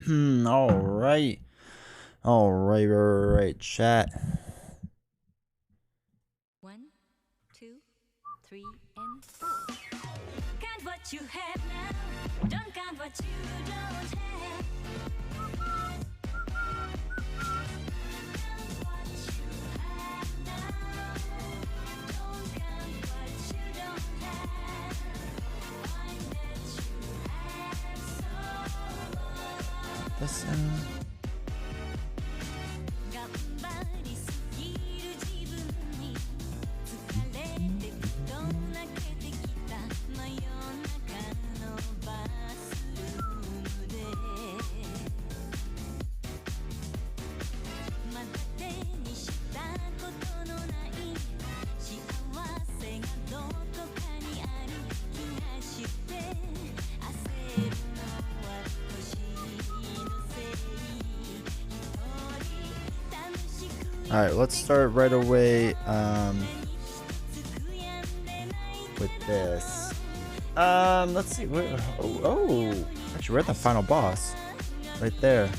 All right. All right, chat. One, two, three, and four. Count what you have now. Don't count what you don't have. Count what you have now. Don't count what you don't have. Find that you have so much. Listen. 頑張りすぎる自分に疲れてふと泣けてきた真夜中のバスルームでまだ手にしたことのない幸せがどこかにある気がして焦るのは年のせい All right, let's start right away with this. Let's see. Actually, we're at the final boss. Right there.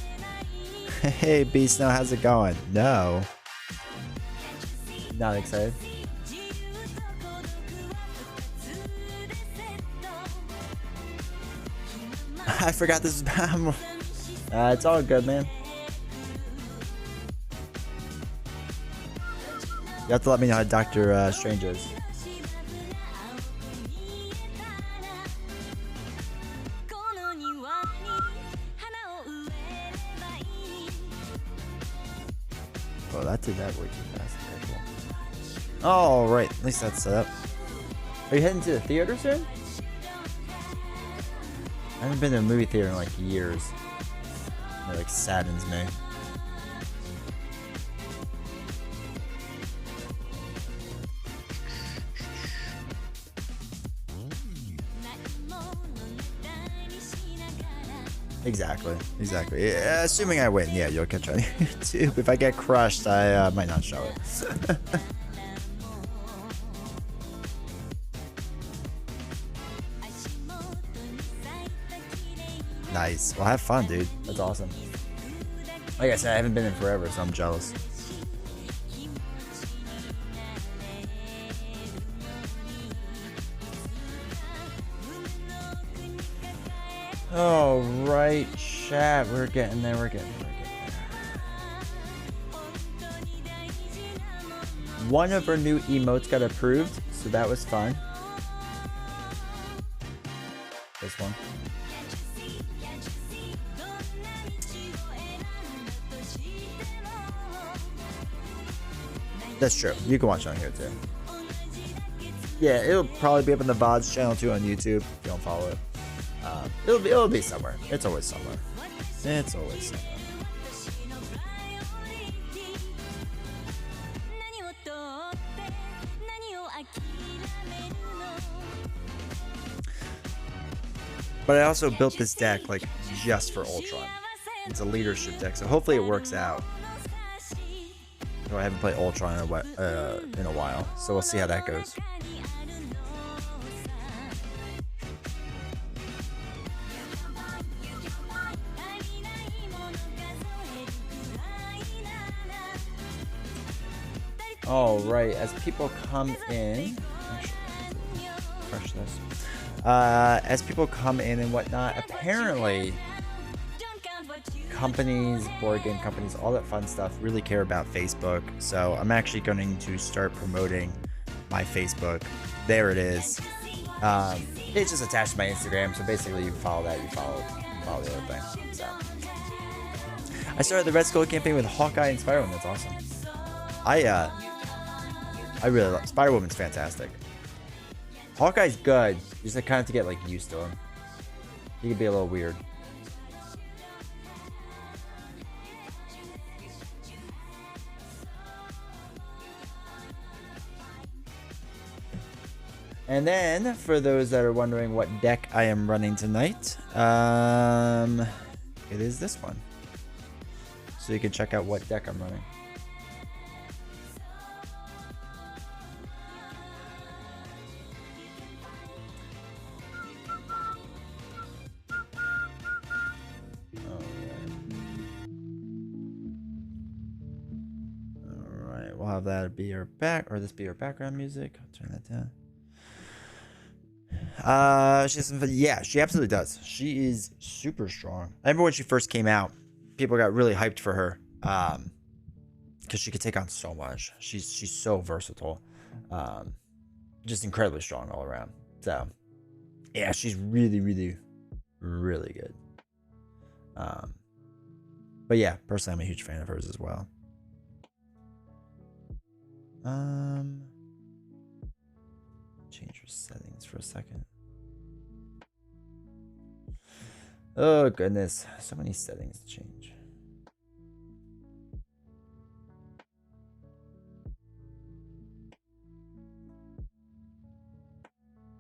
Hey, Beast, now how's it going? No. Not excited. I forgot this is it's all good, man. You have to let me know how Dr. Strange is. Oh, that did that way too fast. Okay, cool. Alright, at least that's set up. Are you heading to the theater soon? I haven't been to a movie theater in like years. It like saddens me. Exactly. Yeah, assuming I win, yeah, you'll catch on YouTube. If I get crushed, I might not show it. Nice. Well, have fun, dude. That's awesome. Like I said, I haven't been in forever, so I'm jealous. All right, chat. We're getting there. One of our new emotes got approved, so that was fun. This one. That's true. You can watch it on here too. Yeah, it'll probably be up in the VODs channel too on YouTube if you don't follow it. It'll be somewhere. It's always somewhere. But I also built this deck like just for Ultron. It's a leadership deck, so hopefully it works out. I haven't played Ultron in a while, so we'll see how that goes. All right, as people come in, crush this. As people come in and whatnot, apparently companies, board game companies, all that fun stuff really care about Facebook. So I'm actually going to start promoting my Facebook. There it is. It's just attached to my Instagram. So basically you follow that, you follow the other thing. So I started the Red Skull campaign with Hawkeye and Spider-Woman. That's awesome. I really love Spider-Woman's fantastic. Hawkeye's good. You just kind of have to get like used to him. He can be a little weird. And then, for those that are wondering what deck I am running tonight, it is this one. So you can check out what deck I'm running. we'll have that be our this be our background music. I'll turn that down. Yeah, she absolutely does. She is super strong. I remember when she first came out, people got really hyped for her, because she could take on so much. She's so versatile, just incredibly strong all around. So, yeah, she's really, really, really good. But yeah, personally, I'm a huge fan of hers as well. Change your settings for a second. Oh goodness, so many settings to change.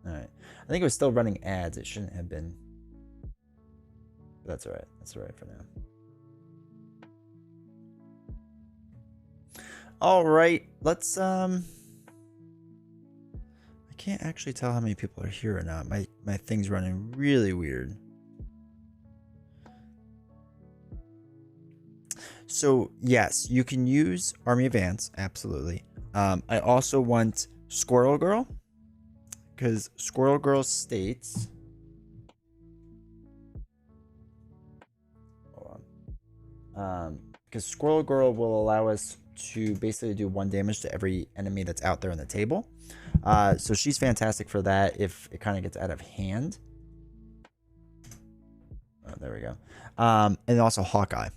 All right, I think it was still running ads. It shouldn't have been. But that's all right. That's all right for now. All right, let's I can't actually tell how many people are here or not. My thing's running really weird. So yes, you can use Army of Ants, absolutely. I also want Squirrel Girl, because Squirrel Girl states, hold on, because Squirrel Girl will allow us to basically do 1 damage to every enemy that's out there on the table. So she's fantastic for that if it kind of gets out of hand. Oh, there we go. And also Hawkeye.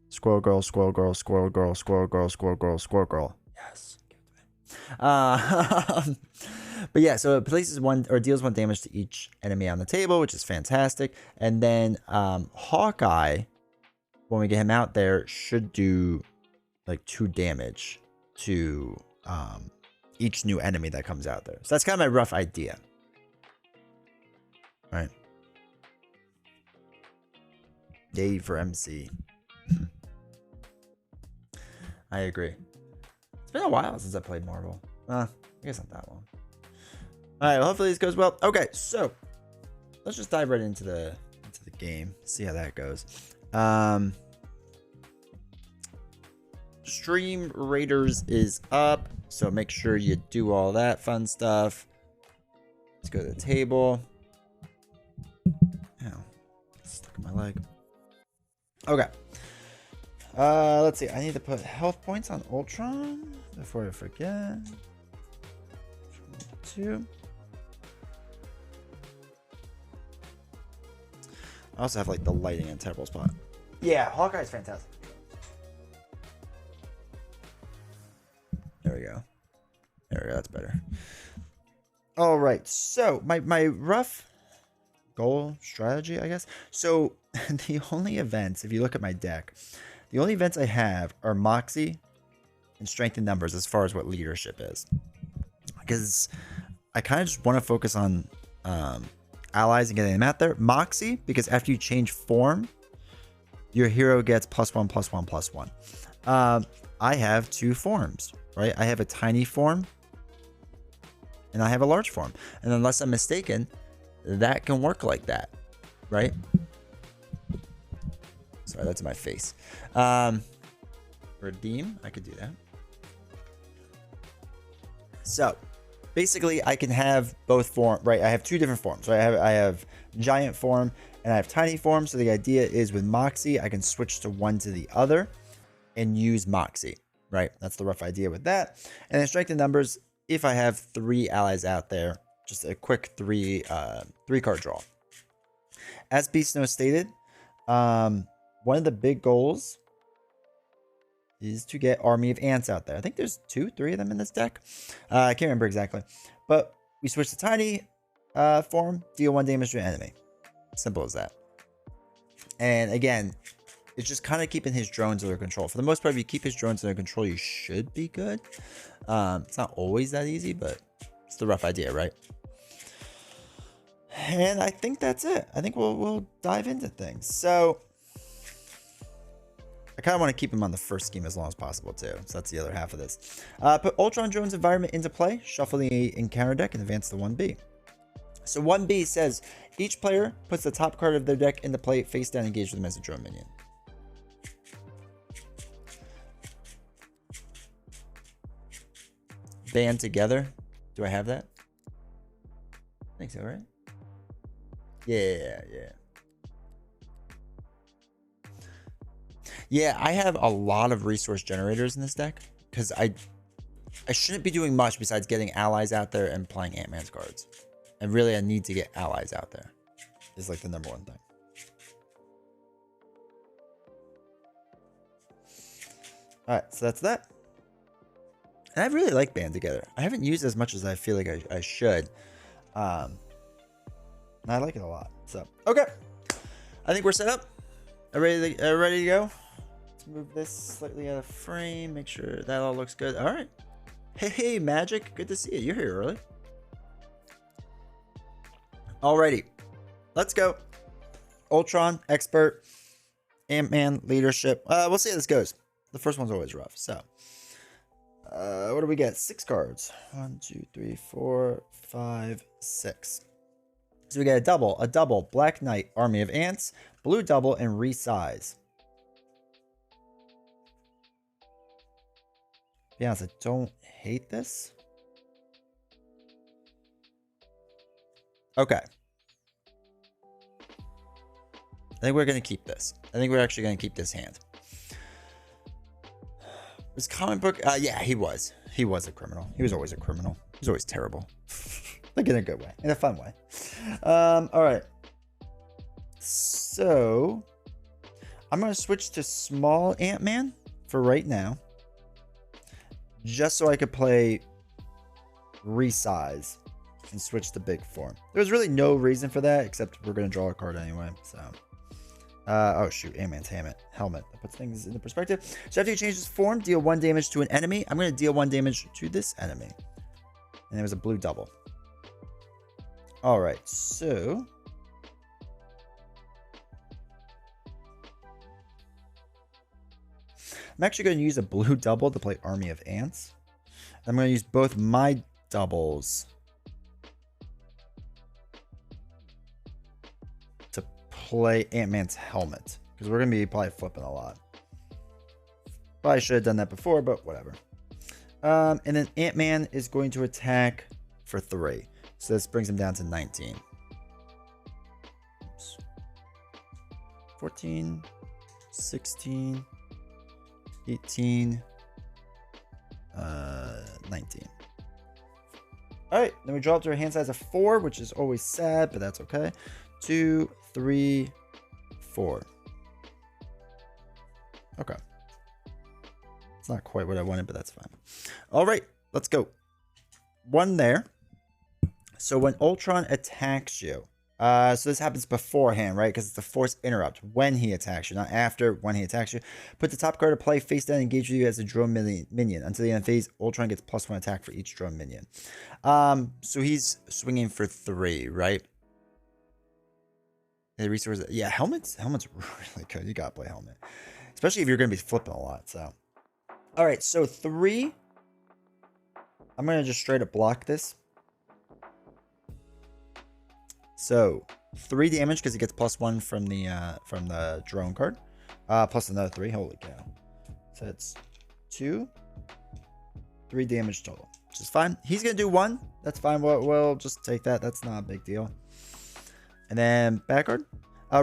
Squirrel Girl, Squirrel Girl, Squirrel Girl, Squirrel Girl, Squirrel Girl, Squirrel Girl. Yes. But yeah, so it places 1 or deals 1 damage to each enemy on the table, which is fantastic. And then Hawkeye, when we get him out there, should do like 2 damage to each new enemy that comes out there. So that's kind of my rough idea. All right. Yay for MC. I agree. It's been a while since I played Marvel. I guess not that long. All right, well, hopefully this goes well. Okay, so let's just dive right into the game. See how that goes. Stream Raiders is up, so make sure you do all that fun stuff. Let's go to the table. Ow, stuck in my leg. Okay. Let's see. I need to put health points on Ultron before I forget. 2. I also have like the lighting in a terrible spot. Yeah, Hawkeye's fantastic. There we go. There we go. That's better. All right. So my rough goal strategy, I guess. So the only events, if you look at my deck, the only events I have are Moxie and Strength in Numbers as far as what leadership is. Because I kind of just want to focus on allies and getting them out there. Moxie, because after you change form, your hero gets +1/+1/+1. I have 2 forms, right? I have a tiny form and I have a large form. And unless I'm mistaken, that can work like that, right? Sorry, that's my face. Redeem, I could do that. So basically I can have both form, right? I have 2 different forms, right? I have giant form and I have tiny form. So the idea is with Moxie, I can switch to one to the other and use Moxie, right? That's the rough idea with that. And then Strength in Numbers, if I have 3 allies out there, just a quick 3 card draw. As Beast Snow stated, one of the big goals is to get Army of Ants out there. I think there's 2, 3 of them in this deck. I can't remember exactly. But we switch to tiny form, deal 1 damage to an enemy. Simple as that. And again, it's just kind of keeping his drones under control. For the most part, if you keep his drones under control, you should be good. It's not always that easy, but it's the rough idea, right? And I think that's it. I think we'll dive into things. So I kind of want to keep him on the first scheme as long as possible too. So that's the other half of this. Put Ultron Drone's environment into play. Shuffle the encounter deck and advance to 1B. So 1B says each player puts the top card of their deck into play, face down, engaged with them as a drone minion. band together. Do I have that? I think so, right? Yeah. Yeah, I have a lot of resource generators in this deck because I shouldn't be doing much besides getting allies out there and playing Ant-Man's cards. And really, I need to get allies out there. Is like the number one thing. All right, so that's that. And I really like Band Together. I haven't used it as much as I feel like I should. And I like it a lot. So, okay. I think we're set up. Ready to go? Let's move this slightly out of frame. Make sure that all looks good. All right. Hey, Magic. Good to see you. You're here early. Alrighty. Let's go. Ultron, Expert, Ant-Man, Leadership. We'll see how this goes. The first one's always rough. So, what do we get? 6 cards. 1, 2, 3, 4, 5, 6. So we get a double, Black Knight, Army of Ants, blue double, and resize. To be honest, I don't hate this. Okay. I think we're going to keep this. I think we're actually going to keep this hand. Was comic book? Yeah, he was. He was a criminal. He was always a criminal. He was always terrible. Like in a good way. In a fun way. All right. So, I'm going to switch to small Ant-Man for right now. Just so I could play resize and switch to big form. There's really no reason for that, except we're going to draw a card anyway. So, oh shoot, Ant-Man's helmet. That puts things into perspective. So after you change this form, deal 1 damage to an enemy. I'm going to deal 1 damage to this enemy. And it was a blue double. All right, so I'm actually going to use a blue double to play Army of Ants. I'm going to use both my doubles to play Ant-Man's helmet, because we're going to be probably flipping a lot. Probably should have done that before, but whatever. And then Ant-Man is going to attack for 3. So this brings him down to 19. Oops. 14, 16, 18, 19. All right, then we draw up to a hand size of 4, which is always sad, but that's okay. 2, 3, 4. Okay. It's not quite what I wanted, but that's fine. All right, let's go. 1 there. So when Ultron attacks you, so this happens beforehand, right? Because it's the force interrupt when he attacks you, not after. When he attacks you, put the top card of play face down and engage with you as a drone minion. Until the end of phase, Ultron gets +1 attack for each drone minion. So he's swinging for 3, right? The resource, yeah, helmet's really good. You gotta play helmet, especially if you're gonna be flipping a lot. So, all right, so 3. I'm gonna just straight up block this. So 3 damage because he gets +1 from the drone card, plus another 3. Holy cow! So it's 2, 3 damage total, which is fine. He's gonna do 1. That's fine. We'll just take that. That's not a big deal. And then back card,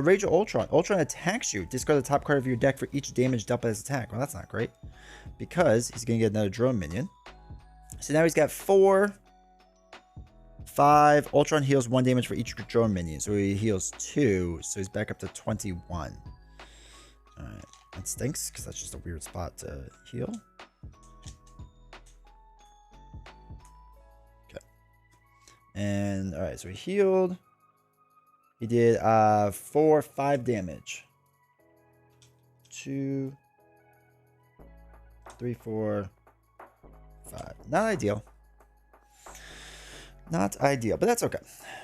Rage of Ultron. Ultron attacks you. Discard the top card of your deck for each damage dealt by his attack. Well, that's not great because he's gonna get another drone minion. So now he's got 4. 5. Ultron heals 1 damage for each drone minion. So he heals 2. So he's back up to 21. Alright. That stinks because that's just a weird spot to heal. Okay. And alright, so he healed. He did 4, 5 damage. 2, 3, 4, 5. Not ideal. Not ideal, but that's okay.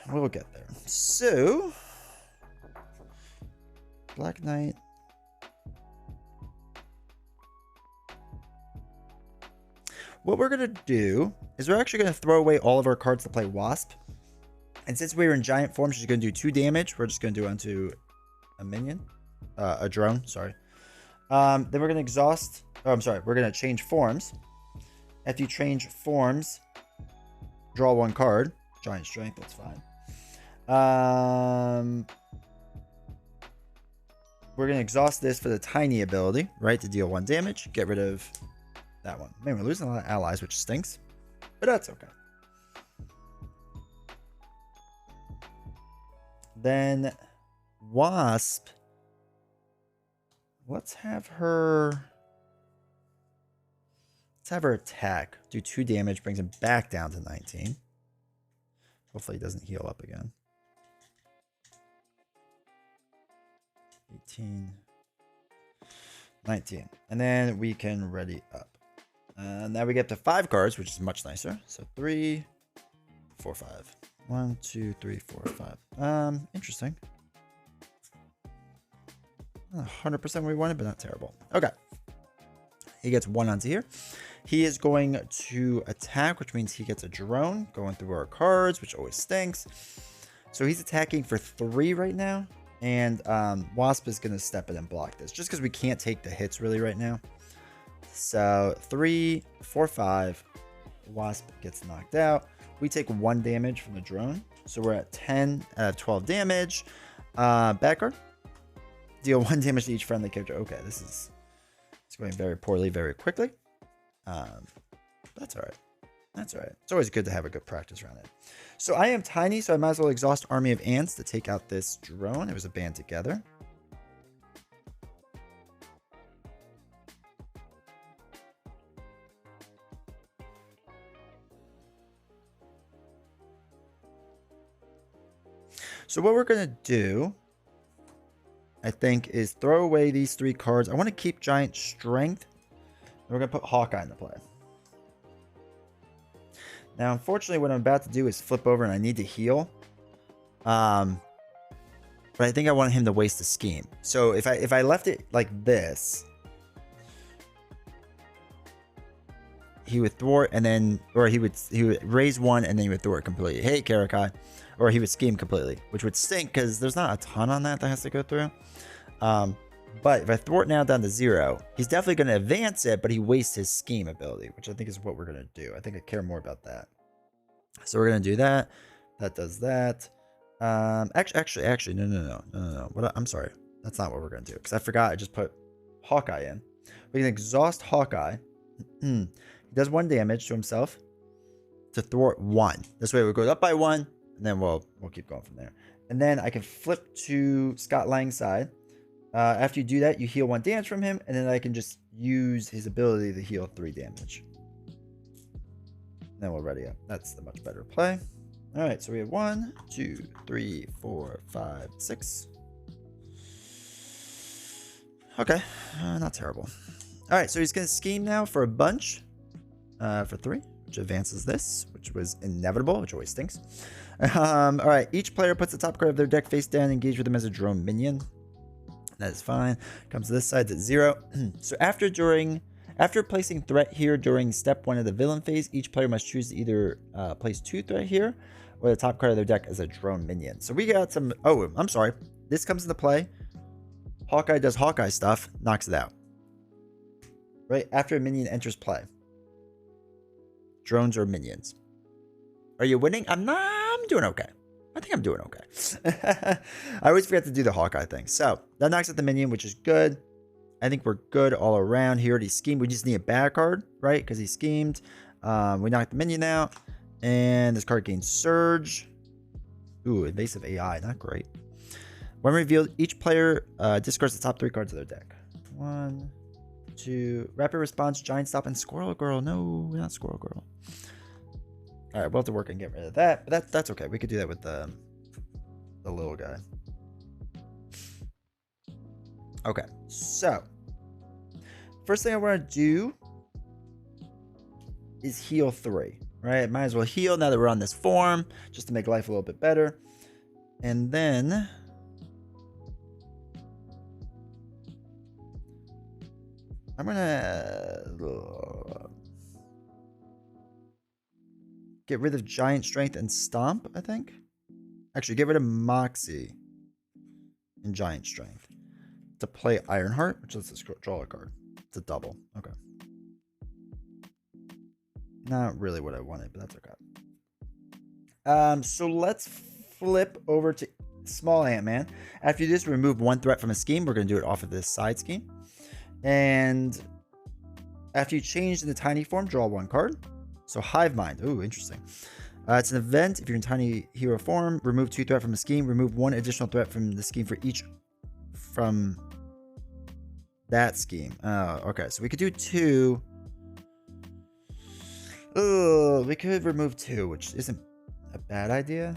We'll get there. So, Black Knight. What we're going to do is we're actually going to throw away all of our cards to play Wasp. And since we were in giant form, she's going to do 2 damage. We're just going to do it onto a minion. A drone, sorry. Then we're going to exhaust. Oh, I'm sorry. We're going to change forms. After you change forms, draw 1 card. Giant strength, that's fine. We're going to exhaust this for the tiny ability, right? To deal 1 damage. Get rid of that one. Man, we're losing a lot of allies, which stinks. But that's okay. Then Wasp. Let's have her attack. Do 2 damage. Brings him back down to 19. Hopefully he doesn't heal up again. 18. 19. And then we can ready up. Now we get to 5 cards, which is much nicer. So 3, 4, 5. 1, 2, 3, 4, 5. Interesting. 100% what we wanted, but not terrible. Okay. He gets 1 onto here. He is going to attack, which means he gets a drone going through our cards, which always stinks. So he's attacking for 3 right now. And Wasp is going to step in and block this, just because we can't take the hits really right now. So 3, 4, 5. Wasp gets knocked out. We take 1 damage from the drone. So we're at 10 out of 12 damage. Backguard. Deal 1 damage to each friendly character. Okay, it's going very poorly, very quickly. That's all right. That's all right. It's always good to have a good practice around it. So I am tiny, so I might as well exhaust Army of Ants to take out this drone. It was a band together. So what we're going to do, I think, is throw away these 3 cards. I want to keep Giant Strength. And we're going to put Hawkeye into play. Now, unfortunately, what I'm about to do is flip over and I need to heal. But I think I want him to waste a scheme. So if I left it like this, he would thwart and then, or he would raise 1 and then he would thwart completely. Hey, Karakai. Or he would scheme completely, which would stink because there's not a ton on that has to go through. But if I thwart now down to 0, he's definitely going to advance it, but he wastes his scheme ability, which I think is what we're going to do. I think I care more about that. So we're going to do that. That does that. Actually, no. I'm sorry. That's not what we're going to do because I forgot I just put Hawkeye in. We can exhaust Hawkeye. He does 1 damage to himself to thwart 1. This way we go up by 1, and then we'll keep going from there. And then I can flip to Scott Lang's side. After you do that, you heal 1 damage from him, and then I can just use his ability to heal 3 damage. And then we'll ready up. That's the much better play. All right, so we have 1, 2, 3, 4, 5, 6. Okay, not terrible. All right, so he's going to scheme now for a bunch for 3, which advances this, which was inevitable, which always stinks. All right, each player puts the top card of their deck face down and engage with them as a drone minion. That is fine. Comes to this side at 0. So after placing threat here during step 1 of the villain phase, each player must choose to either place 2 threat here or the top card of their deck as a drone minion. So we got some. Oh, I'm sorry. This comes into play. Hawkeye does Hawkeye stuff, knocks it out. Right after a minion enters play. Drones or minions. Are you winning? I'm doing okay. I think I'm doing okay. I always forget to do the Hawkeye thing. So that knocks out the minion, which is good. I think we're good all around. He already schemed. We just need a bad card, right? Because he schemed. We knocked the minion out. And this card gains Surge. Ooh, Invasive AI. Not great. When revealed, each player discards the top 3 cards of their deck. 1, 2. Rapid Response, Giant Stop, and Squirrel Girl. No, not Squirrel Girl. All right, we'll have to work and get rid of that. But that's okay. We could do that with the little guy. Okay, so first thing I want to do is heal 3. Right, might as well heal now that we're on this form, just to make life a little bit better. And then I'm gonna get rid of Giant Strength and Stomp, I think. Actually, get rid of Moxie and Giant Strength to play Ironheart, which lets us draw a card. It's a double. Okay. Not really what I wanted, but that's okay. So let's flip over to small Ant-Man. After you do this, remove one threat from a scheme. We're going to do it off of this side scheme. And after you change in the tiny form, draw one card. So Hive Mind. Ooh, interesting. It's an event. If you're in tiny hero form, remove 2 threat from a scheme. Remove 1 additional threat from the scheme for each from that scheme. Okay, so we could do 2. Oh, we could remove 2, which isn't a bad idea.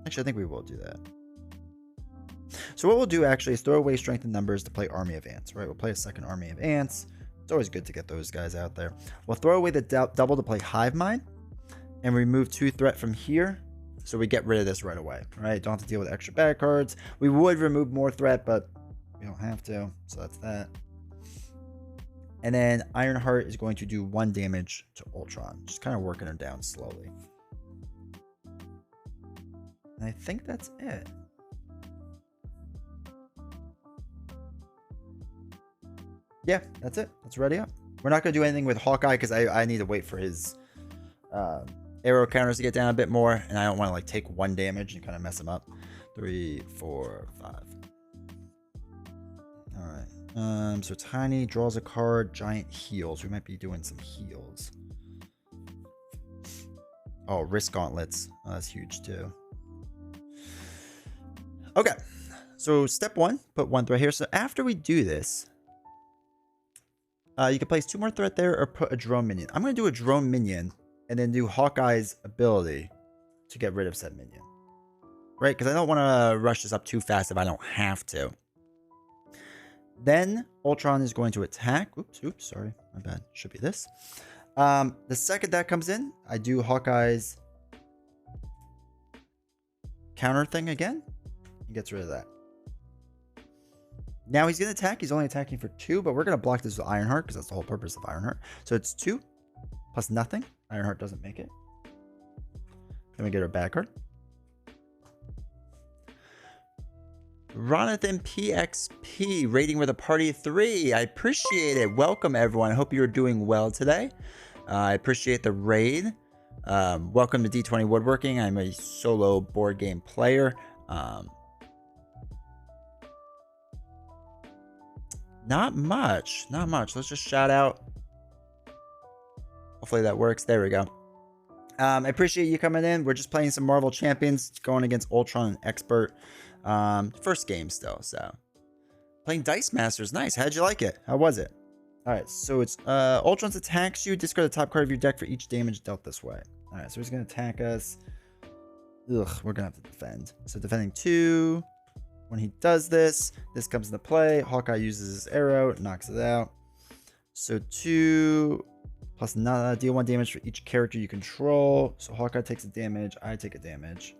Actually, I think we will do that. So what we'll do actually is throw away Strength in Numbers to play Army of Ants, right? We'll play a second Army of Ants. It's always good to get those guys out there. We'll throw away the double to play Hive Mind and remove 2 threat from here. So we get rid of this right away, right? Don't have to deal with extra bad cards. We would remove more threat, but we don't have to. So that's that. And then Ironheart is going to do 1 damage to Ultron. Just kind of working her down slowly. And I think that's it. Yeah, that's it. Let's ready up. We're not going to do anything with Hawkeye because I need to wait for his arrow counters to get down a bit more. And I don't want to like take 1 damage and kind of mess him up. 3, 4, 5. All right. So Tiny draws a card. Giant heals. We might be doing some heals. Oh, Risk Gauntlets. Oh, that's huge too. Okay. So step 1, put 1 threat here. So after we do this, you can place 2 more threat there or put a drone minion. I'm going to do a drone minion and then do Hawkeye's ability to get rid of said minion. Right? Because I don't want to rush this up too fast if I don't have to. Then Ultron is going to attack. Oops, sorry. My bad. Should be this. The second that comes in, I do Hawkeye's counter thing again. He gets rid of that. Now he's going to attack. He's only attacking for 2, but we're going to block this with Ironheart because that's the whole purpose of Ironheart. So it's 2 plus nothing. Ironheart doesn't make it. Then we get our bad card. Ronathan PXP rating with a party 3. I appreciate it. Welcome everyone. I hope you're doing well today. I appreciate the raid. Welcome to D20 Woodworking. I'm a solo board game player. Not much. Let's just shout out. Hopefully that works. There we go. I appreciate you coming in. We're just playing some Marvel Champions, going against Ultron and Expert. First game still, so. Playing Dice Masters. Nice. How'd you like it? How was it? Alright, so it's Ultron's attacks you. Discard the top card of your deck for each damage dealt this way. Alright, so he's going to attack us. Ugh, we're going to have to defend. So defending 2. When he does this, this comes into play. Hawkeye uses his arrow, knocks it out. So 2 plus deal 1 damage for each character you control. So Hawkeye takes a damage. I take a damage.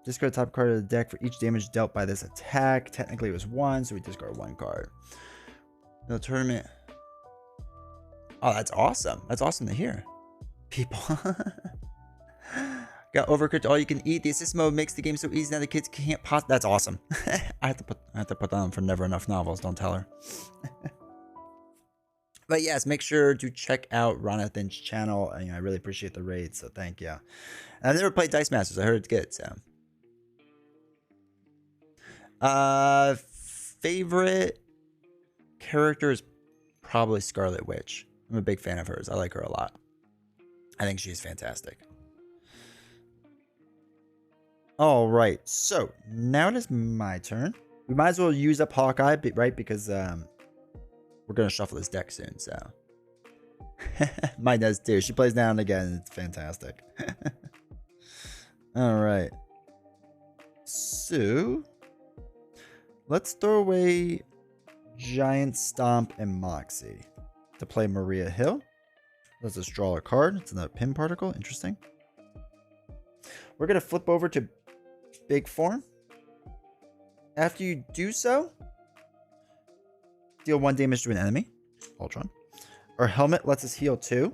Discard the top card of the deck for each damage dealt by this attack. Technically it was 1, so we discard 1 card. No tournament. Oh, that's awesome. That's awesome to hear. People. Got overcooked all you can eat. The assist mode makes the game so easy now the kids can't pause. That's awesome. I have to put that on for Never Enough Novels. Don't tell her. But yes, make sure to check out Ronathan's channel. I really appreciate the raid, so thank you. And I've never played Dice Masters. I heard it's good. So, favorite character is probably Scarlet Witch. I'm a big fan of hers. I like her a lot. I think she's fantastic. All right, so now it is my turn. We might as well use up Hawkeye, right? Because we're gonna shuffle this deck soon. So mine does too. She plays down again. It's fantastic. All right. So let's throw away Giant Stomp and Moxie to play Maria Hill. Let's just draw a card. It's another pin particle. Interesting. We're gonna flip over to Big Form. After you do so, deal 1 damage to an enemy, Ultron. Our helmet lets us heal 2.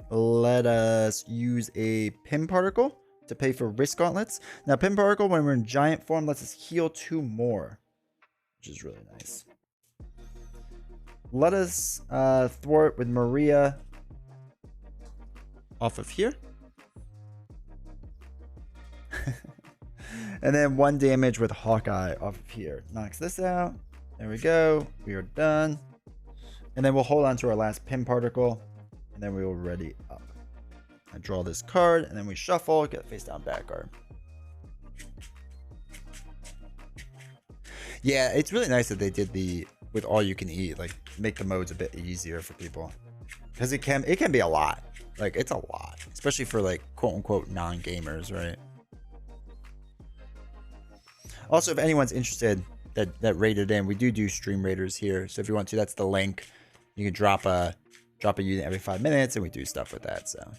Let us use a pin particle to pay for Risk Gauntlets. Now, Pin Particle, when we're in giant form, lets us heal 2 more, which is really nice. Let us thwart with Maria off of here. And then 1 damage with Hawkeye off of here. Knocks this out. There we go. We are done. And then we'll hold on to our last Pin Particle. And then we will ready up. I draw this card. And then we shuffle. Get face down back card. Yeah, it's really nice that they did the with all you can eat. Like, make the modes a bit easier for people. Because it can be a lot. Like, it's a lot. Especially for, like, quote-unquote non-gamers, right? Also, if anyone's interested that rated in, we do stream raiders here. So if you want to, that's the link. You can drop a unit every 5 minutes, and we do stuff with that. So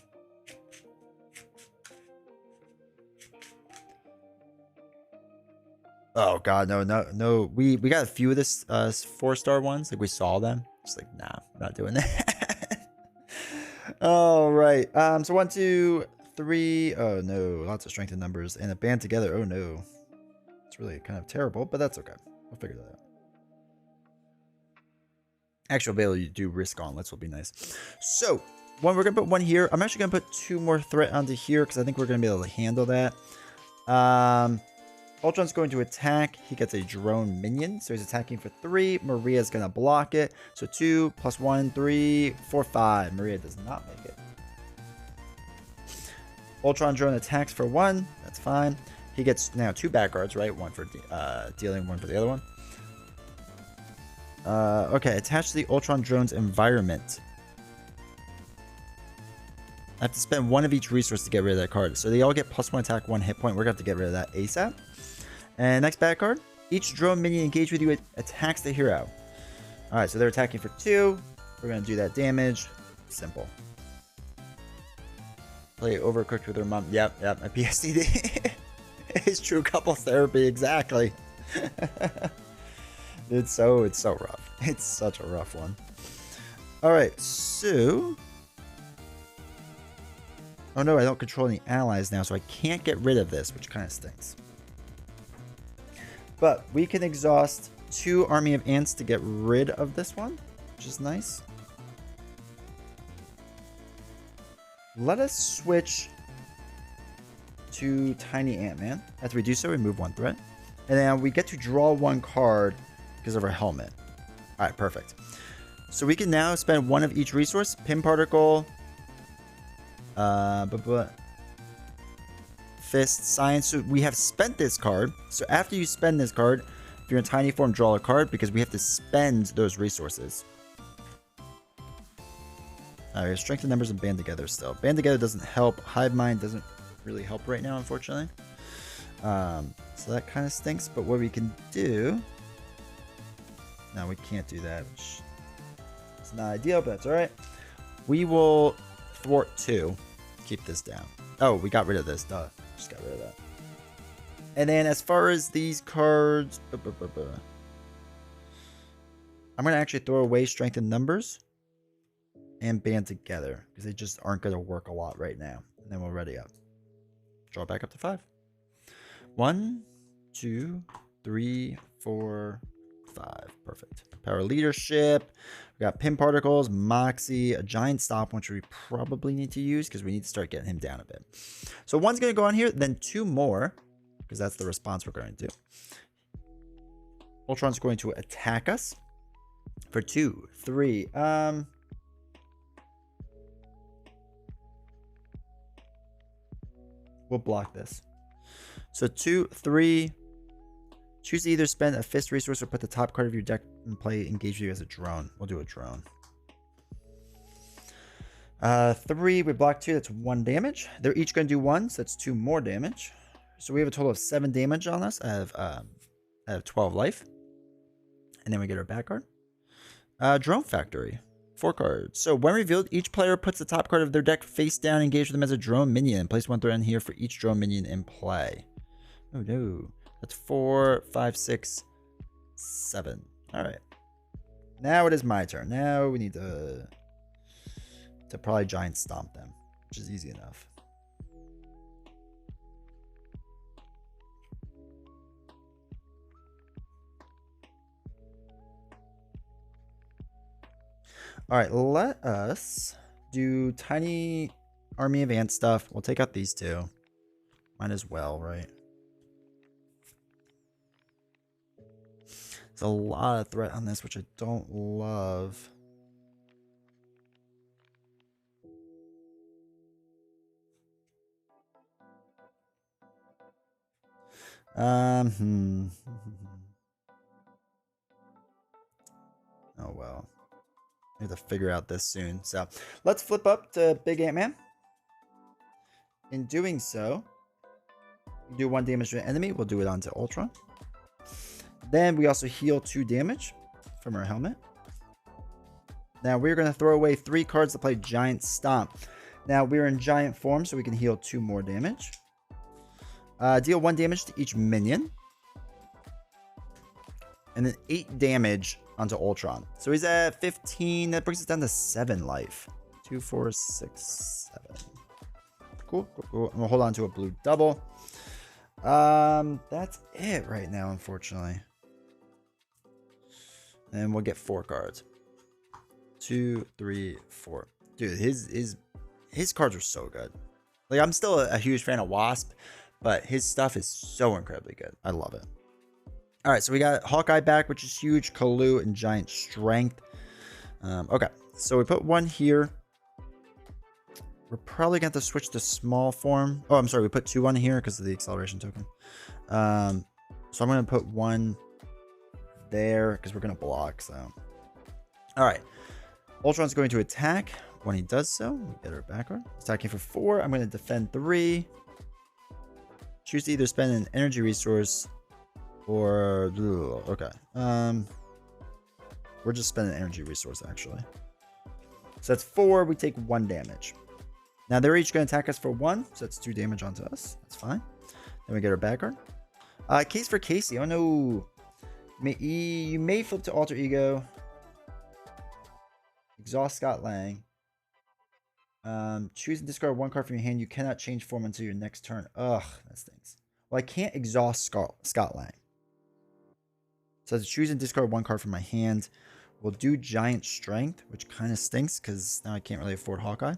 oh god, no. We got a few of this 4-star ones. Like, we saw them. Just like, nah, I'm not doing that. All right. So 1, 2, 3. Oh no, lots of strength in numbers and a band together. Oh no. It's really kind of terrible, but that's okay. We'll figure that out. Actual ability to do Risk Gauntlets will be nice. So, we're going to put 1 here. I'm actually going to put 2 more threat onto here because I think we're going to be able to handle that. Ultron's going to attack. He gets a drone minion, so he's attacking for 3. Maria's going to block it. So 2 + 1, 3, 4, 5. Maria does not make it. Ultron drone attacks for 1. That's fine. He gets now 2 back guards, right? 1 for dealing, 1 for the other one. Okay, attach to the Ultron drone's environment. I have to spend 1 of each resource to get rid of that card. So they all get +1 attack, 1 hit point. We're going to have to get rid of that ASAP. And next back card. Each drone minion engaged with you attacks the hero. Alright, so they're attacking for 2. We're going to do that damage. Simple. Play Overcooked with her mom. Yep, my PSDD. It's true couple therapy, exactly. It's so rough. It's such a rough one. All right, so oh no, I don't control any allies now, so I can't get rid of this, which kind of stinks. But we can exhaust 2 Army of Ants to get rid of this one, which is nice. Let us switch to Tiny Ant-Man. After we do so, we move 1 threat. And then we get to draw 1 card because of our helmet. Alright, perfect. So we can now spend 1 of each resource. Pin Particle. Fist, Science. So we have spent this card. So after you spend this card, if you're in tiny form, draw a card because we have to spend those resources. Alright, strength in numbers and band together still. Band together doesn't help. Hive Mind doesn't really help right now, unfortunately. So that kind of stinks. But what we can do... No, we can't do that, which is not ideal, but that's alright. We will thwart 2. Keep this down. Oh, we got rid of this. Duh. Just got rid of that. And then as far as these cards... I'm going to actually throw away strength in numbers and band together because they just aren't going to work a lot right now. And then we'll ready up. Draw back up to 5. 1, 2, 3, 4, 5. Perfect. Power Leadership. We got Pin Particles, Moxie, a Giant Stop, which we probably need to use because we need to start getting him down a bit. So 1's going to go on here, then 2 more because that's the response we're going to do. Ultron's going to attack us for 2, 3. We'll block this. So 2, 3. Choose to either spend a fist resource or put the top card of your deck in play. Engage you as a drone. We'll do a drone. 3, we block 2. That's 1 damage. They're each going to do 1, so that's 2 more damage. So we have a total of 7 damage on us. I have 12 life. And then we get our back card. Drone Factory. 4 cards. So when revealed, each player puts the top card of their deck face down, engage with them as a drone minion. Place 1 threat in here for each drone minion in play. Oh no. That's 4, 5, 6, 7. All right. Now it is my turn. Now we need to probably Giant Stomp them, which is easy enough. All right, let us do tiny army of ant stuff. We'll take out these two. Might as well, right? There's a lot of threat on this, which I don't love. Hmm. Oh, well. I have to figure out this soon. So let's flip up to Big Ant-Man. In doing so, we do 1 damage to an enemy. We'll do it onto Ultron. Then we also heal 2 damage from our helmet. Now we're going to throw away 3 cards to play Giant Stomp. Now we're in giant form, so we can heal 2 more damage. Deal 1 damage to each minion. And then 8 damage onto Ultron. So he's at 15. That brings us down to 7 life. 2, 4, 6, 7. Cool, cool, cool. And we'll hold on to a blue double. That's it right now, unfortunately. And we'll get 4 cards. 2, 3, 4. Dude, his cards are so good. Like, I'm still a huge fan of Wasp, but his stuff is so incredibly good. I love it. All right, so we got Hawkeye back, which is huge. Kalu and Giant Strength. Okay, so we put 1 here. We're probably going to have to switch to small form. Oh, I'm sorry. We put 2 on here because of the acceleration token. So I'm going to put 1 there because we're going to block. So, all right. Ultron's going to attack. When he does so, we get our backward. Attacking for 4. I'm going to defend 3. Choose to either spend an energy resource or... Okay. We're just spending an energy resource, actually. So that's 4. We take 1 damage. Now they're each going to attack us for 1, so that's 2 damage onto us. That's fine. Then we get our backward. Case for Casey. Oh no. You may flip to Alter Ego. Exhaust Scott Lang. Choose and discard 1 card from your hand. You cannot change form until your next turn. Ugh, that stinks. Well, I can't exhaust Scott Lang. So to choose and discard 1 card from my hand. We'll do Giant Strength, which kind of stinks because now I can't really afford Hawkeye.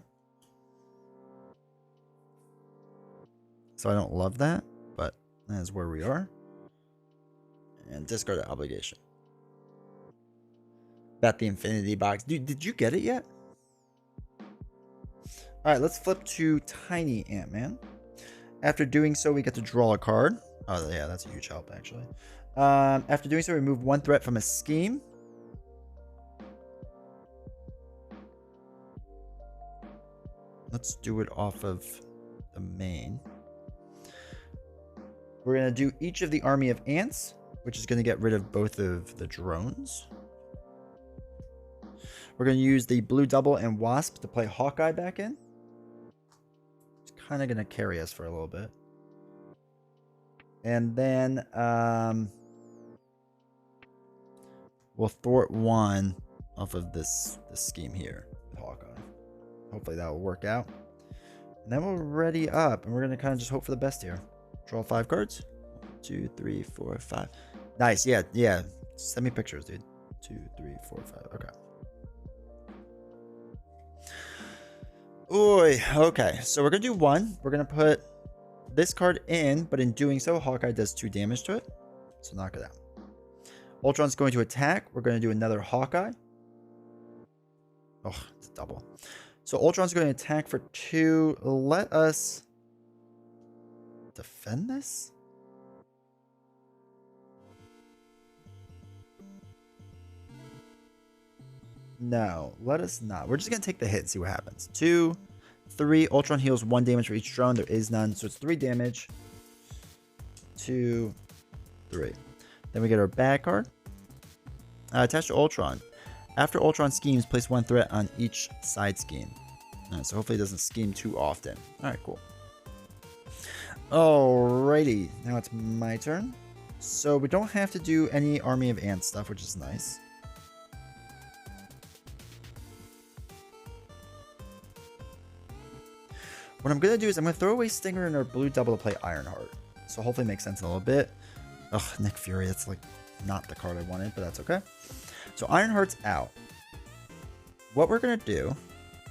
So I don't love that, but that is where we are. And discard the obligation. Bet the Infinity Box. Dude, did you get it yet? All right, let's flip to Tiny Ant-Man. After doing so, we get to draw a card. Oh, yeah, that's a huge help, actually. After doing so, remove 1 threat from a scheme. Let's do it off of the main. We're going to do each of the army of ants, which is going to get rid of both of the drones. We're going to use the blue double and Wasp to play Hawkeye back in. It's kind of going to carry us for a little bit. And then we'll thwart 1 off of this scheme here with Hawkeye. Hopefully that will work out. And then we'll ready up, and we're going to kind of just hope for the best here. Draw 5 cards. 1, 2, 3, 4, 5. Nice. Yeah. Send me pictures, dude. 2, 3, 4, 5. Okay. Oy. Okay. So we're going to do 1. We're going to put this card in, but in doing so, Hawkeye does 2 damage to it. So knock it out. Ultron's going to attack. We're going to do another Hawkeye. Oh, it's a double. So Ultron's going to attack for 2. Let us defend this? No, let us not. We're just going to take the hit and see what happens. 2, 3. Ultron heals 1 damage for each drone. There is none, so it's 3 damage. 2, 3. Then we get our bad card. Attached to Ultron. After Ultron schemes, place 1 threat on each side scheme. Alright, so hopefully it doesn't scheme too often. Alright, cool. Alrighty, now it's my turn. So we don't have to do any Army of Ants stuff, which is nice. What I'm going to do is I'm going to throw away Stinger and our blue double to play Ironheart. So hopefully it makes sense in a little bit. Ugh, Nick Fury, that's like not the card I wanted, but that's okay. So Ironheart's out. what we're going to do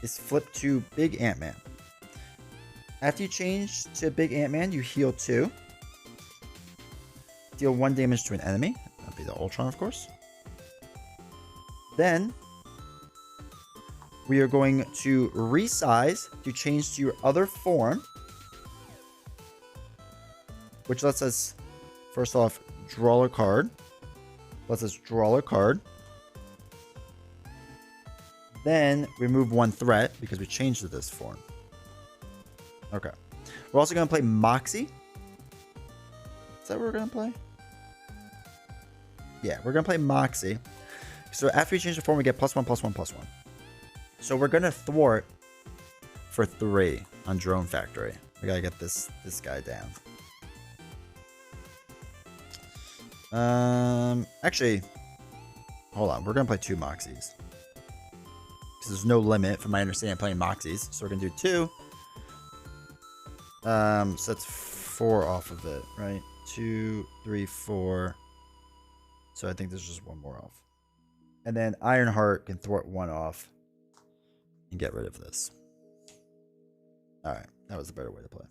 is flip to Big Ant-Man. After you change to Big Ant-Man, you heal 2. Deal 1 damage to an enemy. That'll be the Ultron, of course. Then we are going to resize to change to your other form, which lets us, first off, draw a card. Lets us draw a card. Then remove 1 threat because we changed to this form. Okay. We're also going to play Moxie. Is that what we're going to play? Yeah, we're going to play Moxie. So after we change the form, we get +1/+1/+1. So we're going to thwart for 3 on Drone Factory. We got to get this guy down. Actually, hold on. We're going to play 2 Moxies. Because there's no limit, from my understanding, playing Moxies. So we're going to do 2. So that's 4 off of it, right? 2, 3, 4. So I think there's just 1 more off. And then Ironheart can thwart 1 off and get rid of this. Alright, that was a better way to play.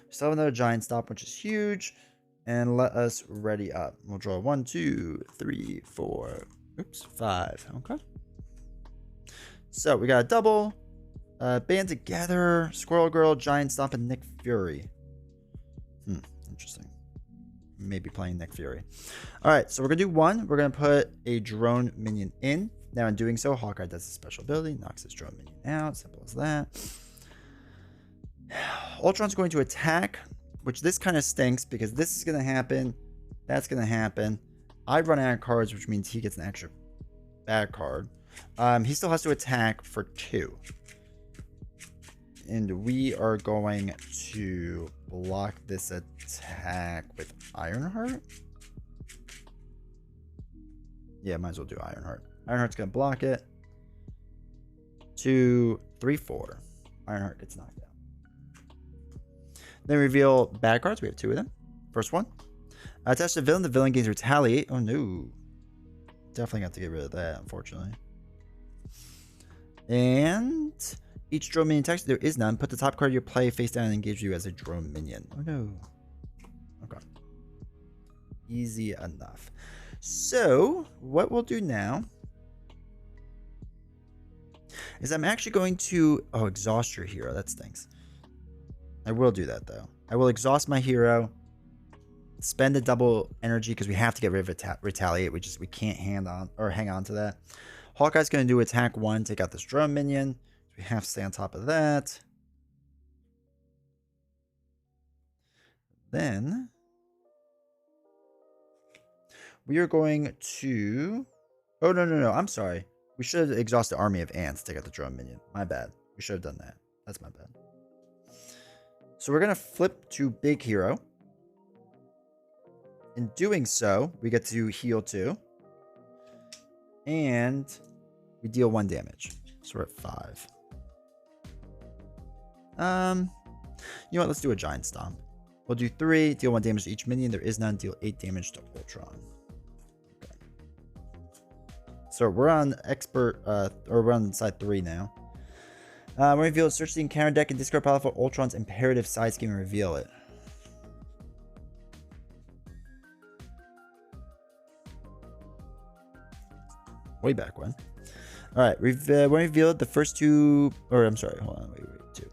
We still have another Giant Stop, which is huge. And let us ready up. We'll draw 1, 2, 3, 4. Oops, 5. Okay. So we got a double. Band Together, Squirrel Girl, Giant Stomp, and Nick Fury. Interesting. Maybe playing Nick Fury. Alright, so we're going to do 1. We're going to put a drone minion in. Now in doing so, Hawkeye does a special ability, knocks his drone minion out. Simple as that. Ultron's going to attack, which this kind of stinks because this is going to happen. That's going to happen. I run out of cards, which means he gets an extra bad card. He still has to attack for 2. And we are going to block this attack with Ironheart. Yeah, might as well do Ironheart. Ironheart's going to block it. 2, 3, 4. Ironheart gets knocked out. Then reveal bad cards. We have 2 of them. First one. Attach the villain. The villain gains Retaliate. Oh, no. Definitely got to get rid of that, unfortunately. And each drone minion attacks, there is none. Put the top card of your play face down and engage you as a drone minion. Oh, no. Okay. Easy enough. So, what we'll do now is I'm actually going to... Oh, exhaust your hero. That stinks. I will do that, though. I will exhaust my hero. Spend a double energy because we have to get rid of Retaliate. We can't hang on to that. Hawkeye's going to do attack 1, take out this drone minion. We have to stay on top of that. Then we are going to... Oh, no. I'm sorry. We should have exhausted Army of Ants to take out the drone minion. My bad. We should have done that. That's my bad. So we're going to flip to Big Hero. In doing so, we get to heal 2. And we deal 1 damage. So we're at 5. You know what? Let's do a Giant Stomp. We'll do 3, deal 1 damage to each minion. There is none. Deal 8 damage to Ultron. Okay. So we're on expert, or we're on side 3 now. When revealed, search the encounter deck and discard pile for Ultron's imperative side scheme and reveal it. Way back when. Alright, when revealed, the first 2... Or, I'm sorry, hold on, wait, 2.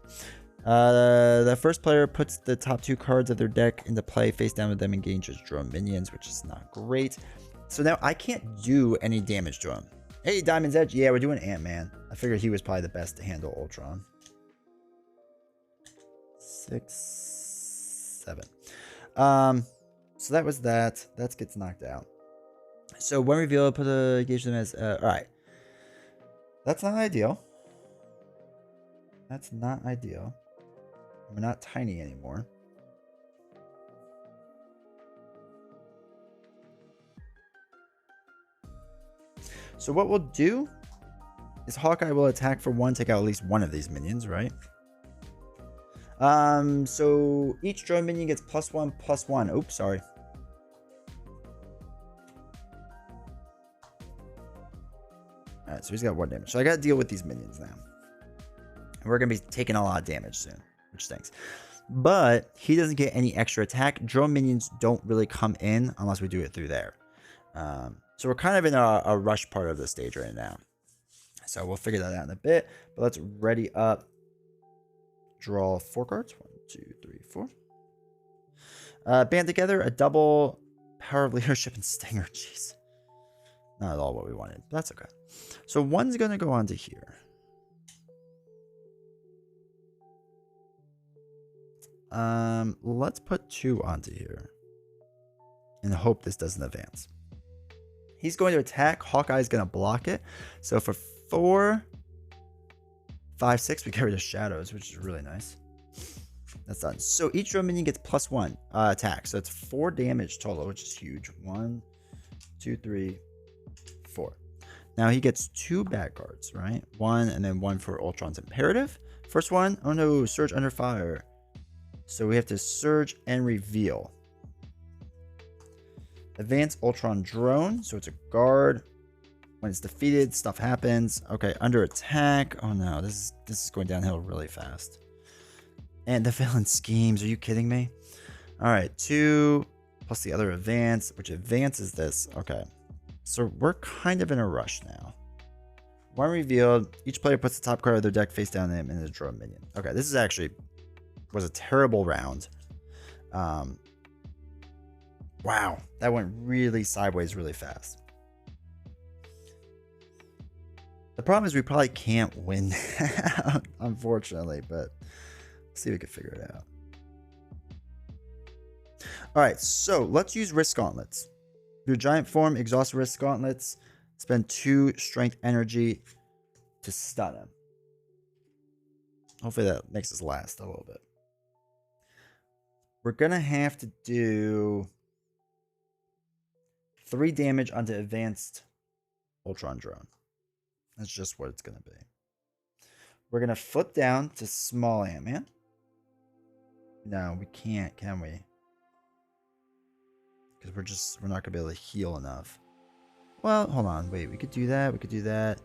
The first player puts the top 2 cards of their deck into play, face down with them, and engages drone minions, which is not great. So now I can't do any damage to him. Hey, Diamond's Edge. Yeah, we're doing Ant-Man. I figured he was probably the best to handle Ultron. 6, 7. So that was that. That gets knocked out. So when revealed, put a engage them as... Alright. That's not ideal. That's not ideal. We're not tiny anymore. So what we'll do is Hawkeye will attack for 1, take out at least 1 of these minions, right? So each drone minion gets +1/+1. Oops, sorry. Alright, so he's got 1 damage. So I got to deal with these minions now. And we're going to be taking a lot of damage soon, which stinks. But he doesn't get any extra attack. Drone minions don't really come in unless we do it through there. So we're kind of in a rush part of the stage right now. So we'll figure that out in a bit. But let's ready up. Draw 4 cards. 1, 2, 3, 4. Band together, a double power of leadership and stinger. Jeez. Not at all what we wanted. But that's okay. So one's going to go onto here. Let's put 2 onto here. And hope this doesn't advance. He's going to attack. Hawkeye's going to block it. So for 4, 5, 6, we get rid of shadows, which is really nice. That's done. So each drone minion gets +1 attack. So it's 4 damage total, which is huge. 1, 2, 3, 4. Now he gets 2 bad cards, right? 1 and then 1 for Ultron's Imperative. First one, oh no, Surge under fire. So we have to Surge and Reveal. Advance Ultron Drone. So it's a guard. When it's defeated, stuff happens. Okay, under attack. Oh no, this is going downhill really fast. And the villain schemes. Are you kidding me? All right, 2 plus the other advance, which advances this. Okay, so we're kind of in a rush now. 1 revealed. Each player puts the top card of their deck face down and a drone minion. Okay, this is actually was a terrible round. Wow, that went really sideways really fast. The problem is we probably can't win, unfortunately, but let's see if we can figure it out. All right, so let's use Risk Gauntlets. Your giant form, exhaust Risk Gauntlets, spend 2 strength energy to stun him. Hopefully that makes us last a little bit. We're going to have to do 3 damage onto advanced Ultron Drone. That's just what it's going to be. We're going to flip down to small Ant-Man. No, we can't, can we? Because we're not going to be able to heal enough. Well, hold on. Wait, we could do that. We could do that.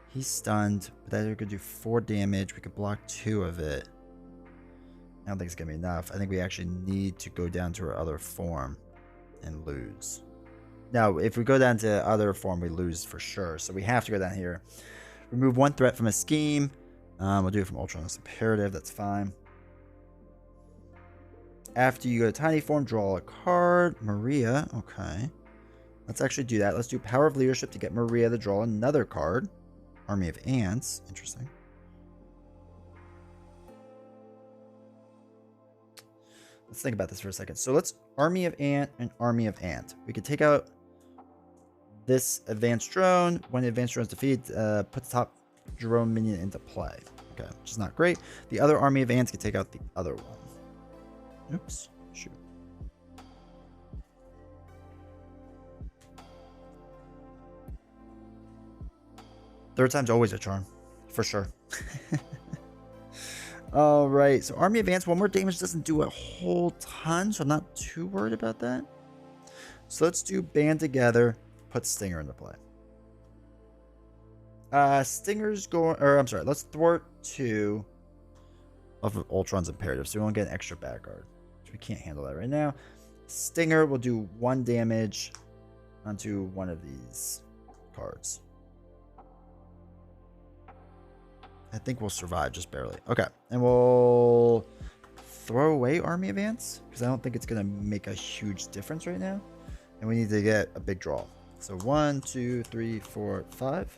He's stunned, but that we could do 4 damage. We could block 2 of it. I don't think it's going to be enough. I think we actually need to go down to our other form and lose. Now, if we go down to other form, we lose for sure. So we have to go down here. Remove 1 threat from a scheme. We'll do it from Ultron's Imperative. That's fine. After you go to tiny form, draw a card. Maria. Okay. Let's actually do that. Let's do Power of Leadership to get Maria to draw another card. Army of Ants. Interesting. Let's think about this for a second. So let's Army of Ant and Army of Ant. We could take out this advanced drone. When the advanced drone is defeated, put the top drone minion into play. Okay, which is not great. The other Army of Ants can take out the other one. Oops, shoot. Third time's always a charm, for sure. All right, so Army of Ants, 1 more damage doesn't do a whole ton, so I'm not too worried about that. So let's do Band Together, put Stinger into play. Stinger's going, or I'm sorry, let's thwart 2 of Ultron's Imperative, so we won't get an extra back guard. So we can't handle that right now. Stinger will do 1 damage onto one of these cards. I think we'll survive just barely. Okay, and we'll throw away Army of Ants because I don't think it's going to make a huge difference right now. And we need to get a big draw. So 1, 2, 3, 4, 5.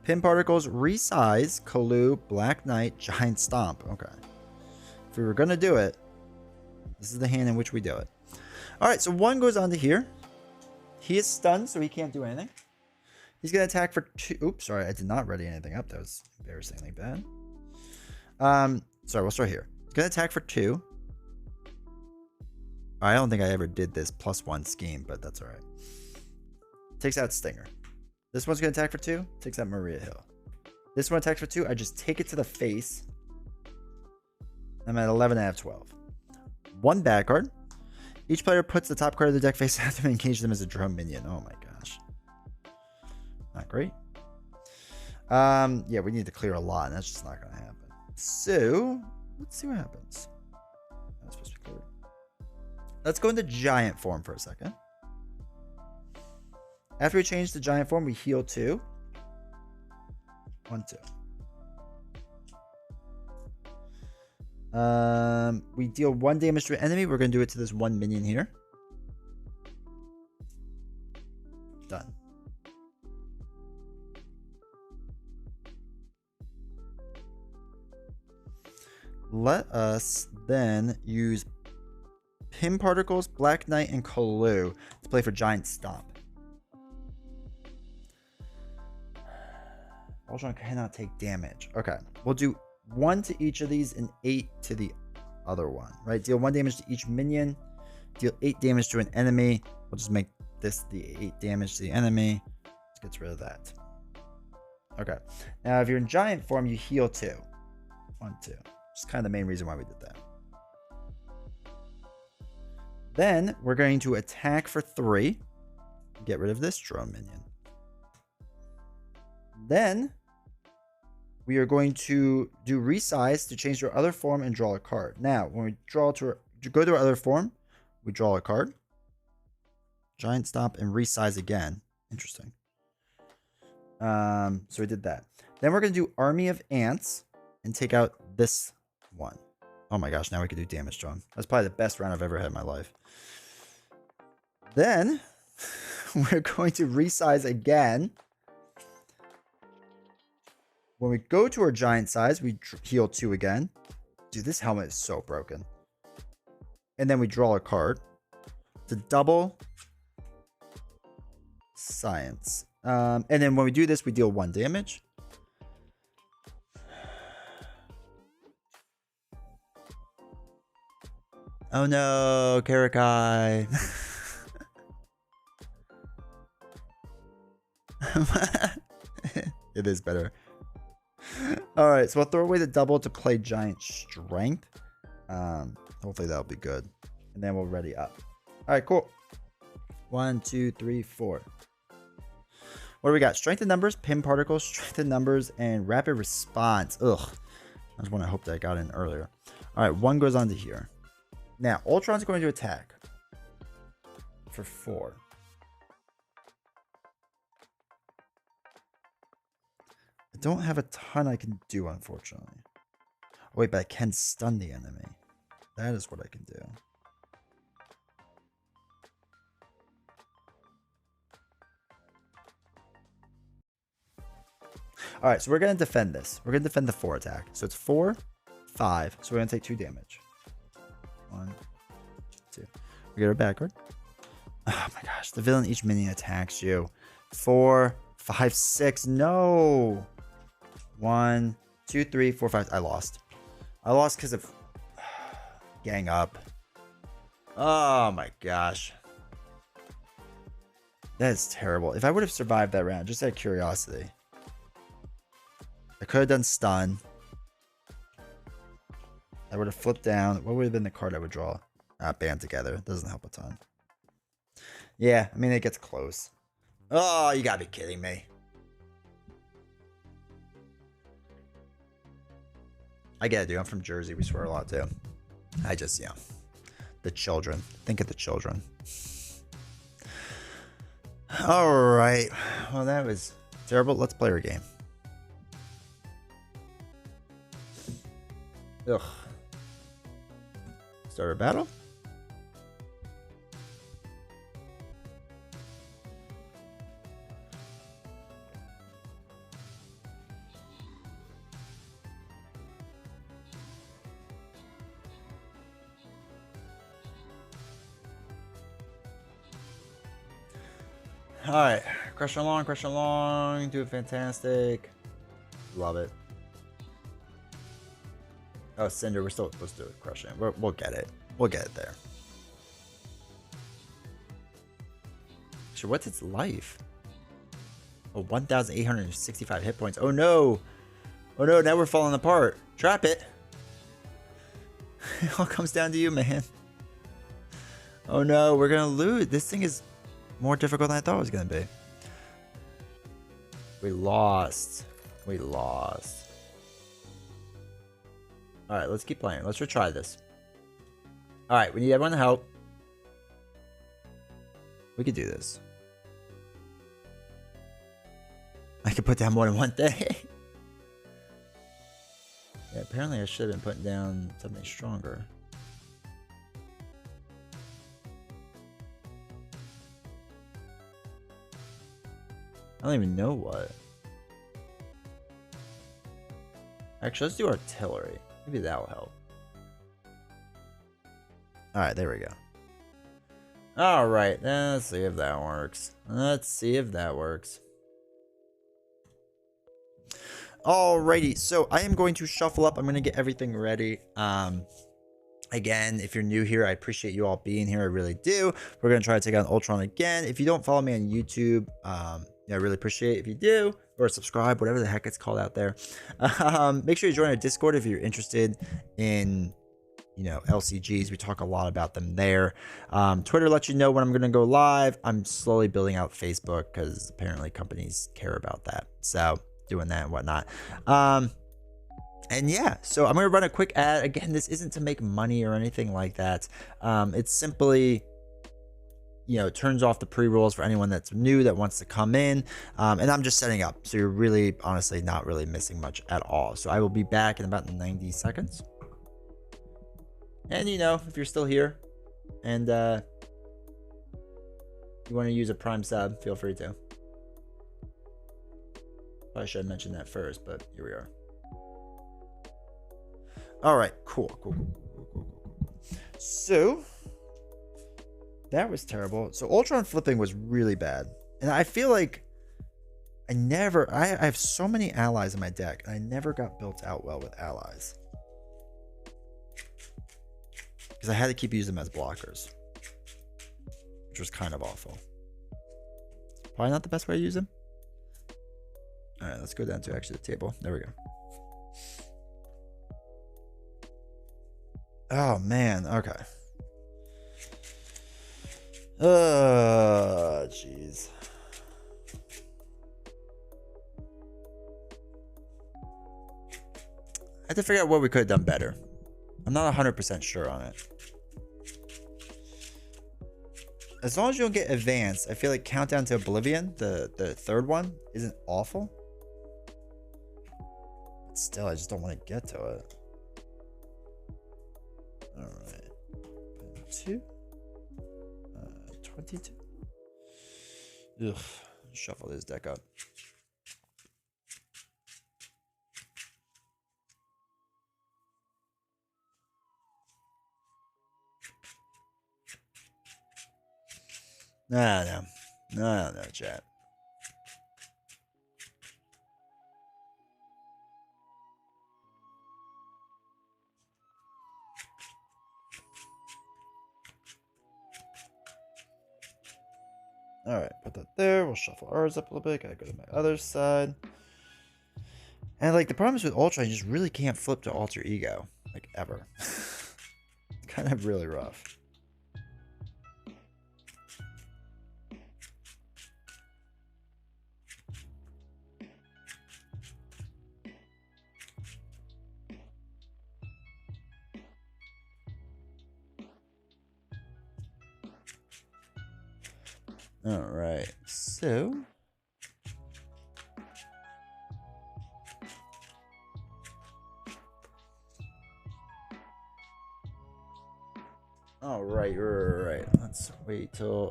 Pin Particles, Resize, Kalu, Black Knight, Giant Stomp. Okay. If we were going to do it, this is the hand in which we do it. All right, so 1 goes on to here. He is stunned, so he can't do anything. He's going to attack for 2. Oops, sorry, I did not ready anything up. That was embarrassingly bad. Sorry, we'll start here. He's going to attack for 2. I don't think I ever did this +1 scheme, but that's all right. Takes out Stinger. This one's going to attack for 2. Takes out Maria Hill. This one attacks for 2. I just take it to the face. I'm at 11 out of 12. 1 bad card. Each player puts the top card of the deck face out and engage them as a drone minion. Oh my gosh. Not great. Yeah, we need to clear a lot, and that's just not going to happen. So, let's see what happens. That's supposed to be cleared. Let's go into giant form for a second. After we change to giant form, we heal 2. 1, 2. We deal 1 damage to an enemy. We're going to do it to this 1 minion here. Done. Let us then use Pim Particles, Black Knight, and Kalu to play for Giant Stomp. Ultron cannot take damage. Okay, we'll do 1 to each of these and 8 to the other one, right? Deal 1 damage to each minion, deal 8 damage to an enemy. We'll just make this the 8 damage to the enemy. Let's get rid of that. Okay, now if you're in giant form, you heal 2. 1, 2. It's kind of the main reason why we did that. Then we're going to attack for 3. Get rid of this drone minion. Then we are going to do resize to change to our other form and draw a card. Now, when we go to our other form, we draw a card. Giant Stomp and resize again. Interesting. So we did that. Then we're going to do Army of Ants and take out this one. Oh my gosh, now we can do damage to him. That's probably the best round I've ever had in my life. Then we're going to resize again. When we go to our giant size, we heal 2 again. Dude, this helmet is so broken. And then we draw a card to double science. And then when we do this, we deal 1 damage. Oh no, Karakai. It is better. Alright, so I'll throw away the double to play Giant Strength. Hopefully that'll be good. And then we'll ready up. Alright, cool. 1, 2, 3, 4. What do we got? Strength in numbers, Pim Particles, Strength in numbers, and Rapid Response. Ugh. That's one I hoped I got in earlier. Alright, 1 goes on to here. Now, Ultron's going to attack for 4. I don't have a ton I can do, unfortunately. Oh, wait, but I can stun the enemy. That is what I can do. All right, so we're going to defend this. We're going to defend the 4 attack. So it's 4, 5. So we're going to take 2 damage. 1, 2. We get our backward. Oh my gosh. The villain each minion attacks you. 4, 5, 6. No. 1, 2, 3, 4, 5. I lost. I lost because of gang up. Oh my gosh. That is terrible. If I would have survived that round, just out of curiosity. I could have done stun. I would have flipped down. What would have been the card I would draw? Band Together. Doesn't help a ton. Yeah, I mean, it gets close. Oh, you gotta be kidding me. I get it, dude. I'm from Jersey. We swear a lot, too. I just, yeah. The children. Think of the children. All right. Well, that was terrible. Let's play our game. Ugh. Start a battle. All right, crush along, do it fantastic. Love it. Oh, Cinder, we're still supposed to do it. Crush it. We'll get it. We'll get it there. Actually, what's its life? Oh, 1,865 hit points. Oh, no. Oh, no. Now we're falling apart. Trap it. It all comes down to you, man. Oh, no. We're going to lose. This thing is more difficult than I thought it was going to be. We lost. We lost. Alright, let's keep playing. Let's retry this. Alright, we need everyone to help. We could do this. I could put down more than one thing. Yeah, apparently I should have been putting down something stronger. I don't even know what. Actually, let's do artillery. Maybe that'll help. Alright, there we go. Alright, let's see if that works. Let's see if that works. Alrighty, so I am going to shuffle up. I'm going to get everything ready. Again, if you're new here, I appreciate you all being here. I really do. We're going to try to take on Ultron again. If you don't follow me on YouTube, I really appreciate it if you do, or subscribe, whatever the heck it's called out there. Make sure you join our Discord if you're interested in, you know, LCGs. We talk a lot about them there. Twitter lets you know when I'm going to go live. I'm slowly building out Facebook because apparently companies care about that. So doing that and whatnot. And yeah, so I'm going to run a quick ad. Again, this isn't to make money or anything like that. It's simply, you know, turns off the pre-rolls for anyone that's new that wants to come in. And I'm just setting up. So you're really, honestly, not really missing much at all. So I will be back in about 90 seconds. And, you know, if you're still here and you want to use a Prime sub, feel free to. Probably should have mentioned that first, but here we are. All right, cool. So that was terrible. So Ultron flipping was really bad. And I feel like I have so many allies in my deck, and I never got built out well with allies. Because I had to keep using them as blockers, which was kind of awful. Probably not the best way to use them. All right, let's go down to actually the table. There we go. Oh, man. Okay. Jeez. I had to figure out what we could have done better. I'm not 100% sure on it. As long as you don't get advanced, I feel like Countdown to Oblivion, the third one, isn't awful. But still, I just don't want to get to it. Alright. 22. Ugh. Shuffle this deck up. No, chat. All right, put that there. We'll shuffle ours up a little bit. Gotta go to my other side. And like the problem is with Ultron, you just really can't flip to alter ego, like ever. It's kind of really rough. All right, so all right. Let's wait till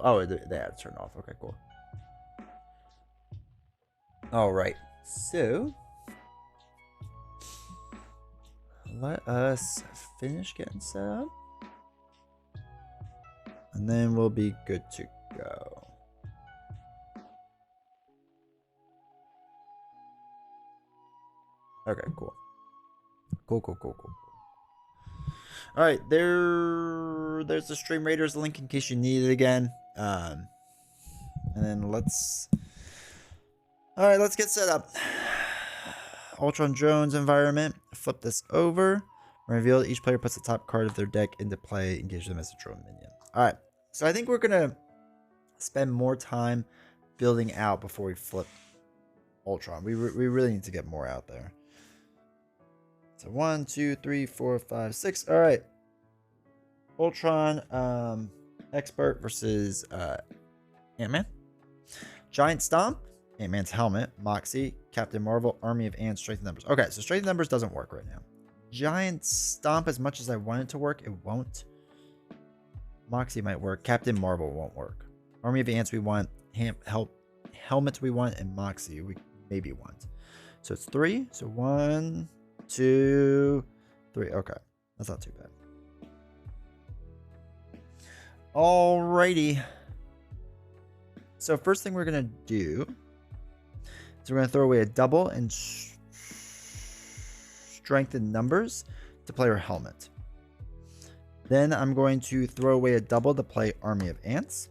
they had to turn off. Okay, cool. All right, so let us finish getting set up, and then we'll be good to go. Okay, cool. Cool. All right, there's the Stream Raiders link in case you need it again. And then let's get set up. Ultron drones environment. Flip this over. Reveal that each player puts the top card of their deck into play. Engage them as a drone minion. All right, so I think we're gonna spend more time building out before we flip Ultron. We really need to get more out there. So 1, 2, 3, 4, 5, 6. All right. Ultron, Expert versus Ant-Man. Giant Stomp, Ant-Man's helmet, Moxie, Captain Marvel, Army of Ants, Strength in Numbers. Okay, so Strength in Numbers doesn't work right now. Giant Stomp, as much as I want it to work, it won't. Moxie might work. Captain Marvel won't work. Army of Ants we want. Helmets we want. And Moxie we maybe want. So it's 3. So 1, 2, 3. Okay. That's not too bad. Alrighty. So first thing we're going to do is we're going to throw away a double and strengthen numbers to play our helmet. Then I'm going to throw away a double to play Army of Ants.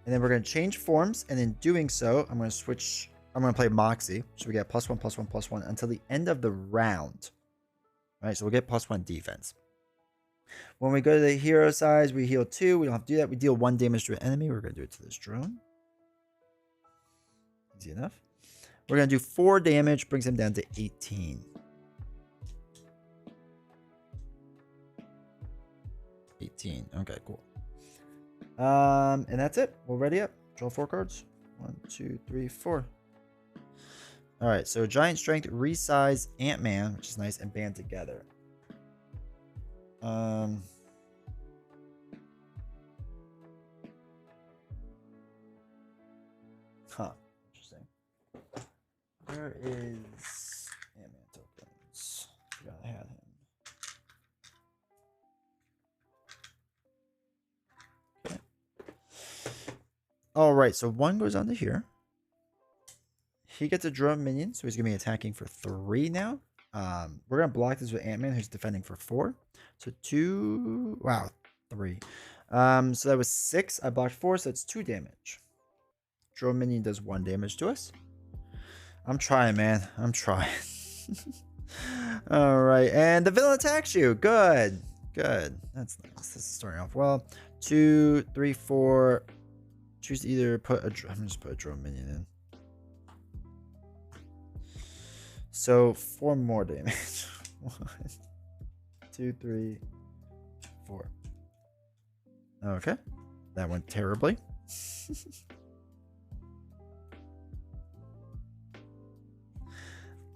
And then we're going to change forms. And in doing so, I'm going to switch. I'm going to play Moxie. So we get +1, +1, +1 until the end of the round. All right, so we'll get +1 defense. When we go to the hero size, we heal 2. We don't have to do that. We deal 1 damage to an enemy. We're going to do it to this drone. Easy enough. We're going to do 4 damage. Brings him down to 18. 18. Okay, cool. And that's it. We'll ready up. Draw 4 cards. 1, 2, 3, 4. All right, so Giant Strength, resize Ant-Man, which is nice, and band together. Huh. Interesting. Where is Ant-Man tokens? Forgot I had him. Okay. All right, so 1 goes onto here. He gets a drone minion, so he's going to be attacking for 3 now. We're going to block this with Ant-Man, who's defending for 4. So 2... Wow, 3. So that was 6. I blocked 4, so it's 2 damage. Drone minion does 1 damage to us. I'm trying, man. I'm trying. All right, and the villain attacks you. Good. Good. That's nice. This is starting off well. 2, 3, 4. Choose to either put a... I'm going to just put a drone minion in. So 4 more damage. 1, 2, 3, 4. Okay. That went terribly.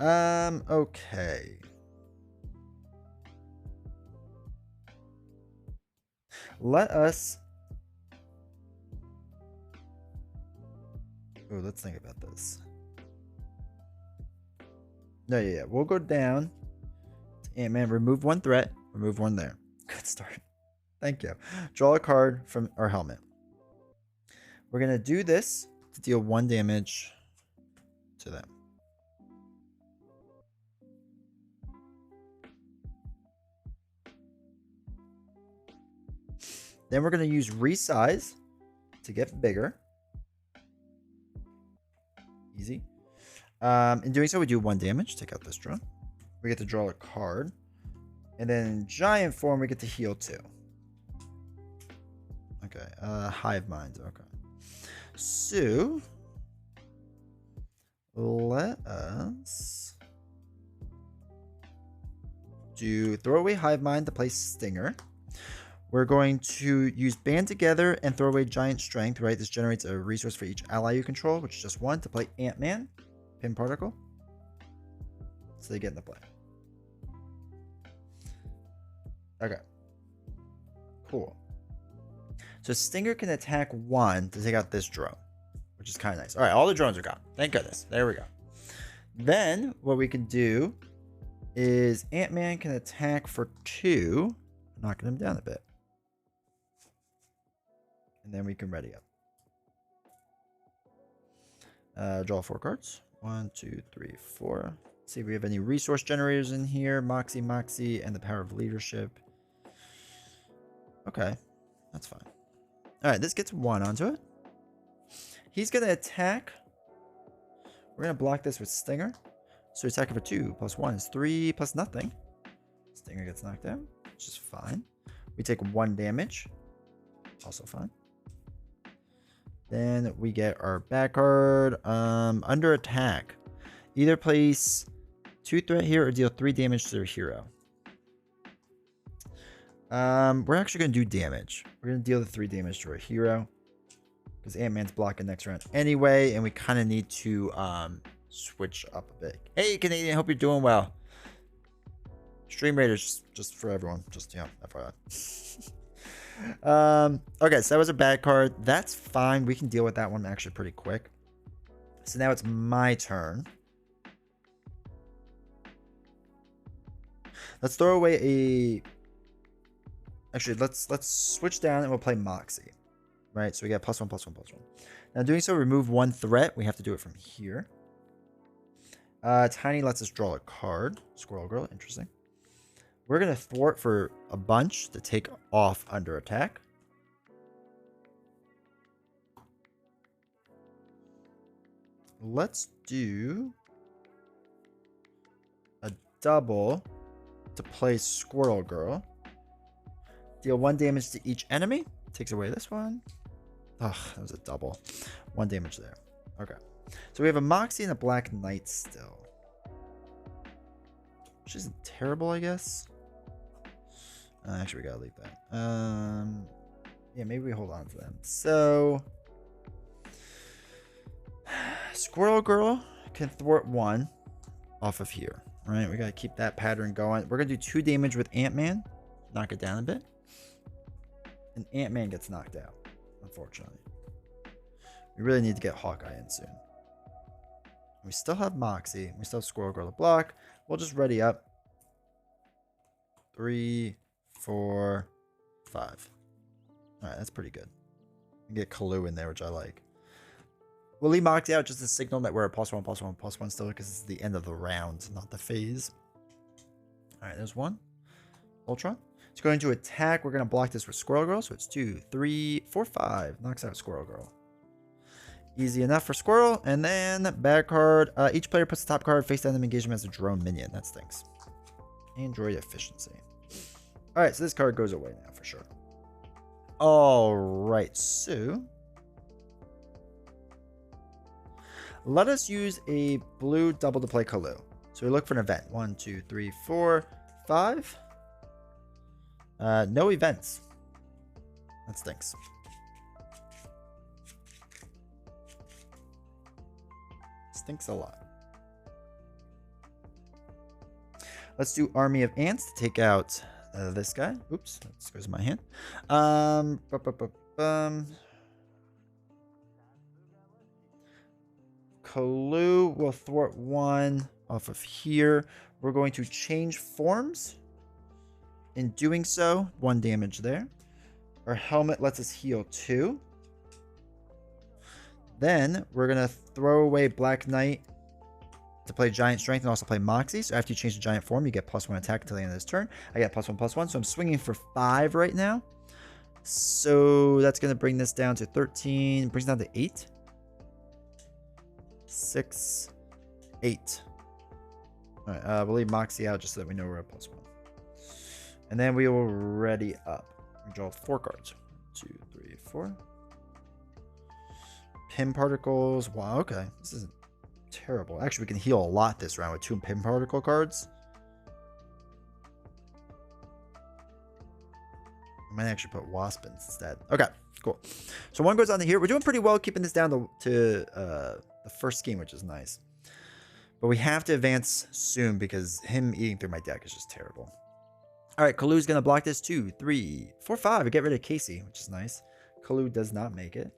Okay. Let us... Oh, let's think about this. No, yeah. We'll go down to Ant-Man. Remove 1 threat. Remove 1 there. Good start. Thank you. Draw a card from our helmet. We're going to do this to deal 1 damage to them. Then we're going to use resize to get bigger. Easy. In doing so, we do 1 damage. Take out this drone. We get to draw a card. And then in giant form, we get to heal 2. Okay. Hive mind. Okay. So let us do throw away hive mind to play Stinger. We're going to use band together and throw away giant strength, right? This generates a resource for each ally you control, which is just 1 to play Ant-Man. Pin particle. So they get into play. Okay. Cool. So Stinger can attack 1 to take out this drone, which is kind of nice. All right, all the drones are gone. Thank goodness. There we go. Then what we can do is Ant-Man can attack for 2, knocking him down a bit. And then we can ready up. Draw 4 cards. 1, 2, 3, 4. See if we have any resource generators in here. Moxie, Moxie, and the power of leadership. Okay, that's fine. All right, this gets 1 onto it. He's going to attack. We're going to block this with Stinger. So attacking for 2 plus 1 is 3 plus nothing. Stinger gets knocked out, which is fine. We take 1 damage. Also fine. Then we get our back card. Under attack. Either place 2 threat here or deal 3 damage to their hero. We're actually going to do damage. We're going to deal the 3 damage to our hero. Because Ant-Man's blocking next round anyway. And we kind of need to switch up a bit. Hey, Canadian. Hope you're doing well. Stream Raiders, just for everyone. Just, yeah, FYI. Okay, so that was a bad card. That's fine. We can deal with that one actually pretty quick. So now it's my turn. Let's throw away a... Actually, let's switch down and we'll play Moxie. Right, so we got +1, +1, +1. Now doing so, remove 1 threat. We have to do it from here. Tiny lets us draw a card. Squirrel Girl, interesting. We're going to thwart for a bunch to take off under attack. Let's do a double to play Squirrel Girl. Deal 1 damage to each enemy. Takes away this one. Ugh, that was a double. 1 damage there. Okay. So we have a Moxie and a Black Knight still. Which isn't terrible, I guess. Actually, we gotta leave that. Yeah, maybe we hold on to them. So, Squirrel Girl can thwart 1 off of here. Right, we gotta keep that pattern going. We're gonna do 2 damage with Ant-Man. Knock it down a bit. And Ant-Man gets knocked out, unfortunately. We really need to get Hawkeye in soon. We still have Moxie. We still have Squirrel Girl to block. We'll just ready up. 3, 4, 5. Alright, that's pretty good. We get Kalu in there, which I like. We'll leave Moxie out just to signal that we're a +1, +1, +1 still, because it's the end of the round, not the phase. Alright, there's 1. Ultron. It's going to attack. We're going to block this with Squirrel Girl. So it's 2, 3, 4, 5. Knocks out Squirrel Girl. Easy enough for Squirrel. And then bad card. Each player puts the top card face down in engagement as a drone minion. That stinks. Android efficiency. Alright, so this card goes away now for sure. Alright, so let us use a blue double to play Kalu. So we look for an event. 1, 2, 3, 4, 5. No events. That stinks. Stinks a lot. Let's do Army of Ants to take out this guy. Oops, that goes in my hand. Kalu will thwart 1 off of here. We're going to change forms. In doing so, 1 damage there. Our helmet lets us heal 2. Then we're going to throw away Black Knight to play Giant Strength and also play Moxie. So after you change the Giant form, you get +1 attack until the end of this turn. I get +1, +1. So I'm swinging for 5 right now. So that's going to bring this down to 13. Brings it down to 8. 6, 8. All right, we'll leave Moxie out just so that we know we're at +1. And then we will ready up. We draw 4 cards. 2, 3, 4. Pim particles. Wow, okay. This isn't terrible. Actually, we can heal a lot this round with 2 pim particle cards. I might actually put Wasp instead. Okay, cool. So 1 goes on to here. We're doing pretty well keeping this down to the first scheme, which is nice. But we have to advance soon because him eating through my deck is just terrible. All right, Kalu's going to block this. 2, 3, 4, 5. We get rid of Casey, which is nice. Kalu does not make it.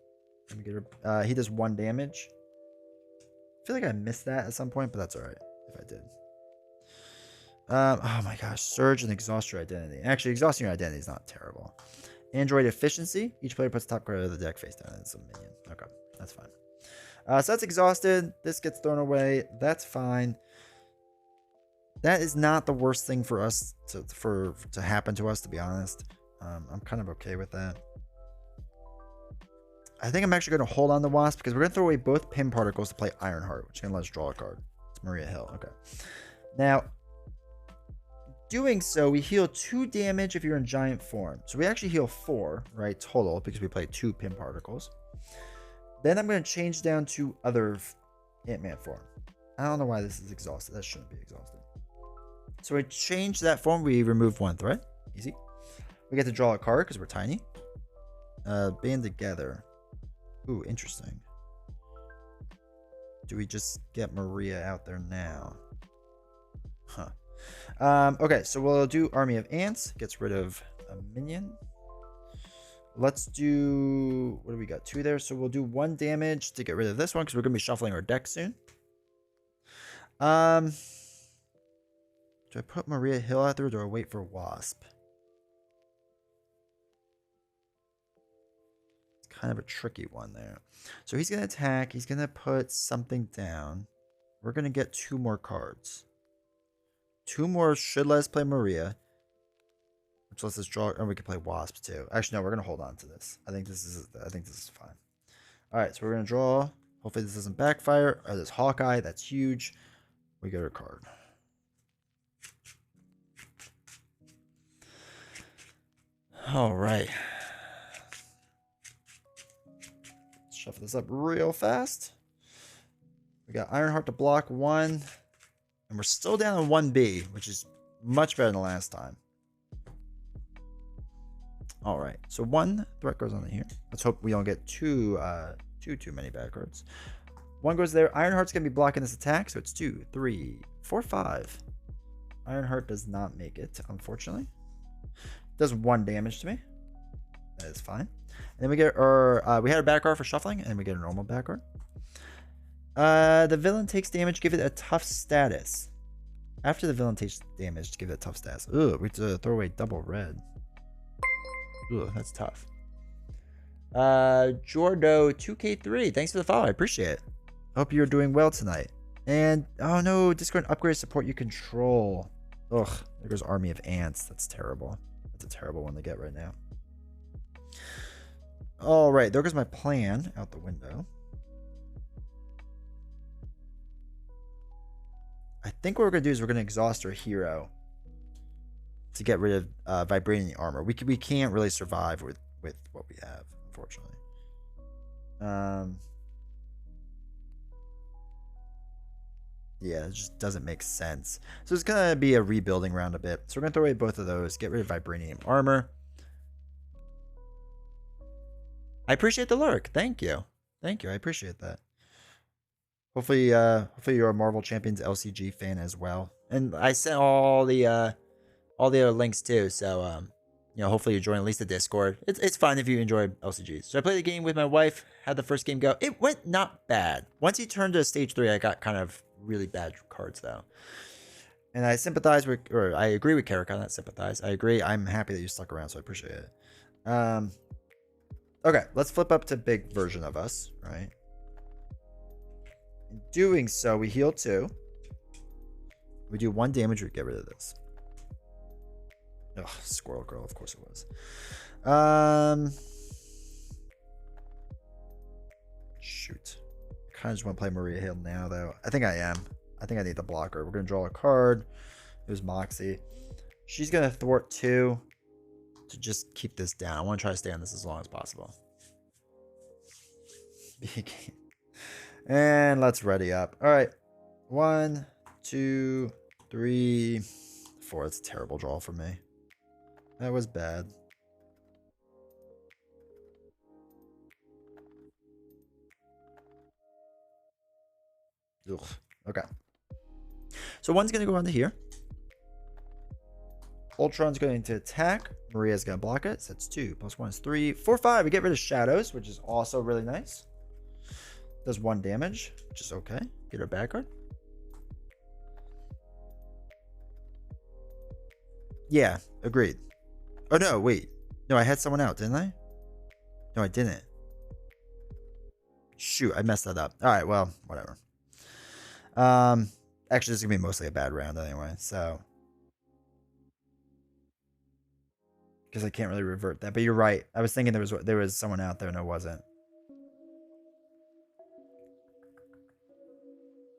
Let me get her. He does 1 damage. I feel like I missed that at some point, but that's all right if I did. Oh my gosh. Surge and exhaust your identity. Actually, exhausting your identity is not terrible. Android efficiency. Each player puts the top card of the deck face down. It's a minion. Okay, that's fine. So that's exhausted. This gets thrown away. That's fine. That is not the worst thing for us to happen to us, to be honest. I'm kind of okay with that. I think I'm actually going to hold on to Wasp because we're going to throw away both Pim particles to play Ironheart, which is going to let us draw a card. It's Maria Hill. Okay. Now, doing so, we heal 2 damage if you're in giant form. So we actually heal 4, right, total, because we play 2 Pim particles. Then I'm going to change down to other Ant-Man form. I don't know why this is exhausted. That shouldn't be exhausted. So we change that form. We remove one thread. Easy. We get to draw a card because we're tiny. Band together. Ooh, interesting. Do we just get Maria out there now? Huh. Okay, so we'll do Army of Ants. Gets rid of a minion. Let's do... What do we got? 2 there. So we'll do 1 damage to get rid of this one because we're going to be shuffling our deck soon. Do I put Maria Hill out there or do I wait for Wasp? It's kind of a tricky one there. So he's going to attack. He's going to put something down. We're going to get 2 more cards. 2 more should let us play Maria. Which lets us draw, and we can play Wasp too. Actually, no, we're gonna hold on to this. I think this is fine. All right, so we're gonna draw. Hopefully, this doesn't backfire. Oh, there's Hawkeye. That's huge. We get our card. All right. Let's shuffle this up real fast. We got Ironheart to block 1, and we're still down on 1B, which is much better than last time. All right, so 1 threat goes on here. Let's hope we don't get too many bad cards. 1 goes there. Ironheart's gonna be blocking this attack, so it's 2, 3, 4, 5. Ironheart does not make it, unfortunately. Does 1 damage to me. That is fine. And then we get our we had a back card for shuffling, and we get a normal back card. The villain takes damage, give it a tough status. After the villain takes damage, give it a tough status. Ooh, we have to throw away double red. Ooh, that's tough. Jordo 2K3, thanks for the follow. I appreciate it. Hope you're doing well tonight. And oh no, Discord upgrade support you control. Ugh, there goes Army of Ants. That's terrible. That's a terrible one to get right now. All right, there goes my plan out the window. I think what we're gonna do is we're gonna exhaust our hero to get rid of vibrating armor. We can't really survive with what we have, unfortunately. Yeah, it just doesn't make sense. So it's gonna be a rebuilding round a bit. So we're gonna throw away both of those, get rid of vibranium armor. I appreciate the lurk. Thank you. I appreciate that. Hopefully you're a Marvel Champions LCG fan as well. And I sent all the other links too. So hopefully you join at least the Discord. It's fun if you enjoy LCGs. So I played the game with my wife. How'd the first game go? It went not bad. Once you turned to stage 3, I got kind of really bad cards though. And I sympathize with, or I agree with Karaka, not sympathize. I agree. I'm happy that you stuck around, so I appreciate it. Okay, let's flip up to big version of us, right? In doing so, we heal 2. We do 1 damage, we get rid of this. Ugh, Squirrel Girl, of course it was. Shoot. I kind of just want to play Maria Hill now, though. I think I am. I think I need the blocker. We're going to draw a card. It was Moxie. She's going to thwart 2 to just keep this down. I want to try to stay on this as long as possible. And let's ready up. All right. 1, 2, 3, 4. That's a terrible draw for me. That was bad. Ugh. Okay. So 1's going to go onto here. Ultron's going to attack. Maria's going to block it. So that's 2. Plus 1 is 3. 4, 5. We get rid of shadows, which is also really nice. Does 1 damage, which is okay. Get our back card. Yeah, agreed. Oh, no, wait. No, I had someone out, didn't I? No, I didn't. Shoot, I messed that up. All right, well, whatever. Actually, this is going to be mostly a bad round anyway, so. Because I can't really revert that. But you're right. I was thinking there was someone out there, and there wasn't.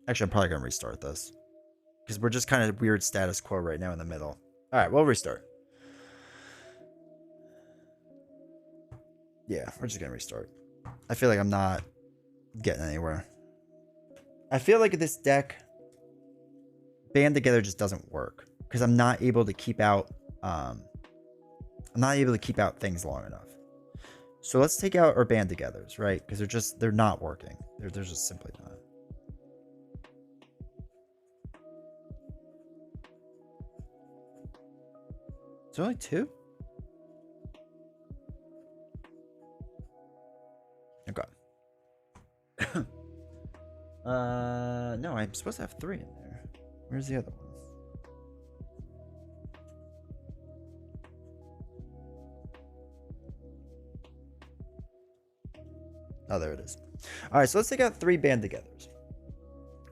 Actually, I'm probably going to restart this. Because we're just kind of weird status quo right now in the middle. All right, we'll restart. Yeah, we're just going to restart. I feel like I'm not getting anywhere. I feel like this deck band together just doesn't work because I'm not able to keep out things long enough. So let's take out our band togethers, right? Because they're not working. They're just simply not. Is there only 2? Okay. No, I'm supposed to have 3 in there. Where's the other one? Oh, there it is. All right, so let's take out 3 band togethers.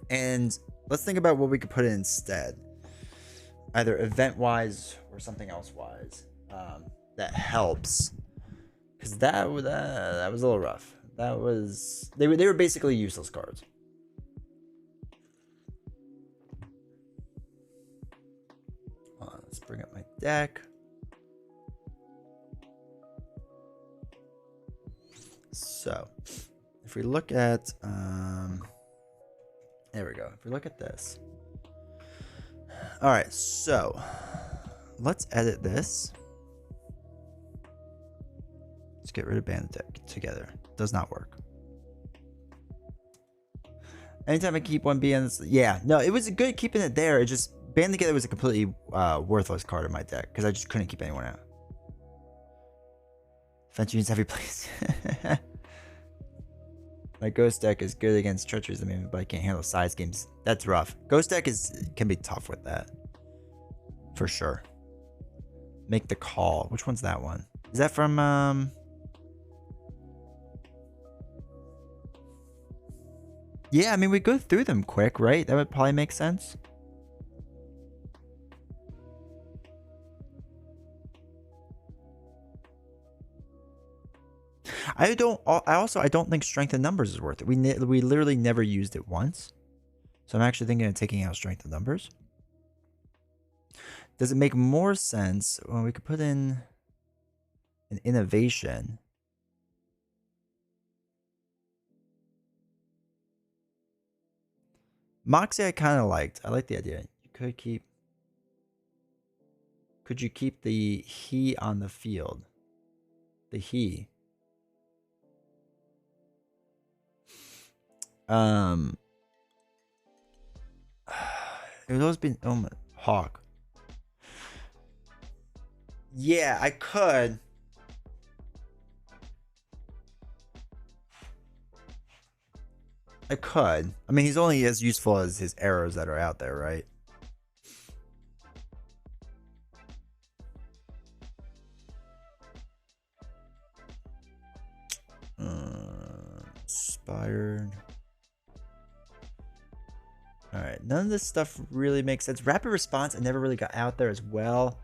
And let's think about what we could put in instead. Either event-wise or something else-wise that helps. Because that was a little rough. That was... They were basically useless cards. Let's bring up my deck. So, if we look at... there we go. If we look at this. Alright, so... Let's edit this. Let's get rid of band together. Does not work. Anytime I keep one being... Yeah, no, it was good keeping it there. It just... Band together was a completely worthless card in my deck. Because I just couldn't keep anyone out. Fence units heavy place. My ghost deck is good against treacheries, but I can't handle size games. That's rough. Ghost deck can be tough with that. For sure. Make the call. Which one's that one? Is that from Yeah, I mean we go through them quick, right? That would probably make sense. I don't think strength in numbers is worth it. We literally never used it once. So I'm actually thinking of taking out strength in numbers. Does it make more sense when we could put in an innovation? Moxie I kind of liked. I like the idea. Could you keep the he on the field? The he. It would always be Hawk. Yeah, I could. I mean, he's only as useful as his arrows that are out there, right? Inspired. All right, none of this stuff really makes sense. Rapid response, I never really got out there as well.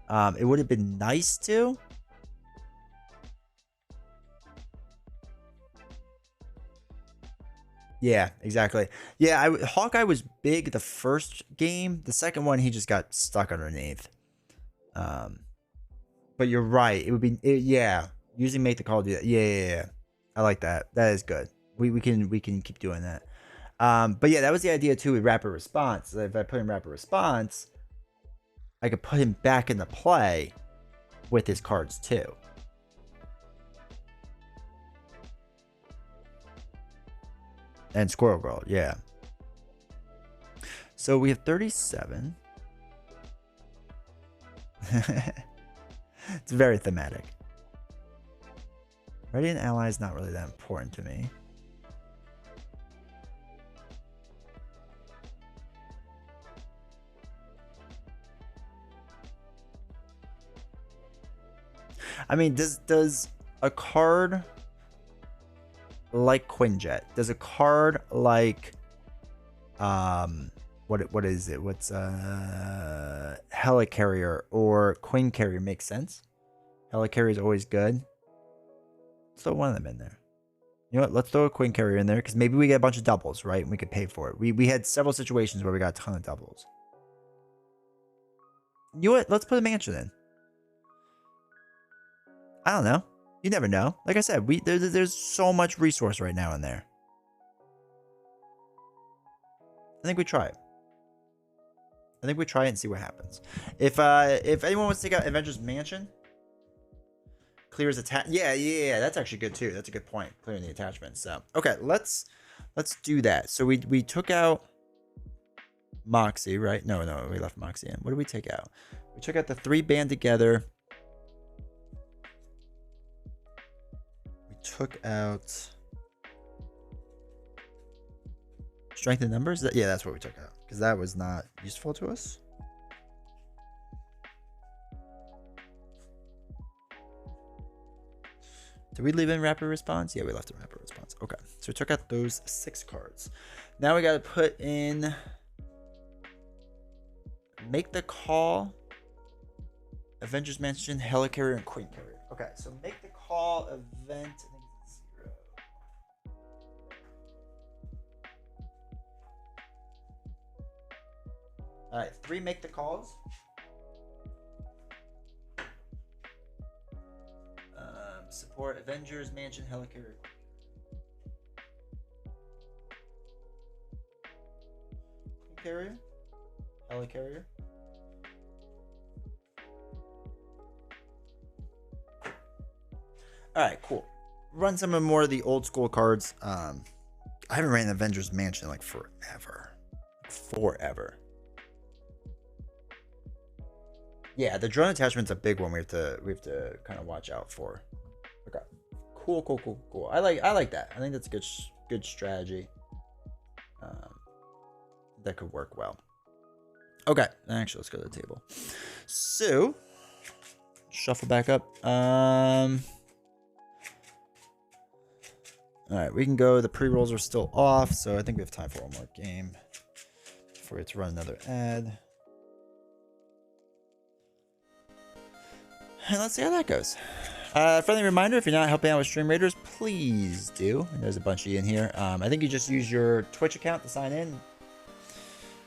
It would have been nice to. Yeah, exactly. Yeah, Hawkeye was big the first game. The second one, he just got stuck underneath. But you're right. It would be yeah. Using make the call do that. Yeah. I like that. That is good. We can keep doing that. But yeah, that was the idea too with rapid response. If I put in rapid response, I could put him back into play with his cards too. And Squirrel Girl, yeah. So we have 37. It's very thematic. Radiant Ally is not really that important to me. I mean, does a card like Quinjet, does a card like what is it? What's Helicarrier or Queen Carrier make sense? Helicarrier is always good. Let's throw one of them in there. You know what? Let's throw a Queen Carrier in there because maybe we get a bunch of doubles, right? And we could pay for it. We had several situations where we got a ton of doubles. You know what? Let's put a mansion in. I don't know. You never know. Like I said, there's so much resource right now in there. I think we try it. I think we try it and see what happens. If anyone wants to take out Avengers Mansion, clears attach. Yeah. That's actually good too. That's a good point. Clearing the attachments. So okay, let's do that. So we took out Moxie, right? No, we left Moxie in. What did we take out? We took out the 3 band together. We took out strength in numbers. Yeah, that's what we took out because that was not useful to us. Did we leave in rapid response? Yeah, we left in rapid response. Okay, so we took out those 6 cards. Now we got to put in make the call, Avengers Mansion, Helicarrier, and Queen Carrier. Okay, so make the call event. I think it's 0. All right, 3 make the calls. Support Avengers Mansion, Helicarrier. Queen Carrier, Helicarrier. All right, cool. Run some of more of the old school cards. I haven't ran Avengers Mansion like forever. Yeah, the drone attachment's a big one. We have to kind of watch out for. Okay, cool. I like that. I think that's a good strategy. That could work well. Okay, actually, let's go to the table. So, shuffle back up. All right, we can go. The pre-rolls are still off, so I think we have time for one more game before we have to run another ad. And let's see how that goes. Friendly reminder, if you're not helping out with Stream Raiders, please do. And there's a bunch of you in here. I think you just use your Twitch account to sign in.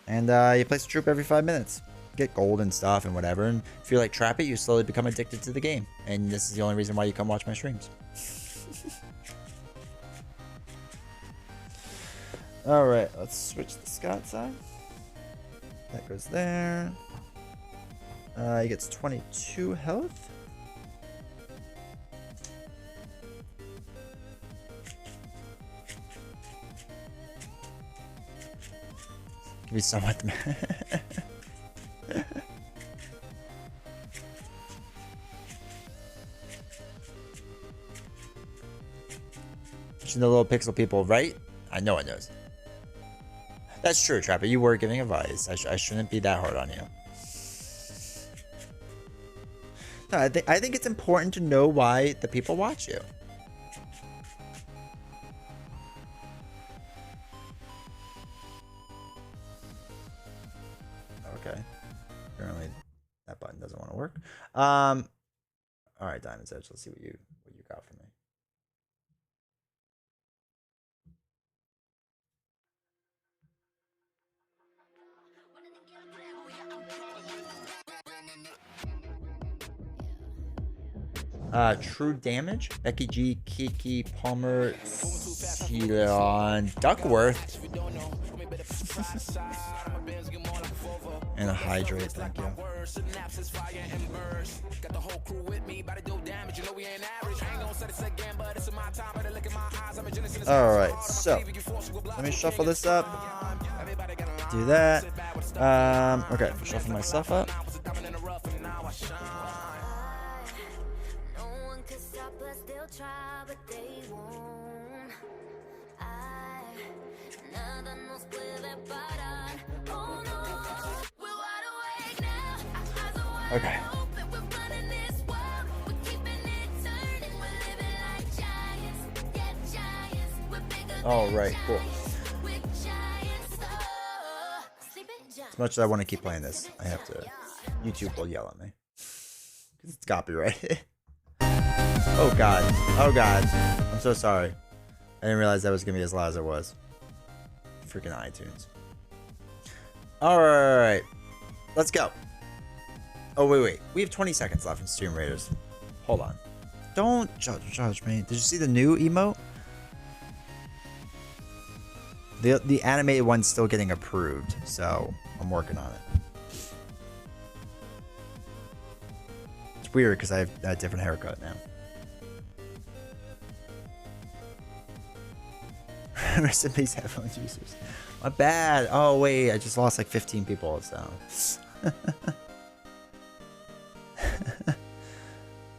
And you place a troop every 5 minutes. Get gold and stuff and whatever. And if you like Trap It, you slowly become addicted to the game. And this is the only reason why you come watch my streams. Alright, let's switch the Scott side. That goes there. He gets 22 health. Give me somewhat. The little pixel people, right? I know it knows. That's true, Trapper. You were giving advice. I shouldn't be that hard on you. No, I think it's important to know why the people watch you. Okay. Apparently that button doesn't want to work. All right, Diamond's Edge. Let's see what you got for me. True Damage, Becky G, Kiki, Palmer, Ceylon, Duckworth, and a Hydrate, thank you. Alright, so let me shuffle this up. Do that. Okay, shuffle my stuff up. Okay. All right, cool. As much as I want to keep playing this, I have to. YouTube will yell at me because it's copyrighted. Oh god. Oh god. I'm so sorry. I didn't realize that was gonna be as loud as it was. Freaking iTunes. All right, let's go. Oh wait. We have 20 seconds left in Stream Raiders. Hold on. Don't judge me. Did you see the new emote? The animated one's still getting approved, so I'm working on it. It's weird because I have a different haircut now. Rest in peace, headphones users. My bad. Oh wait, I just lost like 15 people. So.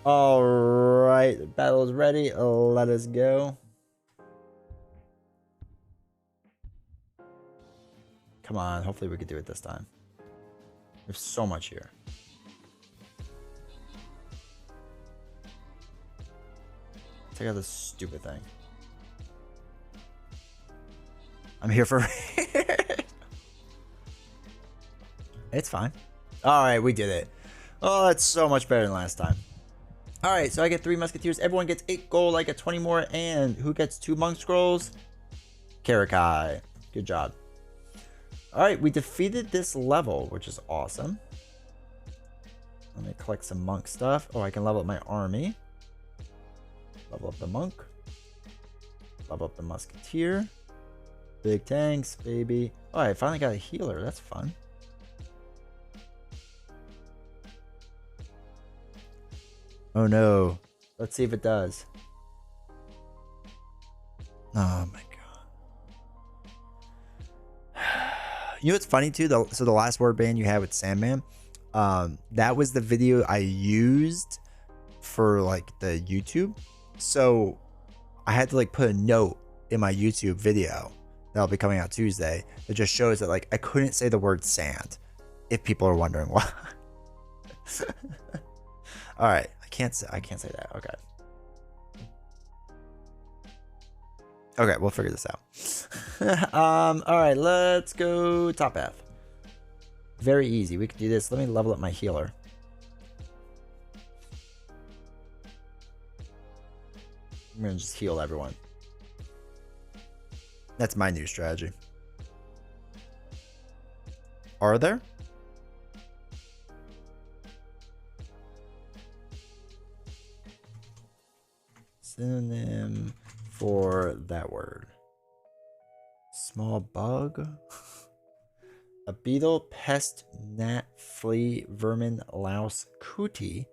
All right, the battle is ready. Let us go. Come on, hopefully we can do it this time. There's so much here. Check out this stupid thing. I'm here for It's fine. Alright, we did it. Oh, that's so much better than last time. Alright, so I get 3 musketeers. Everyone gets 8 gold. I get 20 more. And who gets 2 monk scrolls? Karakai. Good job. Alright, we defeated this level, which is awesome. Let me collect some monk stuff. Oh, I can level up my army. Level up the monk. Level up the musketeer. Big tanks, baby. Oh, I finally got a healer. That's fun. Oh no. Let's see if it does. Oh my god. You know what's funny too? So the last word band you had with Sandman, that was the video I used for like the YouTube. So I had to like put a note in my YouTube video that'll be coming out Tuesday. It just shows that like I couldn't say the word sand, if people are wondering why. All right, I can't say that. Okay. Okay, we'll figure this out. All right, let's go top half. Very easy. We can do this. Let me level up my healer. I'm gonna just heal everyone. That's my new strategy. Are there? Synonym for that word. Small bug. A beetle, pest, gnat, flea, vermin, louse, cootie.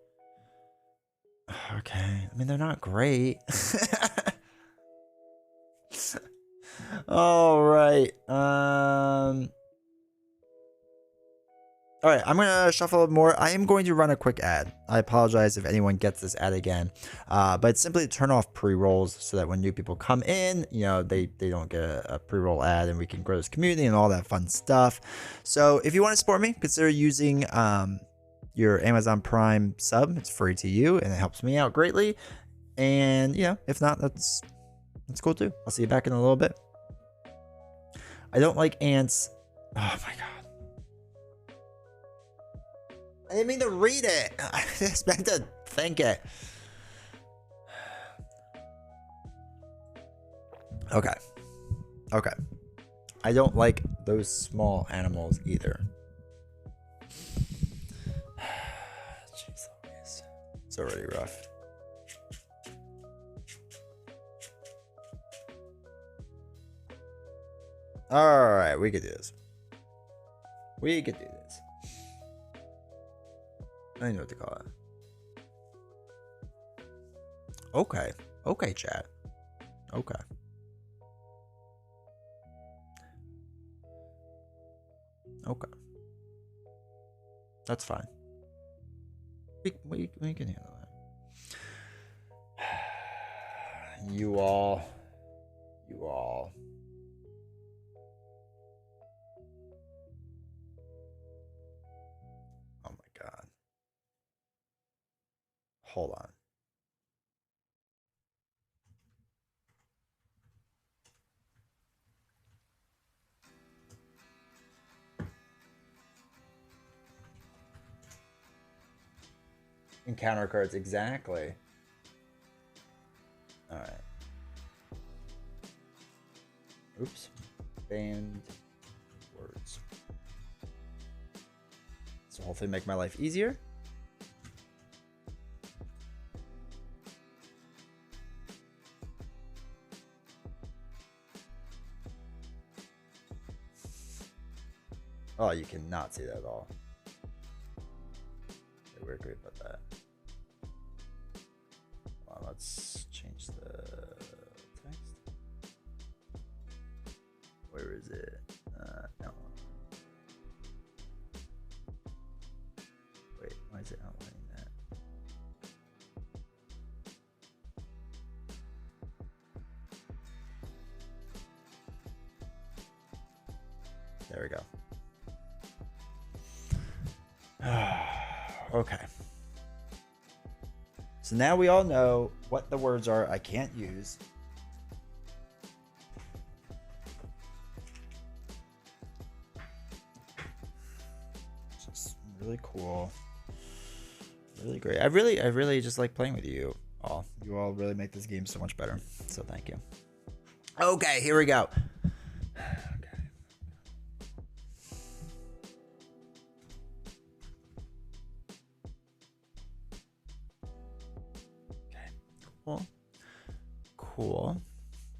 Okay, I mean they're not great. All right. All right, I'm gonna shuffle up more. I am going to run a quick ad. I apologize if anyone gets this ad again, but it's simply to turn off pre-rolls so that when new people come in, you know, they don't get a pre-roll ad, and we can grow this community and all that fun stuff. So if you want to support me, consider using your Amazon Prime sub. It's free to you and it helps me out greatly. And you know, if not, that's cool too. I'll see you back in a little bit. I don't like ants. Oh my god. I didn't mean to read it. I just meant to think it. Okay. Okay. I don't like those small animals either. Jeez Louise. It's already rough. Alright, we could do this. We could do this. I don't know what to call it. Okay. Okay, chat. Okay. Okay. That's fine. We can handle that. You all. Oh my god. Hold on. Encounter cards, exactly. All right. Oops. Banned words. So hopefully make my life easier. Oh, you cannot see that at all. Okay, we're great about that. Well, let's change the text. Where is it? No. Wait, why is it outlining that? There we go. Okay. So now we all know what the words are I can't use. Just really cool. Really great. I really just like playing with you all. You all really make this game so much better. So thank you. Okay, here we go. Cool.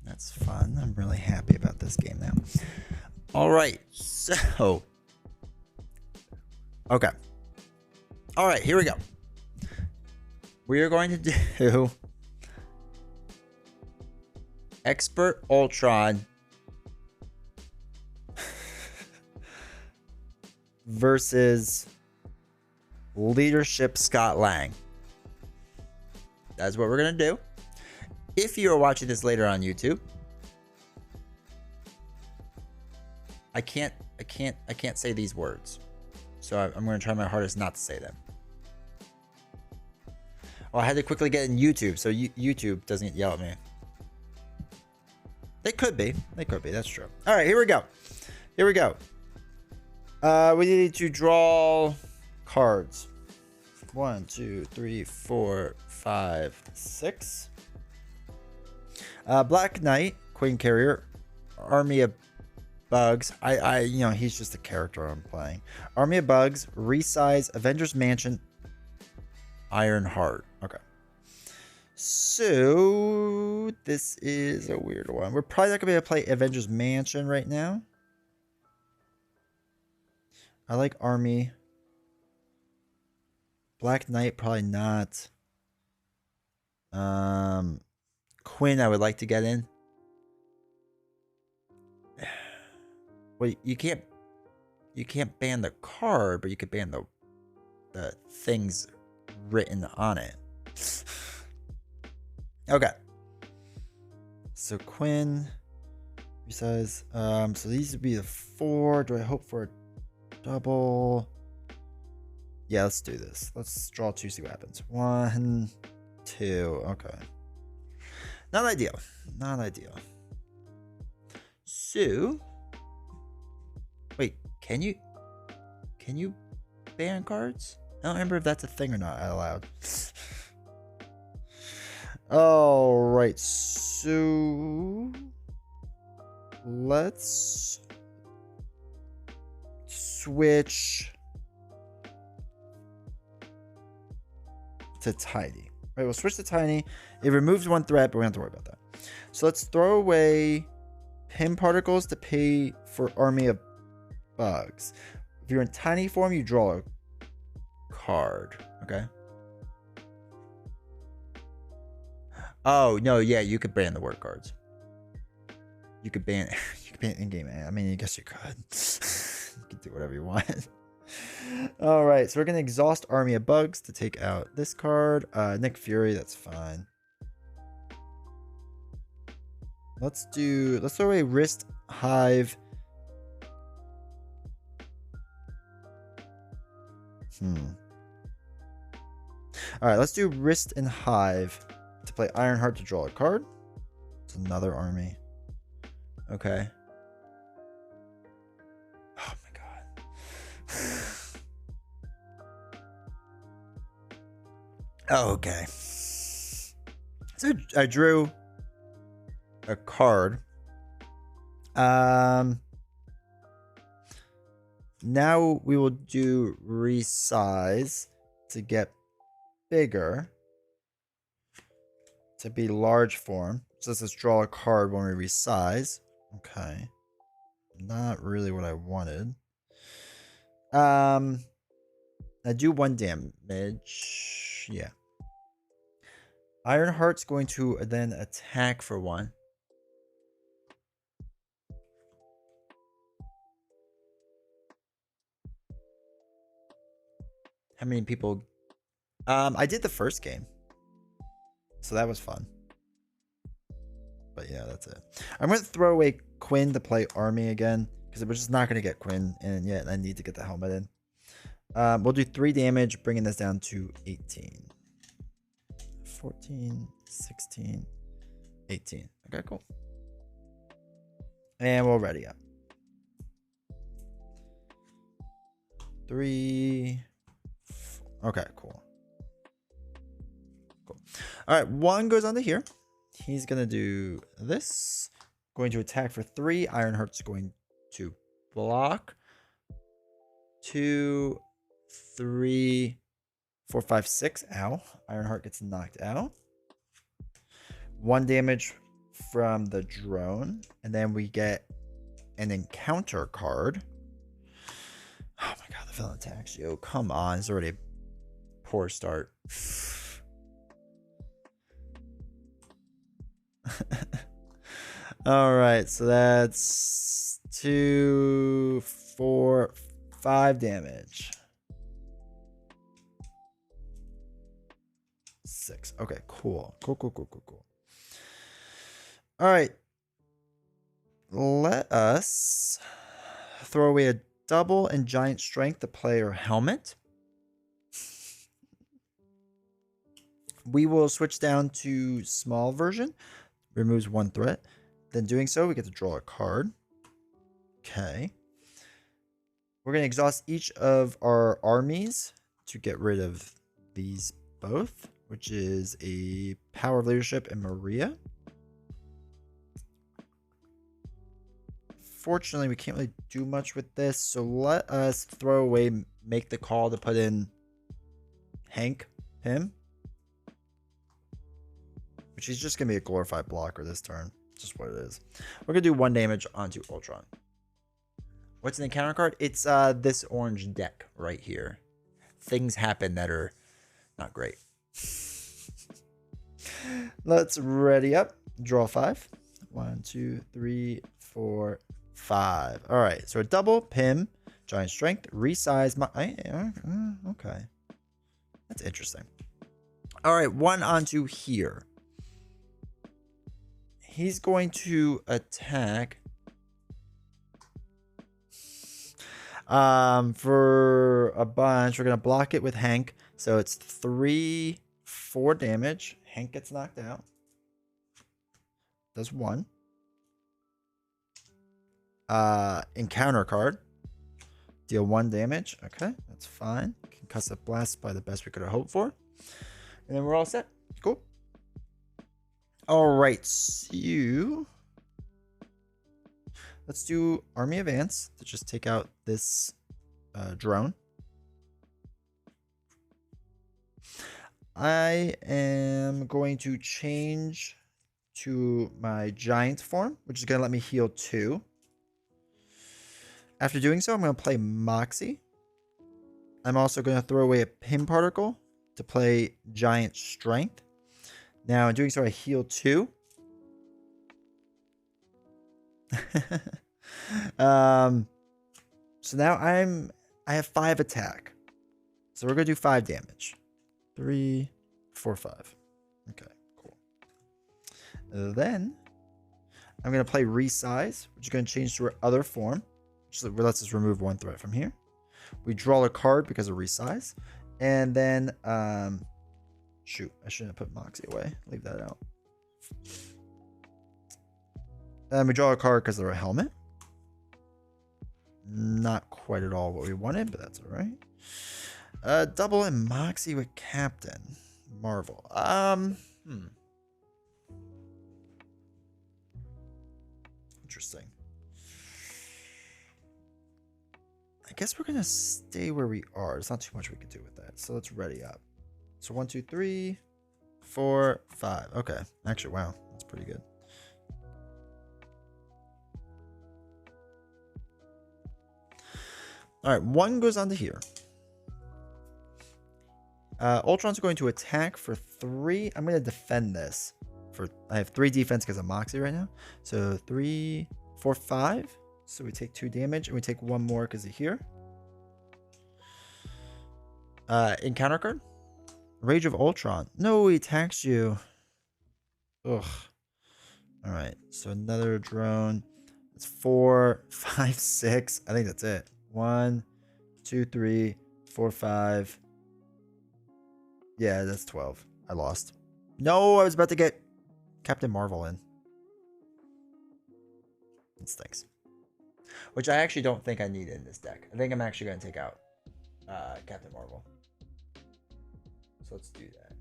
That's fun. I'm really happy about this game now. All right. So. Okay. All right. Here we go. We are going to do Expert Ultron versus Leadership Scott Lang. That's what we're going to do. If you are watching this later on YouTube, I can't say these words. So I'm going to try my hardest not to say them. Well, I had to quickly get in YouTube so YouTube doesn't yell at me. They could be. That's true. All right, here we go. We need to draw cards. 1, 2, 3, 4, 5, 6. Black Knight, Queen Carrier, Army of Bugs. He's just a character I'm playing. Army of Bugs, Resize, Avengers Mansion, Iron Heart. Okay. So this is a weird one. We're probably not gonna be able to play Avengers Mansion right now. I like Army. Black Knight, probably not. Quinn, I would like to get in. Well, you can't ban the card, but you could ban the things written on it. Okay. So Quinn, says, so these would be the 4. Do I hope for a double? Yeah, let's do this. Let's draw 2, see what happens. 1, 2. Okay. Not ideal. So, wait, can you ban cards? I don't remember if that's a thing or not allowed. All right, so let's switch to Tiny. Right, we'll switch to Tiny. It removes 1 threat, but we don't have to worry about that. So let's throw away Pin Particles to pay for Army of Bugs. If you're in Tiny form, you draw a card. Okay. Oh no, yeah, you could ban the word cards. You could ban in-game. I mean, I guess you could. You can do whatever you want. All right, so we're gonna exhaust Army of Bugs to take out this card. Nick Fury, that's fine. Let's throw away Wrist Hive. All right, let's do Wrist and Hive to play Ironheart to draw a card. It's another army. Okay. Oh my god. Okay. So I drew a card. Now we will do resize to get bigger, to be large form. So let's just draw a card when we resize. Okay. Not really what I wanted. I do 1 damage. Yeah. Ironheart's going to then attack for 1. How many people? I did the first game, so that was fun. But yeah, that's it. I'm going to throw away Quinn to play Army again, because we're just not going to get Quinn, and yet I need to get the helmet in. We'll do 3 damage, bringing this down to 18. 14, 16, 18. Okay, cool. And we'll ready up. 3. 4. Okay, cool. Cool. All right, 1 goes onto here. He's going to do this. Going to attack for 3. Ironheart's going to block. 2, 3, 4, 5, 6. Ow. Ironheart gets knocked out. 1 damage from the drone. And then we get an encounter card. Oh my god, the villain attacks you. Come on. It's already a poor start. All right, so that's 2, 4, 5 damage. 6. Okay, cool. Cool. All right. Let us throw away a double and giant strength to player helmet. We will switch down to small version. Removes 1 threat. Then doing so, we get to draw a card. Okay. We're going to exhaust each of our armies to get rid of these both, which is a Power of Leadership and Maria. Fortunately, we can't really do much with this, so let us throw away, make the call to put in Hank Pym, which is just going to be a glorified blocker this turn. Just what it is. We're going to do 1 damage onto Ultron. What's an encounter card? It's this orange deck right here. Things happen that are not great. Let's ready up. Draw 5. 1, 2, 3, 4, 5. All right. So a double Pym, giant strength, resize my. Okay. That's interesting. All right. 1 onto here. He's going to attack for a bunch. We're going to block it with Hank. So it's 3, 4 damage. Hank gets knocked out. Does 1. Encounter card. Deal 1 damage. Okay, that's fine. Concussive blast by the best we could have hoped for. And then we're all set. Cool. All right, so let's do Army Advance to just take out this drone. I am going to change to my giant form, which is going to let me heal 2. After doing so, I'm going to play Moxie. I'm also going to throw away a Pym particle to play giant strength. Now, in doing so, I heal 2. So now I have 5 attack. So we're going to do 5 damage. 3, 4, 5. Okay, cool. Then I'm going to play Resize, which is going to change to our other form. Which lets us remove 1 threat from here. We draw a card because of Resize. And then shoot, I shouldn't have put Moxie away. Leave that out. And we draw a card because of our helmet. Not quite at all what we wanted, but that's all right. Double and Moxie with Captain Marvel. Interesting. I guess we're gonna stay where we are. There's not too much we can do with that. So let's ready up. So 1, 2, 3, 4, 5. Okay. Actually, wow. That's pretty good. All right, one goes onto here. Ultron's going to attack for 3. I'm going to defend this. I have 3 defense because of Moxie right now. So 3, 4, 5. So we take 2 damage, and we take 1 more because of here. Encounter card. Rage of Ultron. No, he attacks you. Ugh. All right, so another drone. It's 4, 5, 6. I think that's it. 1, 2, 3, 4, 5. Yeah, that's 12. I lost. No, I was about to get Captain Marvel in. It stinks. Which I actually don't think I need in this deck. I think I'm actually going to take out Captain Marvel. So let's do that.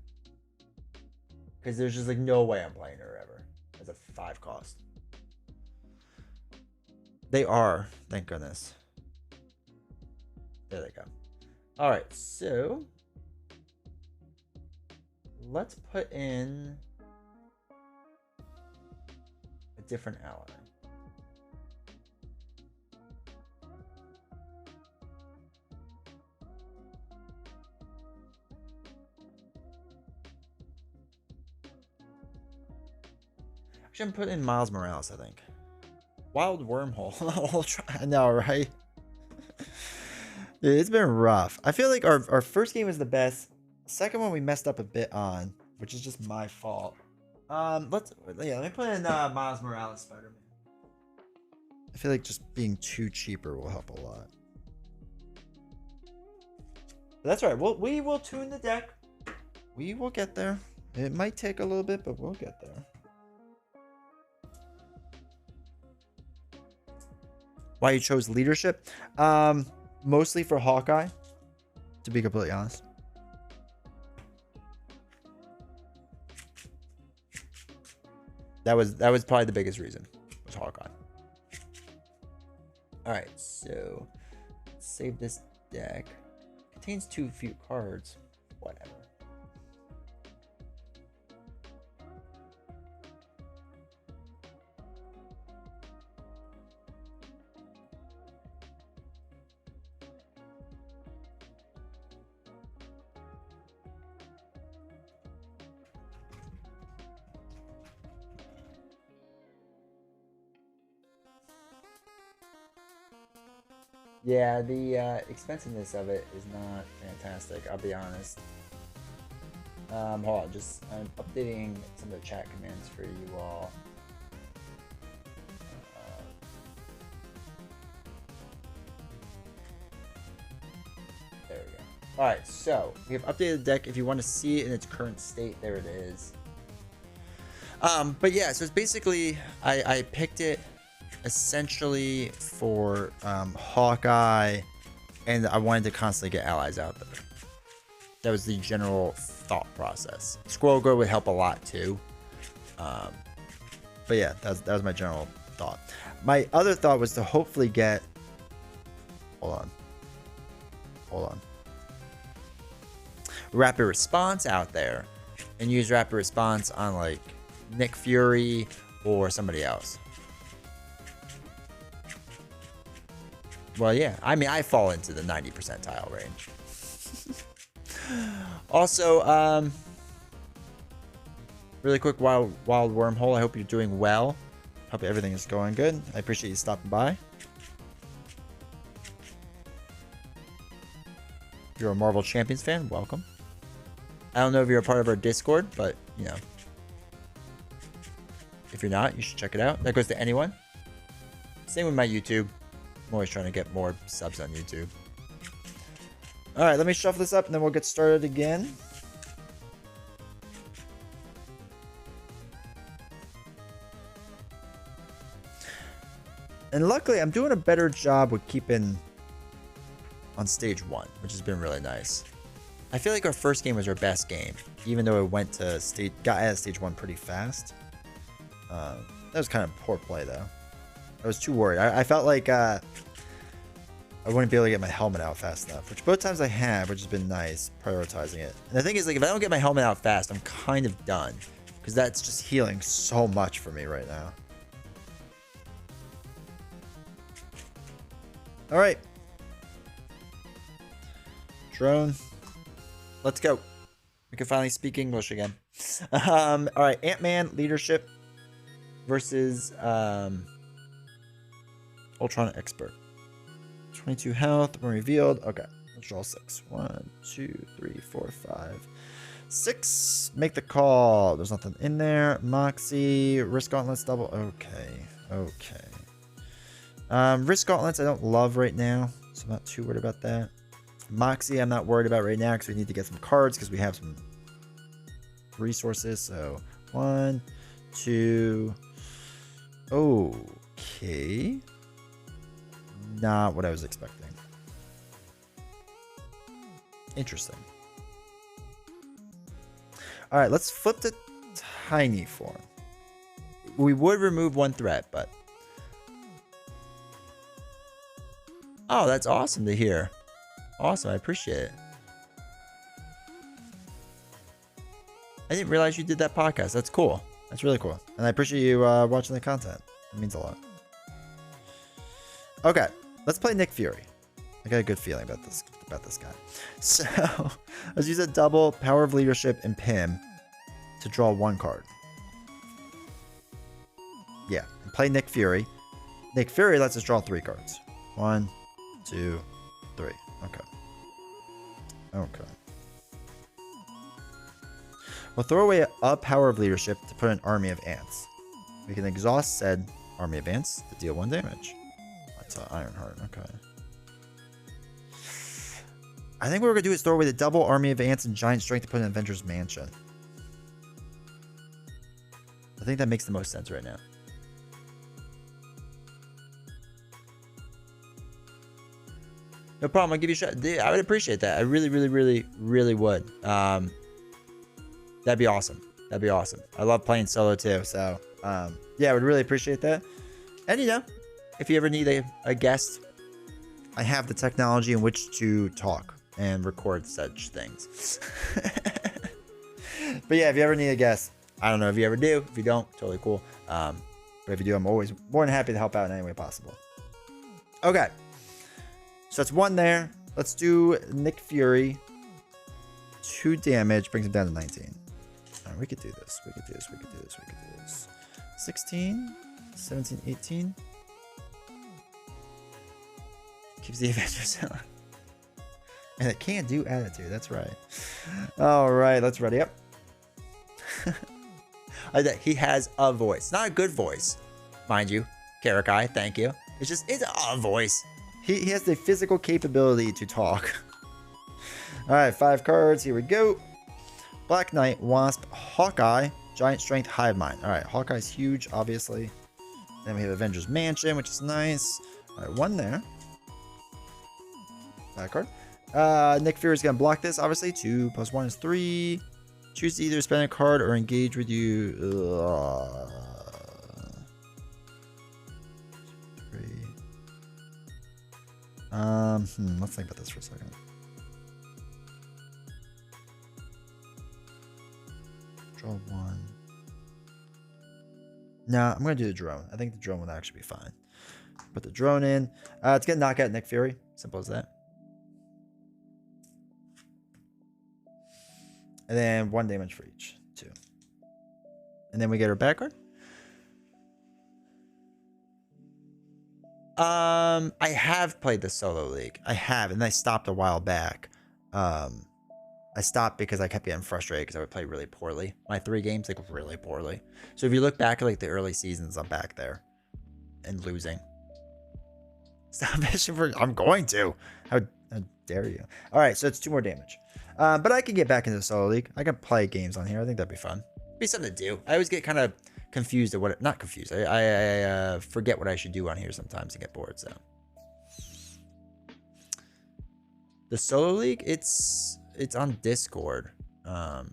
Because there's just like no way I'm playing her ever. As a 5 cost. They are. Thank goodness. There they go. Alright, so let's put in a different ally. Actually, I'm putting in Miles Morales, I think. Wild Wormhole. Ultron. I know, right? Dude, it's been rough. I feel like our first game was the best. Second one we messed up a bit on, which is just my fault. Let me put in Miles Morales Spider-Man. I feel like just being too cheaper will help a lot. But that's right. We will tune the deck. We will get there. It might take a little bit, but we'll get there. Why you chose leadership? Mostly for Hawkeye, to be completely honest. That was probably the biggest reason, was Hawkeye. Alright, so let's save this deck. Contains too few cards. Whatever. Yeah, the expensiveness of it is not fantastic, I'll be honest. Hold on, I'm updating some of the chat commands for you all. There we go. Alright, so we have updated the deck. If you want to see it in its current state, there it is. But yeah, so it's basically, I picked it essentially for Hawkeye, and I wanted to constantly get allies out there. That was the general thought process. Squirrel Girl would help a lot too. But yeah, that was my general thought. My other thought was to hopefully get... Hold on. Rapid Response out there, and use Rapid Response on like Nick Fury or somebody else. Well, yeah. I mean, I fall into the 90 percentile range. Also, really quick, Wild Wormhole. I hope you're doing well. Hope everything is going good. I appreciate you stopping by. If you're a Marvel Champions fan, welcome. I don't know if you're a part of our Discord, but, you know. If you're not, you should check it out. That goes to anyone. Same with my YouTube. I'm always trying to get more subs on YouTube. Alright, let me shuffle this up and then we'll get started again. And luckily, I'm doing a better job with keeping on stage 1, which has been really nice. I feel like our first game was our best game, even though it went to got out of stage 1 pretty fast. That was kind of poor play, though. I was too worried. I felt like I wouldn't be able to get my helmet out fast enough, which both times I have, which has been nice, prioritizing it. And the thing is, like, if I don't get my helmet out fast, I'm kind of done, because that's just healing so much for me right now. All right. Drone. Let's go. We can finally speak English again. All right, Ant-Man leadership versus Ultron expert. 22 health when revealed. Okay, let's draw 6. 1, 2, 3, 4, 5, 6. Make the call. There's nothing in there. Moxie, risk gauntlets, double. Okay. Risk gauntlets I don't love right now, so I'm not too worried about that. Moxie I'm not worried about right now because we need to get some cards because we have some resources. So 1, 2. Okay. Not what I was expecting. Interesting. All right, let's flip the tiny form. We would remove 1 threat, but oh, that's awesome to hear. Awesome, I appreciate it. I didn't realize you did that podcast. That's cool. That's really cool. And I appreciate you watching the content. It means a lot. Okay, let's play Nick Fury. I got a good feeling about this guy. So let's use a double Power of Leadership and Pim to draw 1 card. Yeah, and play Nick Fury. Nick Fury lets us draw 3 cards. 1, 2, 3. Okay. We'll throw away a Power of Leadership to put an army of ants. We can exhaust said army of ants to deal 1 damage. That's Ironheart. Okay. I think what we're going to do is throw away the double army of ants and giant strength to put in Avengers Mansion. I think that makes the most sense right now. No problem. I'll give you a shot. Dude, I would appreciate that. I really would. That'd be awesome. That'd be awesome. I love playing solo too. So, yeah, I would really appreciate that. And, you know, if you ever need a guest, I have the technology in which to talk and record such things. But yeah, if you ever need a guest, I don't know if you ever do. If you don't, totally cool. But if you do, I'm always more than happy to help out in any way possible. Okay. So that's 1 there. Let's do Nick Fury. 2 damage brings him down to 19. All right, we could do this. We could do this. 16, 17, 18. Keeps the Avengers out. And it can't do attitude. That's right. All right, let's ready up. He has a voice. Not a good voice, mind you. Karakai, thank you. It's a voice. He has the physical capability to talk. All right, 5 cards. Here we go. Black Knight, Wasp, Hawkeye, Giant Strength, Hive Mind. All right, Hawkeye's huge, obviously. Then we have Avengers Mansion, which is nice. All right, 1 there. That card. Nick Fury's going to block this, obviously. 2 + 1 is 3. Choose to either spend a card or engage with you. 3. Let's think about this for a second. Draw 1. Nah, I'm going to do the drone. I think the drone would actually be fine. Put the drone in. It's going to knock out Nick Fury. Simple as that. And then 1 damage for each. 2. And then we get our back card. I have played the solo league. I have, and I stopped a while back. I stopped because I kept getting frustrated because I would play really poorly. My 3 games, like, really poorly. So if you look back at, like, the early seasons, I'm back there and losing. Stop fishing for... I'm going to. How dare you? All right, so it's 2 more damage. But I can get back into the solo league. I can play games on here. I think that'd be fun. Be something to do. I always get kind of confused at what... Not confused. I forget what I should do on here sometimes and get bored, so... The solo league, it's on Discord. You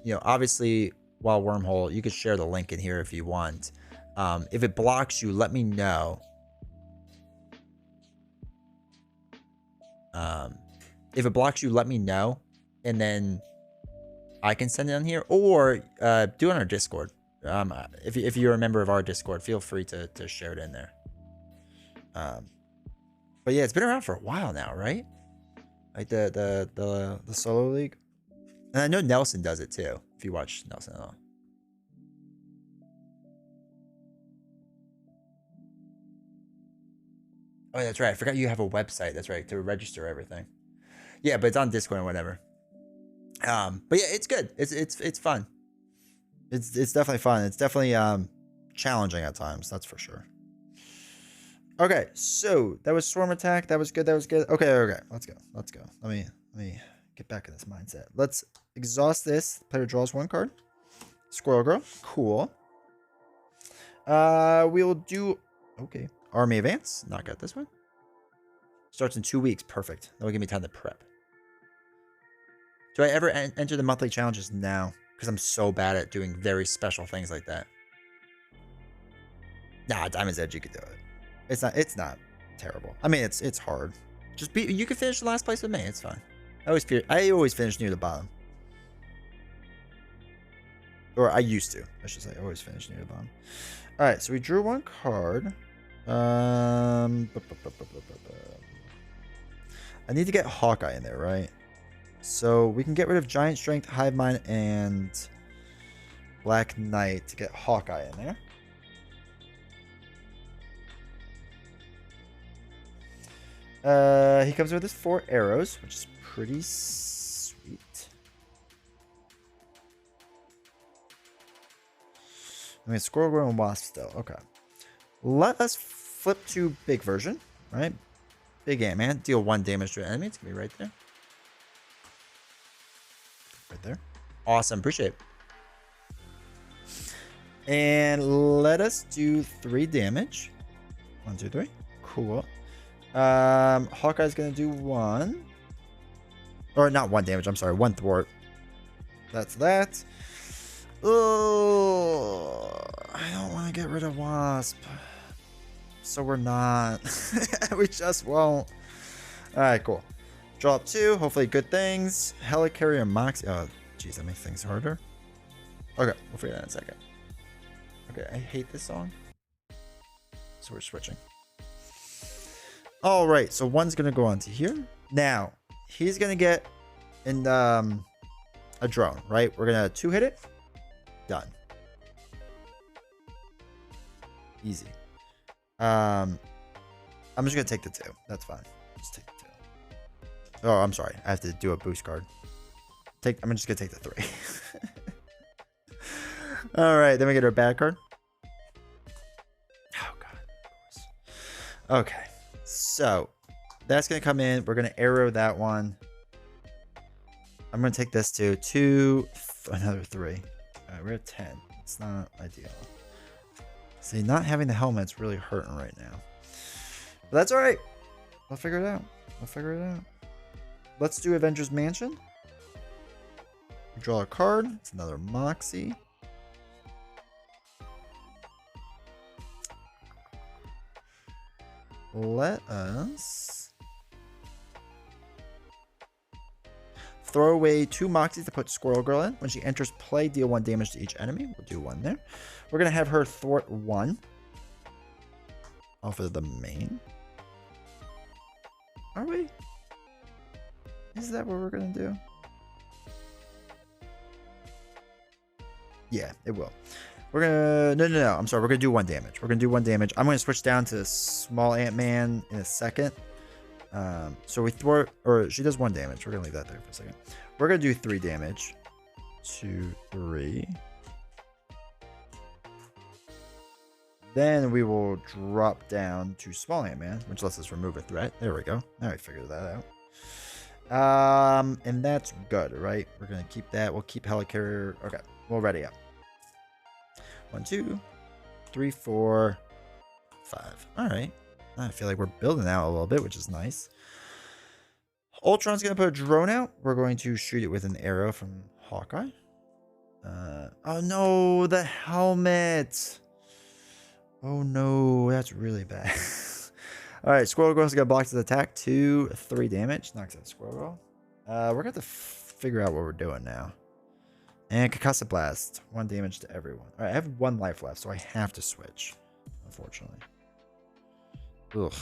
know, obviously, while Wormhole, you could share the link in here if you want. If it blocks you, let me know. If it blocks you, let me know, and then I can send it on here, or do it on our Discord. If you're a member of our Discord, feel free to share it in there. But yeah, it's been around for a while now, right? Like the solo league. And I know Nelson does it too, if you watch Nelson at all. Oh, that's right. I forgot you have a website. That's right, to register everything. Yeah, but it's on Discord and whatever. But yeah, it's good. It's fun. It's definitely fun. It's definitely challenging at times, that's for sure. Okay, so that was Swarm Attack. That was good. That was good. Okay. Let's go. Let me get back in this mindset. Let's exhaust this. Player draws one card. Squirrel Girl. Cool. We will do Army Advance. Not got this one. Starts in 2 weeks. Perfect. That will give me time to prep. Do I ever enter the monthly challenges now? Because I'm so bad at doing very special things like that. Nah, Diamond's Edge, you could do it. It's not terrible. I mean, it's hard. Just you can finish the last place with me. It's fine. I always finish near the bottom. Or I used to. I should say. I always finish near the bottom. All right, so we drew one card. I need to get Hawkeye in there, right? So we can get rid of Giant Strength, Hive Mind, and Black Knight to get Hawkeye in there. He comes with his 4 arrows, which is pretty sweet. I mean, Squirrel Girl and Wasp still. Okay. Let us flip to big version, right? Big Ant-Man. Deal 1 damage to an enemy. It's going to be right there. Right there. Awesome. Appreciate it. And let us do 3 damage. 1, 2, 3. Cool. Hawkeye's gonna do 1. Or not 1 damage, I'm sorry, 1 thwart. That's that. Oh, I don't want to get rid of Wasp. So we're not. We just won't. Alright, cool. Draw up 2, hopefully good things. Helicarrier Moxie. Oh, jeez, that makes things harder. Okay, we'll figure that out in a second. Okay, I hate this song. So we're switching. All right, so 1's gonna go onto here. Now he's gonna get in a drone, right? We're gonna 2-hit it. Done. Easy. I'm just gonna take the 2. That's fine. Just take the 2. Oh, I'm sorry. I have to do a boost card. I'm just gonna take the 3. All right, then we get our bad card. Oh god. Okay. So that's going to come in. We're going to arrow that one. I'm going to take this to another 3. All right, we're at 10. It's not ideal. See, not having the helmet's really hurting right now. But that's all right. We'll figure it out. Let's do Avengers Mansion. Draw a card. It's another Moxie. Let us throw away 2 Moxies to put Squirrel Girl in. When she enters play, deal 1 damage to each enemy. We'll do 1 there. We're going to have her thwart 1 off of the main. Are we? Is that what we're going to do? Yeah, it will. We're gonna no. I'm sorry. We're gonna do 1 damage. I'm gonna switch down to small Ant-Man in a second. So we thwart, or she does 1 damage. We're gonna leave that there for a second. We're gonna do 3 damage. 2, 3. Then we will drop down to small Ant-Man, which lets us remove a threat. There we go. Now we figured that out. And that's good, right? We're gonna keep that. We'll keep Helicarrier. Okay, we'll ready up. 1, 2, 3, 4, 5. All right. I feel like we're building out a little bit, which is nice. Ultron's going to put a drone out. We're going to shoot it with an arrow from Hawkeye. Oh, no. The helmet. Oh, no. That's really bad. All right. Squirrel Girl's going to block his attack. 2, 3 damage. Knocks out Squirrel Girl. We're going to have to figure out what we're doing now. And Concussive Blast. 1 damage to everyone. Alright, I have 1 life left, so I have to switch. Unfortunately. Ugh.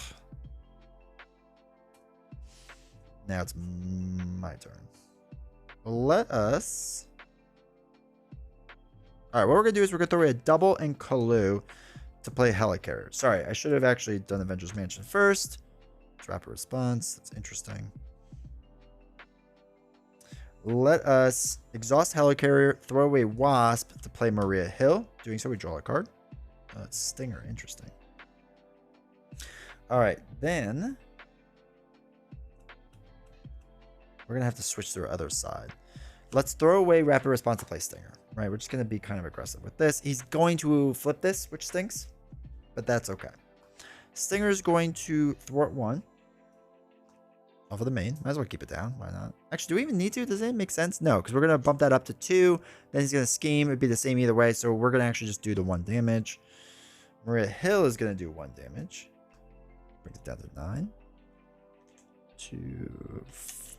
Now it's my turn. Let us... Alright, what we're going to do is we're going to throw away a double and Kalu to play Helicarrier. Sorry, I should have actually done Avengers Mansion first. Let's rapid response. That's interesting. Let us exhaust Helicarrier, throw away Wasp to play Maria Hill. Doing so, we draw a card. It's Stinger. Interesting. Alright, then... we're going to have to switch to our other side. Let's throw away Rapid Response to play Stinger. Right, we're just going to be kind of aggressive with this. He's going to flip this, which stinks. But that's okay. Stinger is going to thwart 1. Off of the main. Might as well keep it down. Why not? Actually, do we even need to? Does it make sense? No, because we're going to bump that up to 2. Then he's going to scheme. It'd be the same either way. So we're going to actually just do the 1 damage. Maria Hill is going to do 1 damage. Bring it down to 9. 2,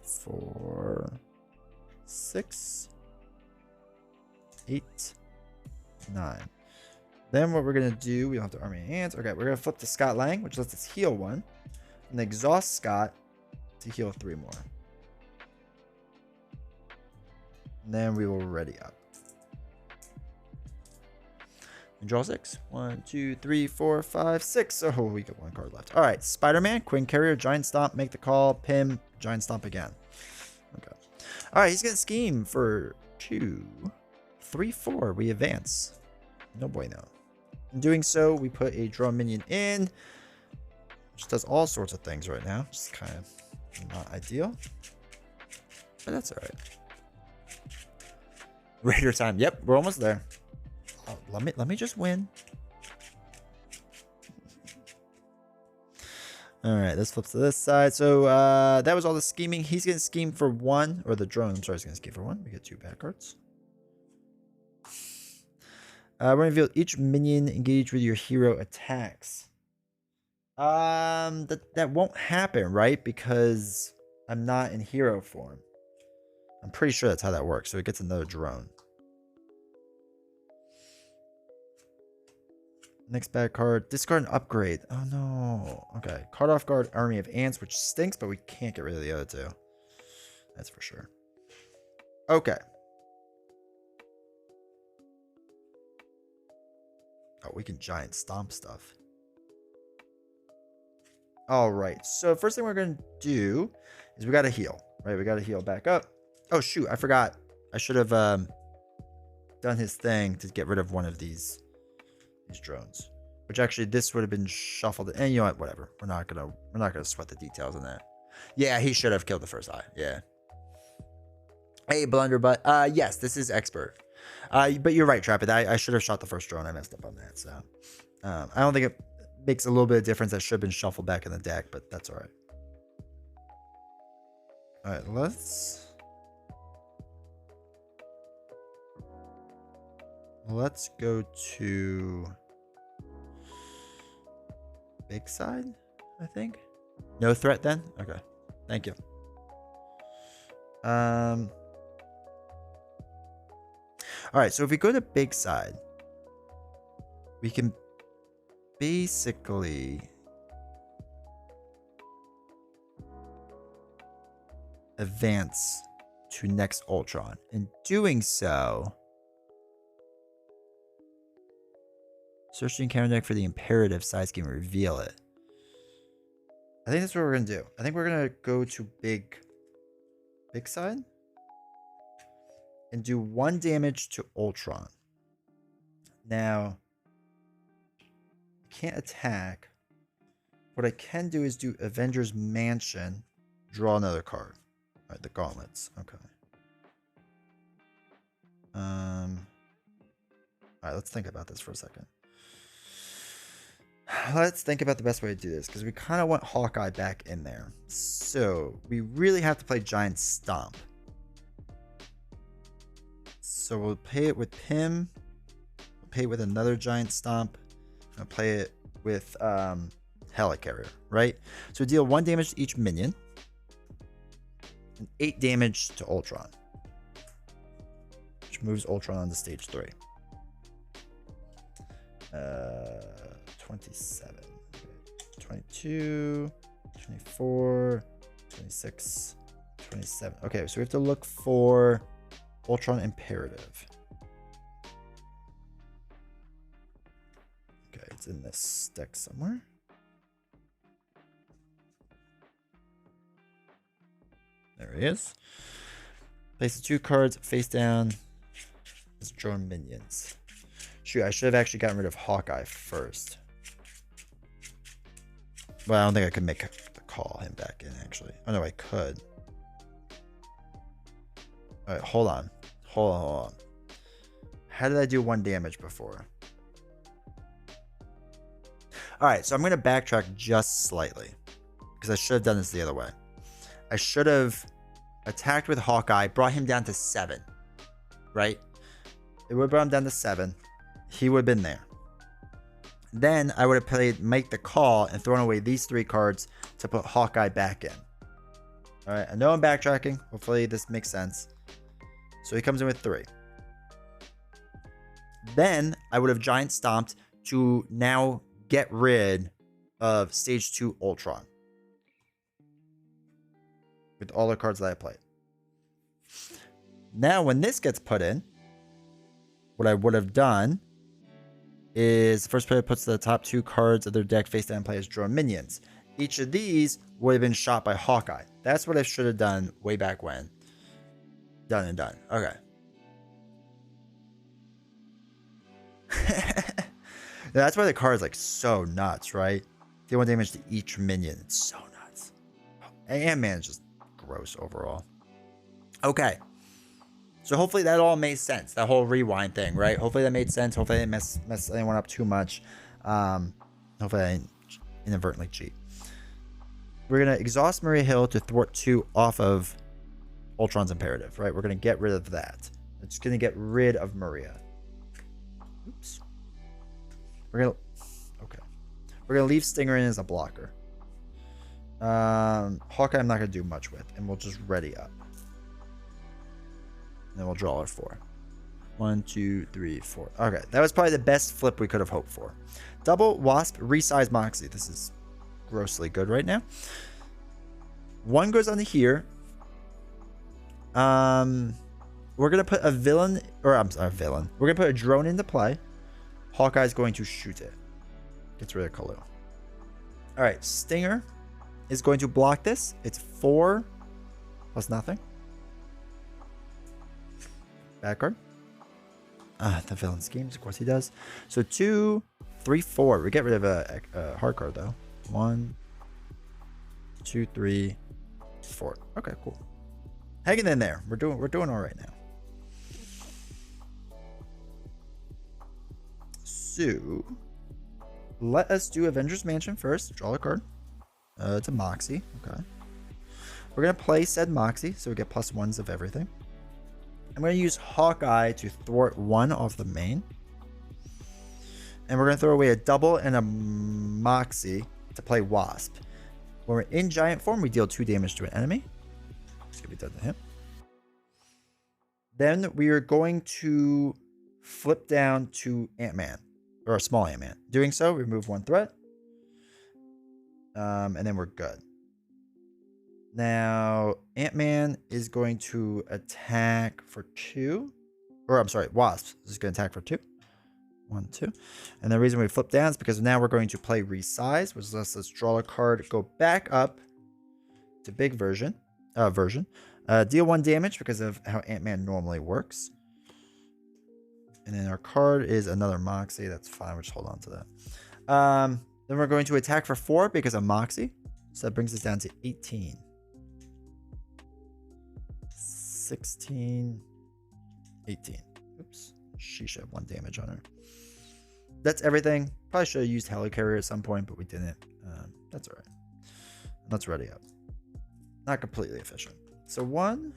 4, 6, 8, 9. Then what we're going to do, we don't have to army hands. Okay, we're going to flip to Scott Lang, which lets us heal 1. And exhaust Scott to heal 3 more. And then we will ready up. And draw 6. 1, 2, 3, 4, 5, 6. Oh, we got 1 card left. All right, Spider-Man, Queen Carrier, Giant Stomp, make the call, Pim, Giant Stomp again. Okay. All right, he's going to scheme for 2, 3, 4. We advance. No bueno. In doing so, we put a draw minion in, which does all sorts of things right now. Just kind of not ideal, but that's all right. Raider time. Yep, we're almost there. Oh, let me just win. All right, this flips to this side. So that was all the scheming. He's gonna scheme for 1, or the drone. I'm sorry, he's gonna scheme for 1. We get 2 back cards. We're gonna reveal each minion engaged with your hero attacks. That won't happen, right? Because I'm not in hero form. I'm pretty sure that's how that works. So it gets another drone. Next bad card. Discard an upgrade. Oh no. Okay. Card off guard army of ants, which stinks, but we can't get rid of the other 2. That's for sure. Okay. Oh, we can giant stomp stuff. All right. So first thing we're going to do is we got to heal, right? We got to heal back up. Oh, shoot. I forgot. I should have done his thing to get rid of one of these drones, which actually this would have been shuffled. And you know what? Whatever. We're not going to sweat the details on that. Yeah, he should have killed the first eye. Yeah. Hey, Blunderbutt. Yes, this is expert. But you're right, Trapid. I should have shot the first drone. I messed up on that. So I don't think it makes a little bit of difference. That should have been shuffled back in the deck, but that's all right. All right, let's go to big side, I think. No threat then? Okay. Thank you. All right, so if we go to big side, we can basically advance to next Ultron. In doing so, search the encounter deck for the imperative side scheme and reveal it. I think that's what we're going to do. I think we're going to go to big side and do 1 damage to Ultron. Now, I can't attack. What I can do is do Avengers Mansion, draw another card. All right, the gauntlets. Okay. All right, let's think about this for a second. Let's think about the best way to do this, because we kind of want Hawkeye back in there. So we really have to play Giant Stomp. So we'll play it with Pim. We'll play it with another Giant Stomp. I'll play it with Helicarrier, right? So deal 1 damage to each minion. And 8 damage to Ultron. Which moves Ultron onto stage 3. 27. 22, 24, 26, 27. Okay, so we have to look for Ultron Imperative. Okay, it's in this deck somewhere. There he is. Place the 2 cards face down. Let's draw minions. Shoot, I should have actually gotten rid of Hawkeye first. Well, I don't think I could call him back in, actually. Oh, no, I could. All right, hold on. Hold on. How did I do 1 damage before? All right, so I'm going to backtrack just slightly because I should have done this the other way. I should have attacked with Hawkeye, brought him down to 7, right? It would have brought him down to 7. He would have been there. Then I would have played Make the Call and thrown away these 3 cards to put Hawkeye back in. All right, I know I'm backtracking. Hopefully this makes sense. So he comes in with 3. Then I would have Giant Stomped to now get rid of Stage 2 Ultron. With all the cards that I played. Now when this gets put in, what I would have done is the first player puts the top 2 cards of their deck face down and play as draw minions. Each of these would have been shot by Hawkeye. That's what I should have done way back when. Done and done. Okay. That's why the card is like so nuts, right? Deal 1 damage to each minion. It's so nuts. Ant-Man is just gross overall. Okay. So hopefully that all made sense. That whole rewind thing, right? Hopefully that made sense. Hopefully I didn't mess anyone up too much. Hopefully I didn't inadvertently cheat. We're going to exhaust Maria Hill to thwart 2 off of Ultron's Imperative, right? We're going to get rid of that. We're just going to get rid of Maria. Oops. We're going to leave Stinger in as a blocker. Hawkeye I'm not going to do much with, and we'll just ready up. And then we'll draw our 4. 1, 2, 3, 4. Okay, that was probably the best flip we could have hoped for. Double Wasp, resize Moxie. This is grossly good right now. 1 goes onto here. We're gonna put a villain, or I'm sorry, villain. We're gonna put a drone into play. Hawkeye's going to shoot it. Gets rid of Kalu. All right, Stinger is going to block this. It's 4 plus nothing. Back card. The villain schemes, of course he does. So 2, 3, 4. We get rid of a hard card though. 1, 2, 3, 4. Okay, cool. Hanging in there. We're doing all right now. So let us do Avengers Mansion first. Draw a card. It's a Moxie. Okay. We're gonna play said Moxie, so we get +1s of everything. I'm going to use Hawkeye to thwart 1 off the main. And we're going to throw away a double and a Moxie to play Wasp. When we're in giant form, we deal 2 damage to an enemy. It's going to be done to him. Then we are going to flip down to Ant-Man, or a small Ant-Man. Doing so, remove 1 threat. And then we're good. Now, Ant-Man is going to attack for 2. Or, I'm sorry, Wasp is going to attack for 2. 1, 2. And the reason we flip down is because now we're going to play Resize, which lets us draw a card, go back up to big version. Deal 1 damage because of how Ant-Man normally works. And then our card is another Moxie. That's fine. We'll just hold on to that. Then we're going to attack for 4 because of Moxie. So that brings us down to 18. 16, 18. Oops. She should have 1 damage on her. That's everything. Probably should have used Helicarrier at some point, but we didn't. That's all right. Let's ready up. Not completely efficient. So 1,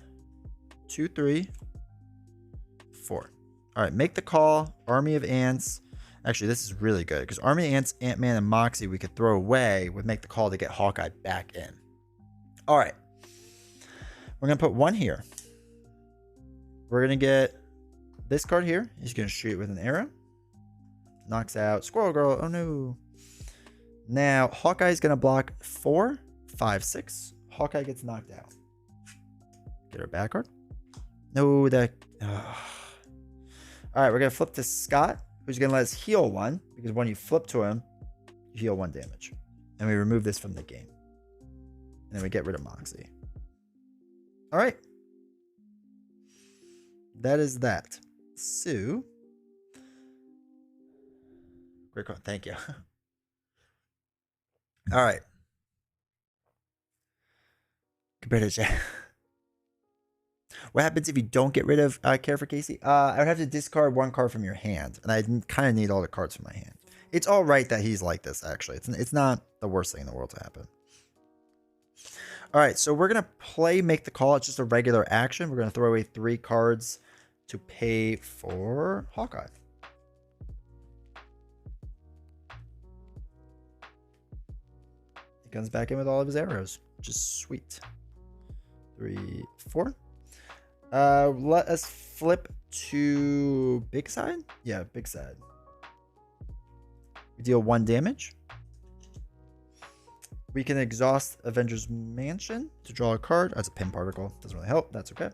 2, 3, 4. All right, make the call. Army of Ants. Actually, this is really good because Army of Ants, Ant-Man, and Moxie we could throw away with make the call to get Hawkeye back in. All right. We're going to put 1 here. We're going to get this card here. He's going to shoot it with an arrow. Knocks out Squirrel Girl. Oh, no. Now, Hawkeye is going to block 4, 5, 6. Hawkeye gets knocked out. Get our back card. No, that. All right, we're gonna flip to Scott, who's gonna let us heal 1 because when you flip to him, you heal 1 damage, and we remove this from the game, and then we get rid of Moxie. All right, that is that. So, great card. Thank you. All right. Compared to Jack. What happens if you don't get rid of Care for Casey? I would have to discard 1 card from your hand, and I kind of need all the cards from my hand. It's all right that he's like this, actually. It's not the worst thing in the world to happen. All right, so we're going to play Make the Call. It's just a regular action. We're going to throw away 3 cards to pay for Hawkeye. He comes back in with all of his arrows, which is sweet. 3, 4. Let us flip to big side. Yeah, big side. We deal 1 damage. We can exhaust Avengers Mansion to draw a card. That's a pin particle. Doesn't really help. That's okay.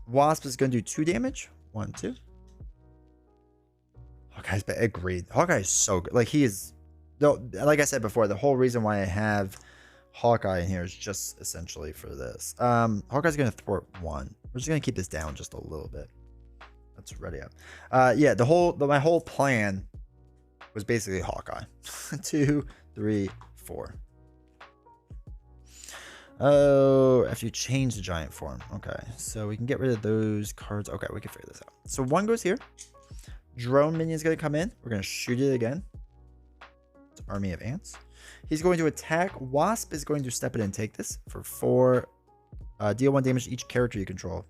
Wasp is going to do 2 damage. 1, 2. Hawkeye's agreed. Hawkeye is so good. Like, he is, though, like I said before, the whole reason why I have Hawkeye in here is just essentially for this. Hawkeye's going to thwart 1. We're just going to keep this down just a little bit. Let's ready up. Yeah, my whole plan was basically Hawkeye. 2, 3, 4. Oh, after you change the giant form. Okay, so we can get rid of those cards. Okay, we can figure this out. So 1 goes here. Drone minion is going to come in. We're going to shoot it again. It's Army of Ants. He's going to attack. Wasp is going to step in and take this for 4. Deal 1 damage to each character you control.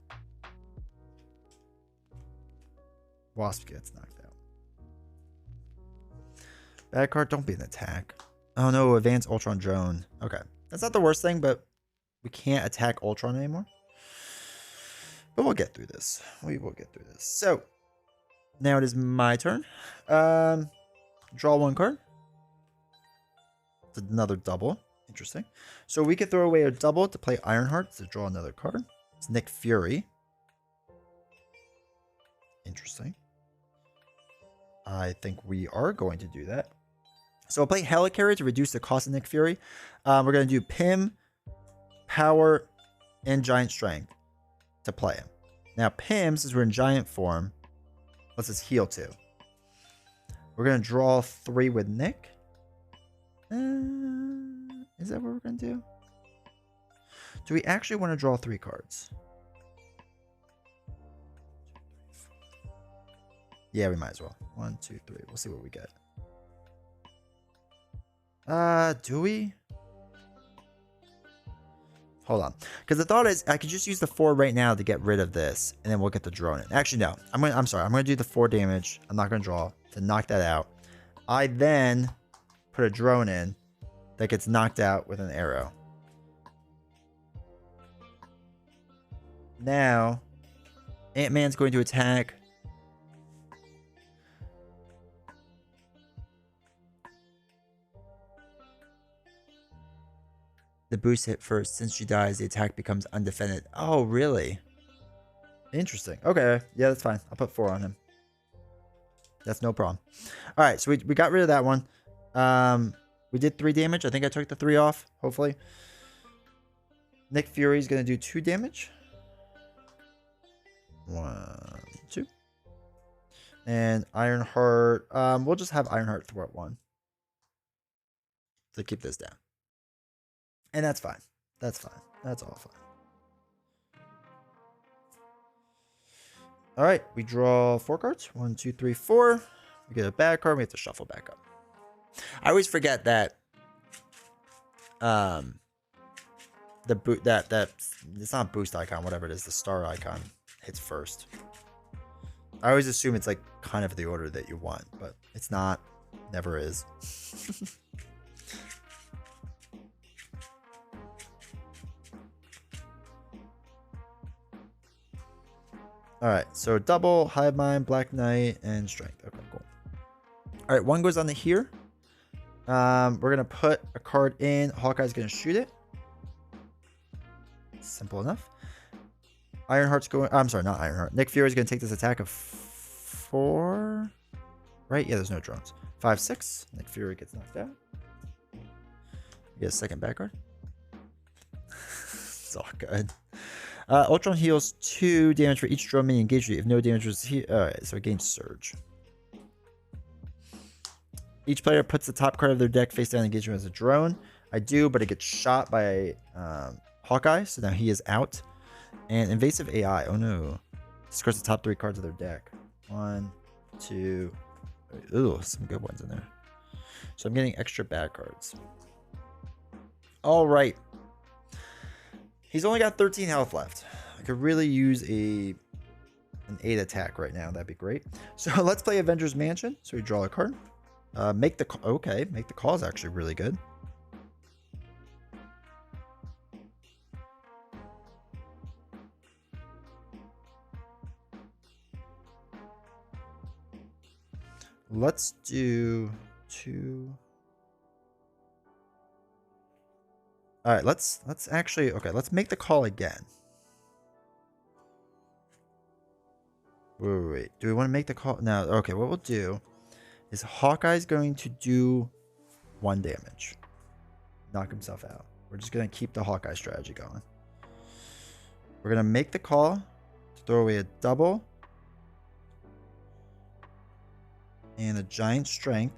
Wasp gets knocked out. Bad card, don't be an attack. Oh no, advanced Ultron drone. Okay, that's not the worst thing, but we can't attack Ultron anymore. But we'll get through this. We will get through this. So, now it is my turn. Draw 1 card. It's another double. Interesting. So we could throw away a double to play Ironheart to draw another card. It's Nick Fury. Interesting. I think we are going to do that. So I'll play Helicarrier to reduce the cost of Nick Fury. We're going to do Pim, Power, and Giant Strength to play him. Now Pim, since we're in Giant form, lets us heal 2. We're going to draw 3 with Nick. Is that what we're going to do? Do we actually want to draw 3 cards? Yeah, we might as well. 1, 2, 3. We'll see what we get. Do we? Hold on. Because the thought is I could just use the 4 right now to get rid of this, and then we'll get the drone in. Actually, no. I'm sorry. I'm going to do the 4 damage. I'm not going to draw to knock that out. I then put a drone in that gets knocked out with an arrow. Now, Ant-Man's going to attack. The boost hit first. Since she dies, the attack becomes undefended. Oh, really? Interesting. Okay. Yeah, that's fine. I'll put 4 on him. That's no problem. All right. So we got rid of that one. We did 3 damage. I think I took the 3 off, hopefully. Nick Fury is going to do 2 damage. 1, 2. And Ironheart. We'll just have Ironheart thwart 1 to keep this down. And that's fine. That's fine. That's all fine. All right. We draw 4 cards. 1, 2, 3, 4. We get a bad card. We have to shuffle back up. I always forget that the that it's not boost icon, whatever it is, the star icon hits first. I always assume it's like kind of the order that you want, but it's not. Never is. All right, so double, Hive Mind, Black Knight, and Strength. Okay, cool. All right, 1 goes on to here. We're going to put a card in. Hawkeye's going to shoot it. Simple enough. Ironheart's going... I'm sorry, not Ironheart. Nick Fury's going to take this attack of 4. Right? Yeah, there's no drones. 5, 6. Nick Fury gets knocked out. Get a second back card. It's all good. Ultron heals 2 damage for each drone minion engaged. If no damage was here... Alright, so it gains Surge. Each player puts the top card of their deck face down engagement as a drone. I do, but it gets shot by Hawkeye, so now he is out. And Invasive AI. Oh no. Discards the top 3 cards of their deck. 1, 2... Ooh, some good ones in there. So I'm getting extra bad cards. Alright. He's only got 13 health left. I could really use an 8 attack right now. That'd be great. So let's play Avengers Mansion. So we draw a card. Make the call is actually really good. Let's do 2. All right, let's actually, okay, let's make the call again. Wait. Do we want to make the call? No. Okay, what we'll do is Hawkeye's going to do 1 damage. Knock himself out. We're just going to keep the Hawkeye strategy going. We're going to make the call to throw away a double and a giant strength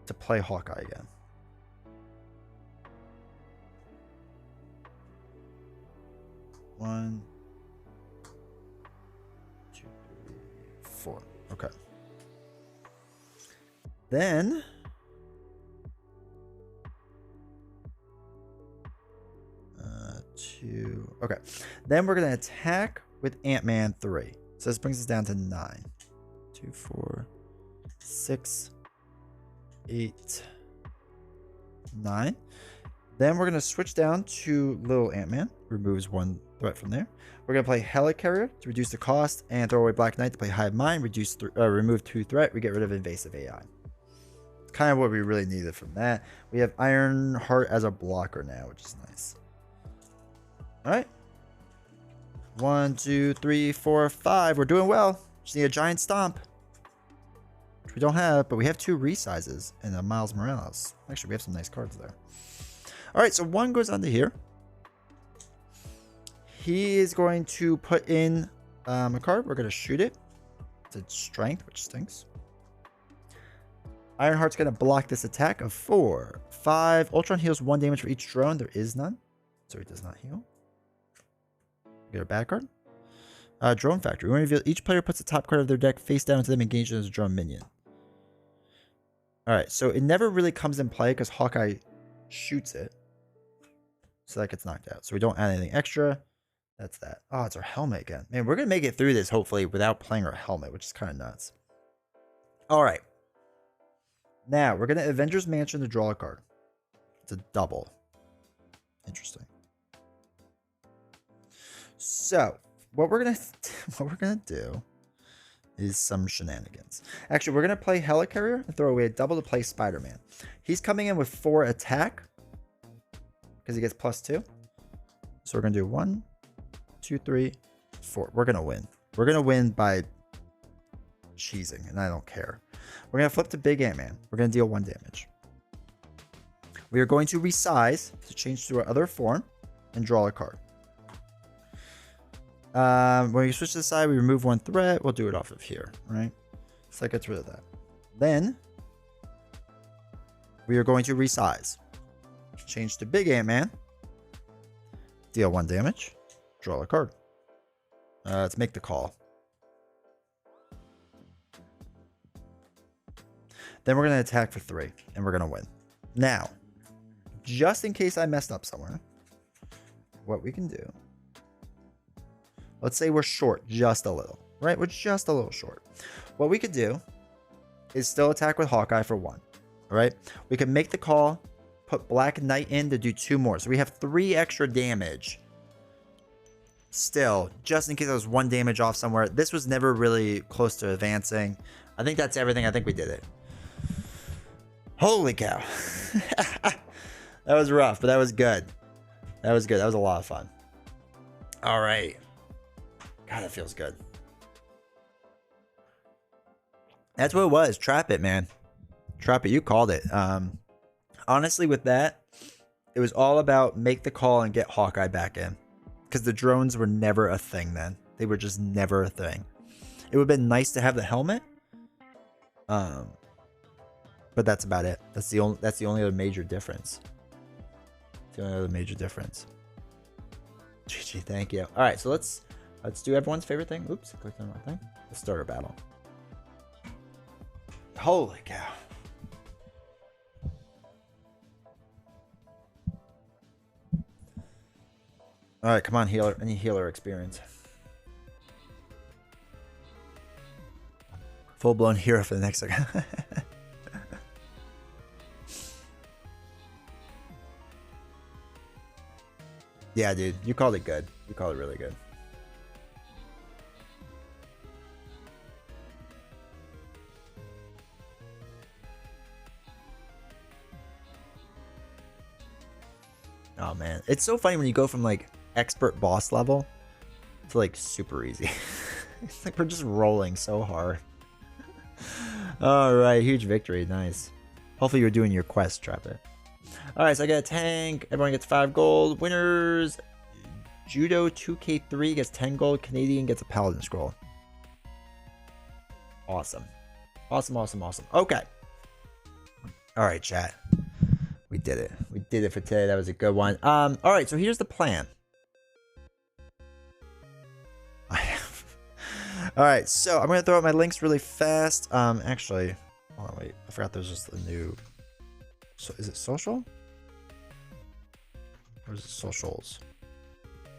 to play Hawkeye again. One, 2, 3, 4. Okay. Then okay. Then we're gonna attack with Ant-Man 3. So this brings us down to 9. 2, 4, 6, 8, 9. Then we're going to switch down to Little Ant-Man. Removes 1 threat from there. We're going to play Helicarrier to reduce the cost, and throw away Black Knight to play Hive Mind. Remove 2 threat. We get rid of Invasive AI. It's kind of what we really needed from that. We have Ironheart as a blocker now, which is nice. Alright. 1, 2, 3, 4, 5. We're doing well. Just need a giant stomp. Which we don't have, but we have 2 resizes and a Miles Morales. Actually, we have some nice cards there. Alright, so 1 goes onto here. He is going to put in a card. We're going to shoot it. It's a strength, which stinks. Ironheart's going to block this attack of 4. 5. Ultron heals 1 damage for each drone. There is none, so he does not heal. Get a bad card. Drone Factory. When revealed, each player puts the top card of their deck face down to them engaged as a drone minion. Alright, so it never really comes in play because Hawkeye shoots it. So that gets knocked out. So we don't add anything extra. That's that. Oh, it's our helmet again. Man, we're going to make it through this, hopefully, without playing our helmet, which is kind of nuts. Alright. Now, we're going to Avengers Mansion to draw a card. It's a double. Interesting. So, what we're gonna do is some shenanigans. Actually, we're gonna play Helicarrier and throw away a double to play Spider-Man. He's coming in with 4 attack because he gets +2. So we're gonna do 1, 2, 3, 4. We're gonna win. We're gonna win by cheesing, and I don't care. We're gonna flip to Big Ant-Man. We're gonna deal 1 damage. We are going to resize to change to our other form and draw a card. When we switch to the side, we remove 1 threat. We'll do it off of here, right? So that gets rid of that. Then we are going to resize. Change to Big Ant-Man. Deal 1 damage. Draw a card. Let's make the call. Then we're going to attack for 3, and we're going to win. Now, just in case I messed up somewhere, what we can do... Let's say we're short just a little, right? We're just a little short. What we could do is still attack with Hawkeye for 1, all right? We can make the call, put Black Knight in to do 2 more. So we have 3 extra damage still, just in case I was 1 damage off somewhere. This was never really close to advancing. I think that's everything. I think we did it. Holy cow. That was rough, but that was good. That was good. That was a lot of fun. All right. God, that feels good. That's what it was. Trap it, man. Trap it. You called it. Honestly, with that, it was all about make the call and get Hawkeye back in. Because the drones were never a thing then. They were just never a thing. It would have been nice to have the helmet. But that's about it. That's the only other major difference. The only other major difference. GG, thank you. All right, so let's do everyone's favorite thing. Oops, I clicked on the wrong thing. Let's start our battle. Holy cow. All right, come on, healer. Any healer experience. Full-blown hero for the next second. Yeah, dude. You called it good. You called it really good. Oh, man. It's so funny when you go from, like, expert boss level to, like, super easy. It's like we're just rolling so hard. All right. Huge victory. Nice. Hopefully you're doing your quest, Trap It. All right, so I got a tank. Everyone gets 5 gold. Winners, Judo 2K3 gets 10 gold. Canadian gets a Paladin scroll. Awesome. Awesome, awesome, awesome. Okay. All right, chat. We did it. We did it for today. That was a good one. All right, so here's the plan. All right, so I'm going to throw out my links really fast. Actually, hold on, wait. I forgot there's just a new... So is it social? Or is it socials?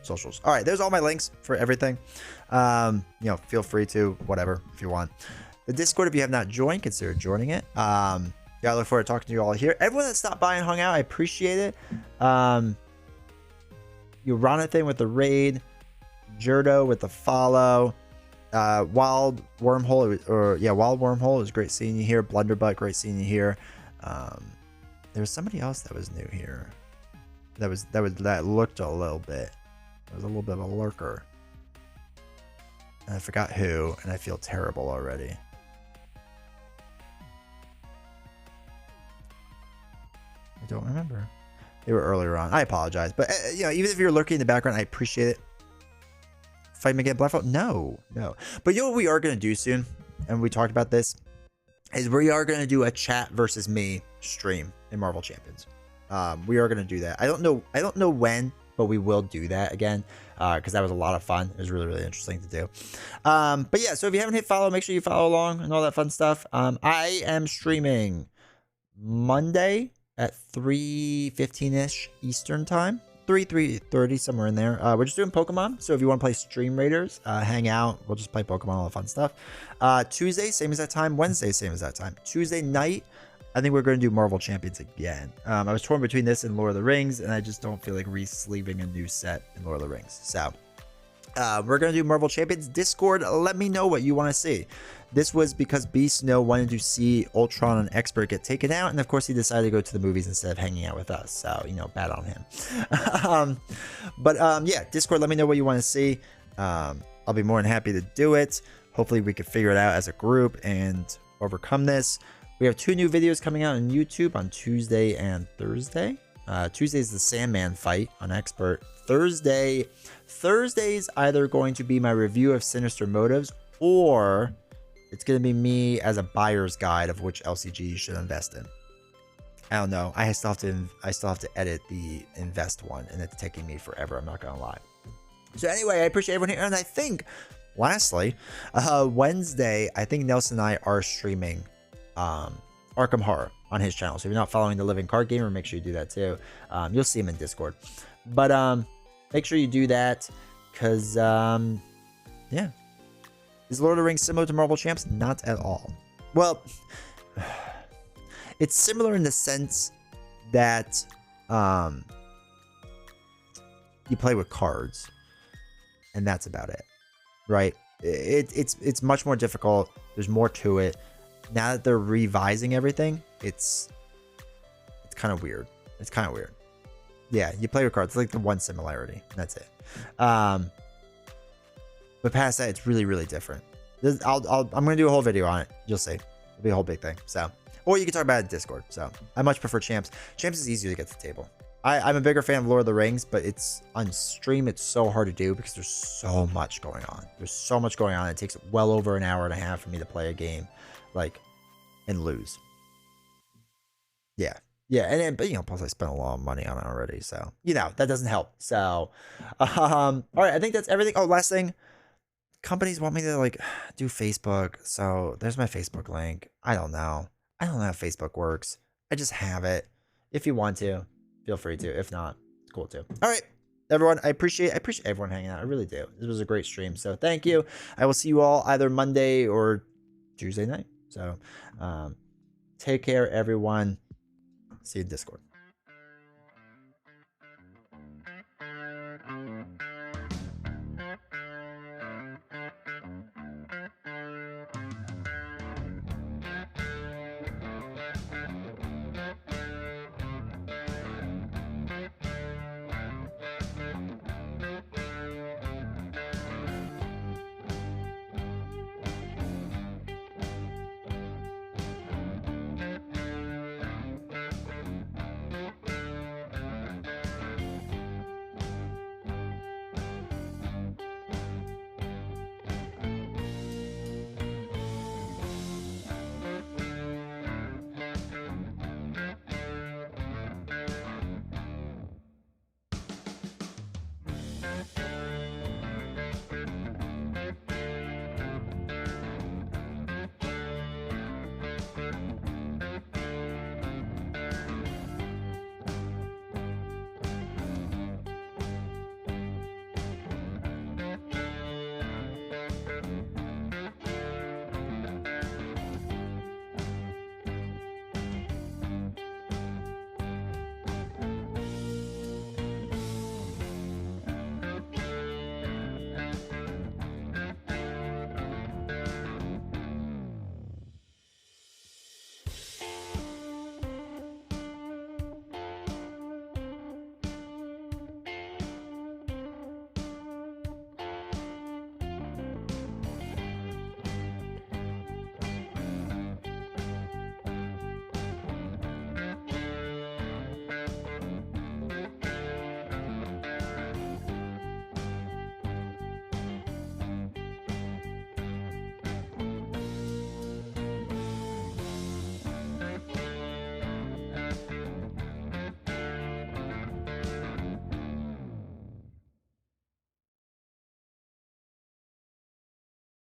Socials. All right, there's all my links for everything. You know, feel free to whatever if you want. The Discord, if you have not joined, consider joining it. Yeah, I look forward to talking to you all here. Everyone that stopped by and hung out, I appreciate it. Uranathan with the raid, Jerdo with the follow. Wild Wormhole, Wild Wormhole. It was great seeing you here. Blunderbutt, great seeing you here. There was somebody else that was new here. That looked a little bit. It was a little bit of a lurker. And I forgot who, and I feel terrible already. I don't remember. They were earlier on. I apologize, but you know, even if you're lurking in the background, I appreciate it. Fight me again, Blackout? No. But you know what we are gonna do soon, and we talked about this, is we are gonna do a chat versus me stream in Marvel Champions. We are gonna do that. I don't know when, but we will do that again because that was a lot of fun. It was really, really interesting to do. But yeah, so if you haven't hit follow, make sure you follow along and all that fun stuff. I am streaming Monday at 3:15ish Eastern time. 3:30, somewhere in there. We're just doing Pokemon, so if you want to play Stream Raiders, hang out. We'll just play Pokemon, all the fun stuff. Tuesday, same as that time. Wednesday, same as that time. Tuesday night, I think we're going to do Marvel Champions again. I was torn between this and Lord of the Rings, and I just don't feel like re-sleeving a new set in Lord of the Rings. So we're going to do Marvel Champions. Discord, let me know what you want to see. This was because Beast Snow wanted to see Ultron and Expert get taken out, and of course he decided to go to the movies instead of hanging out with us. So, you know, bad on him. Yeah, Discord, let me know what you want to see. I'll be more than happy to do it. Hopefully we can figure it out as a group and overcome this. We have 2 new videos coming out on YouTube on Tuesday and Thursday. Tuesday is the Sandman fight on Expert. Thursday's either going to be my review of Sinister Motives, or it's going to be me as a buyer's guide of which LCG you should invest in. I don't know. I still have to edit the invest one, and it's taking me forever. I'm not going to lie. So anyway, I appreciate everyone here. And I think, lastly, Wednesday, I think Nelson and I are streaming Arkham Horror on his channel. So if you're not following the Living Card Gamer, make sure you do that too. You'll see him in Discord. But make sure you do that because, yeah. Is Lord of the Rings similar to Marvel Champs? Not at all. Well, it's similar in the sense that you play with cards, and that's about it, right? It's much more difficult. There's more to it. Now that they're revising everything, it's kind of weird. It's kind of weird. Yeah, you play with cards. It's like the one similarity. That's it. But past that, it's really, really different. I'm gonna do a whole video on it. You'll see. It'll be a whole big thing. So, or you can talk about it in Discord. So, I much prefer Champs. Champs is easier to get to the table. I'm a bigger fan of Lord of the Rings, but it's on stream. It's so hard to do because there's so much going on. There's so much going on. It takes well over an hour and a half for me to play a game, like, and lose. Yeah. Yeah, and then, but plus I spent a lot of money on it already, so that doesn't help. So, all right, I think that's everything. Oh, last thing, companies want me to like do Facebook, so there's my Facebook link. I don't know how Facebook works. I just have it. If you want to, feel free to. If not, it's cool too. All right, everyone, I appreciate everyone hanging out. I really do. This was a great stream, so thank you. I will see you all either Monday or Tuesday night. So, take care, everyone. See you in Discord.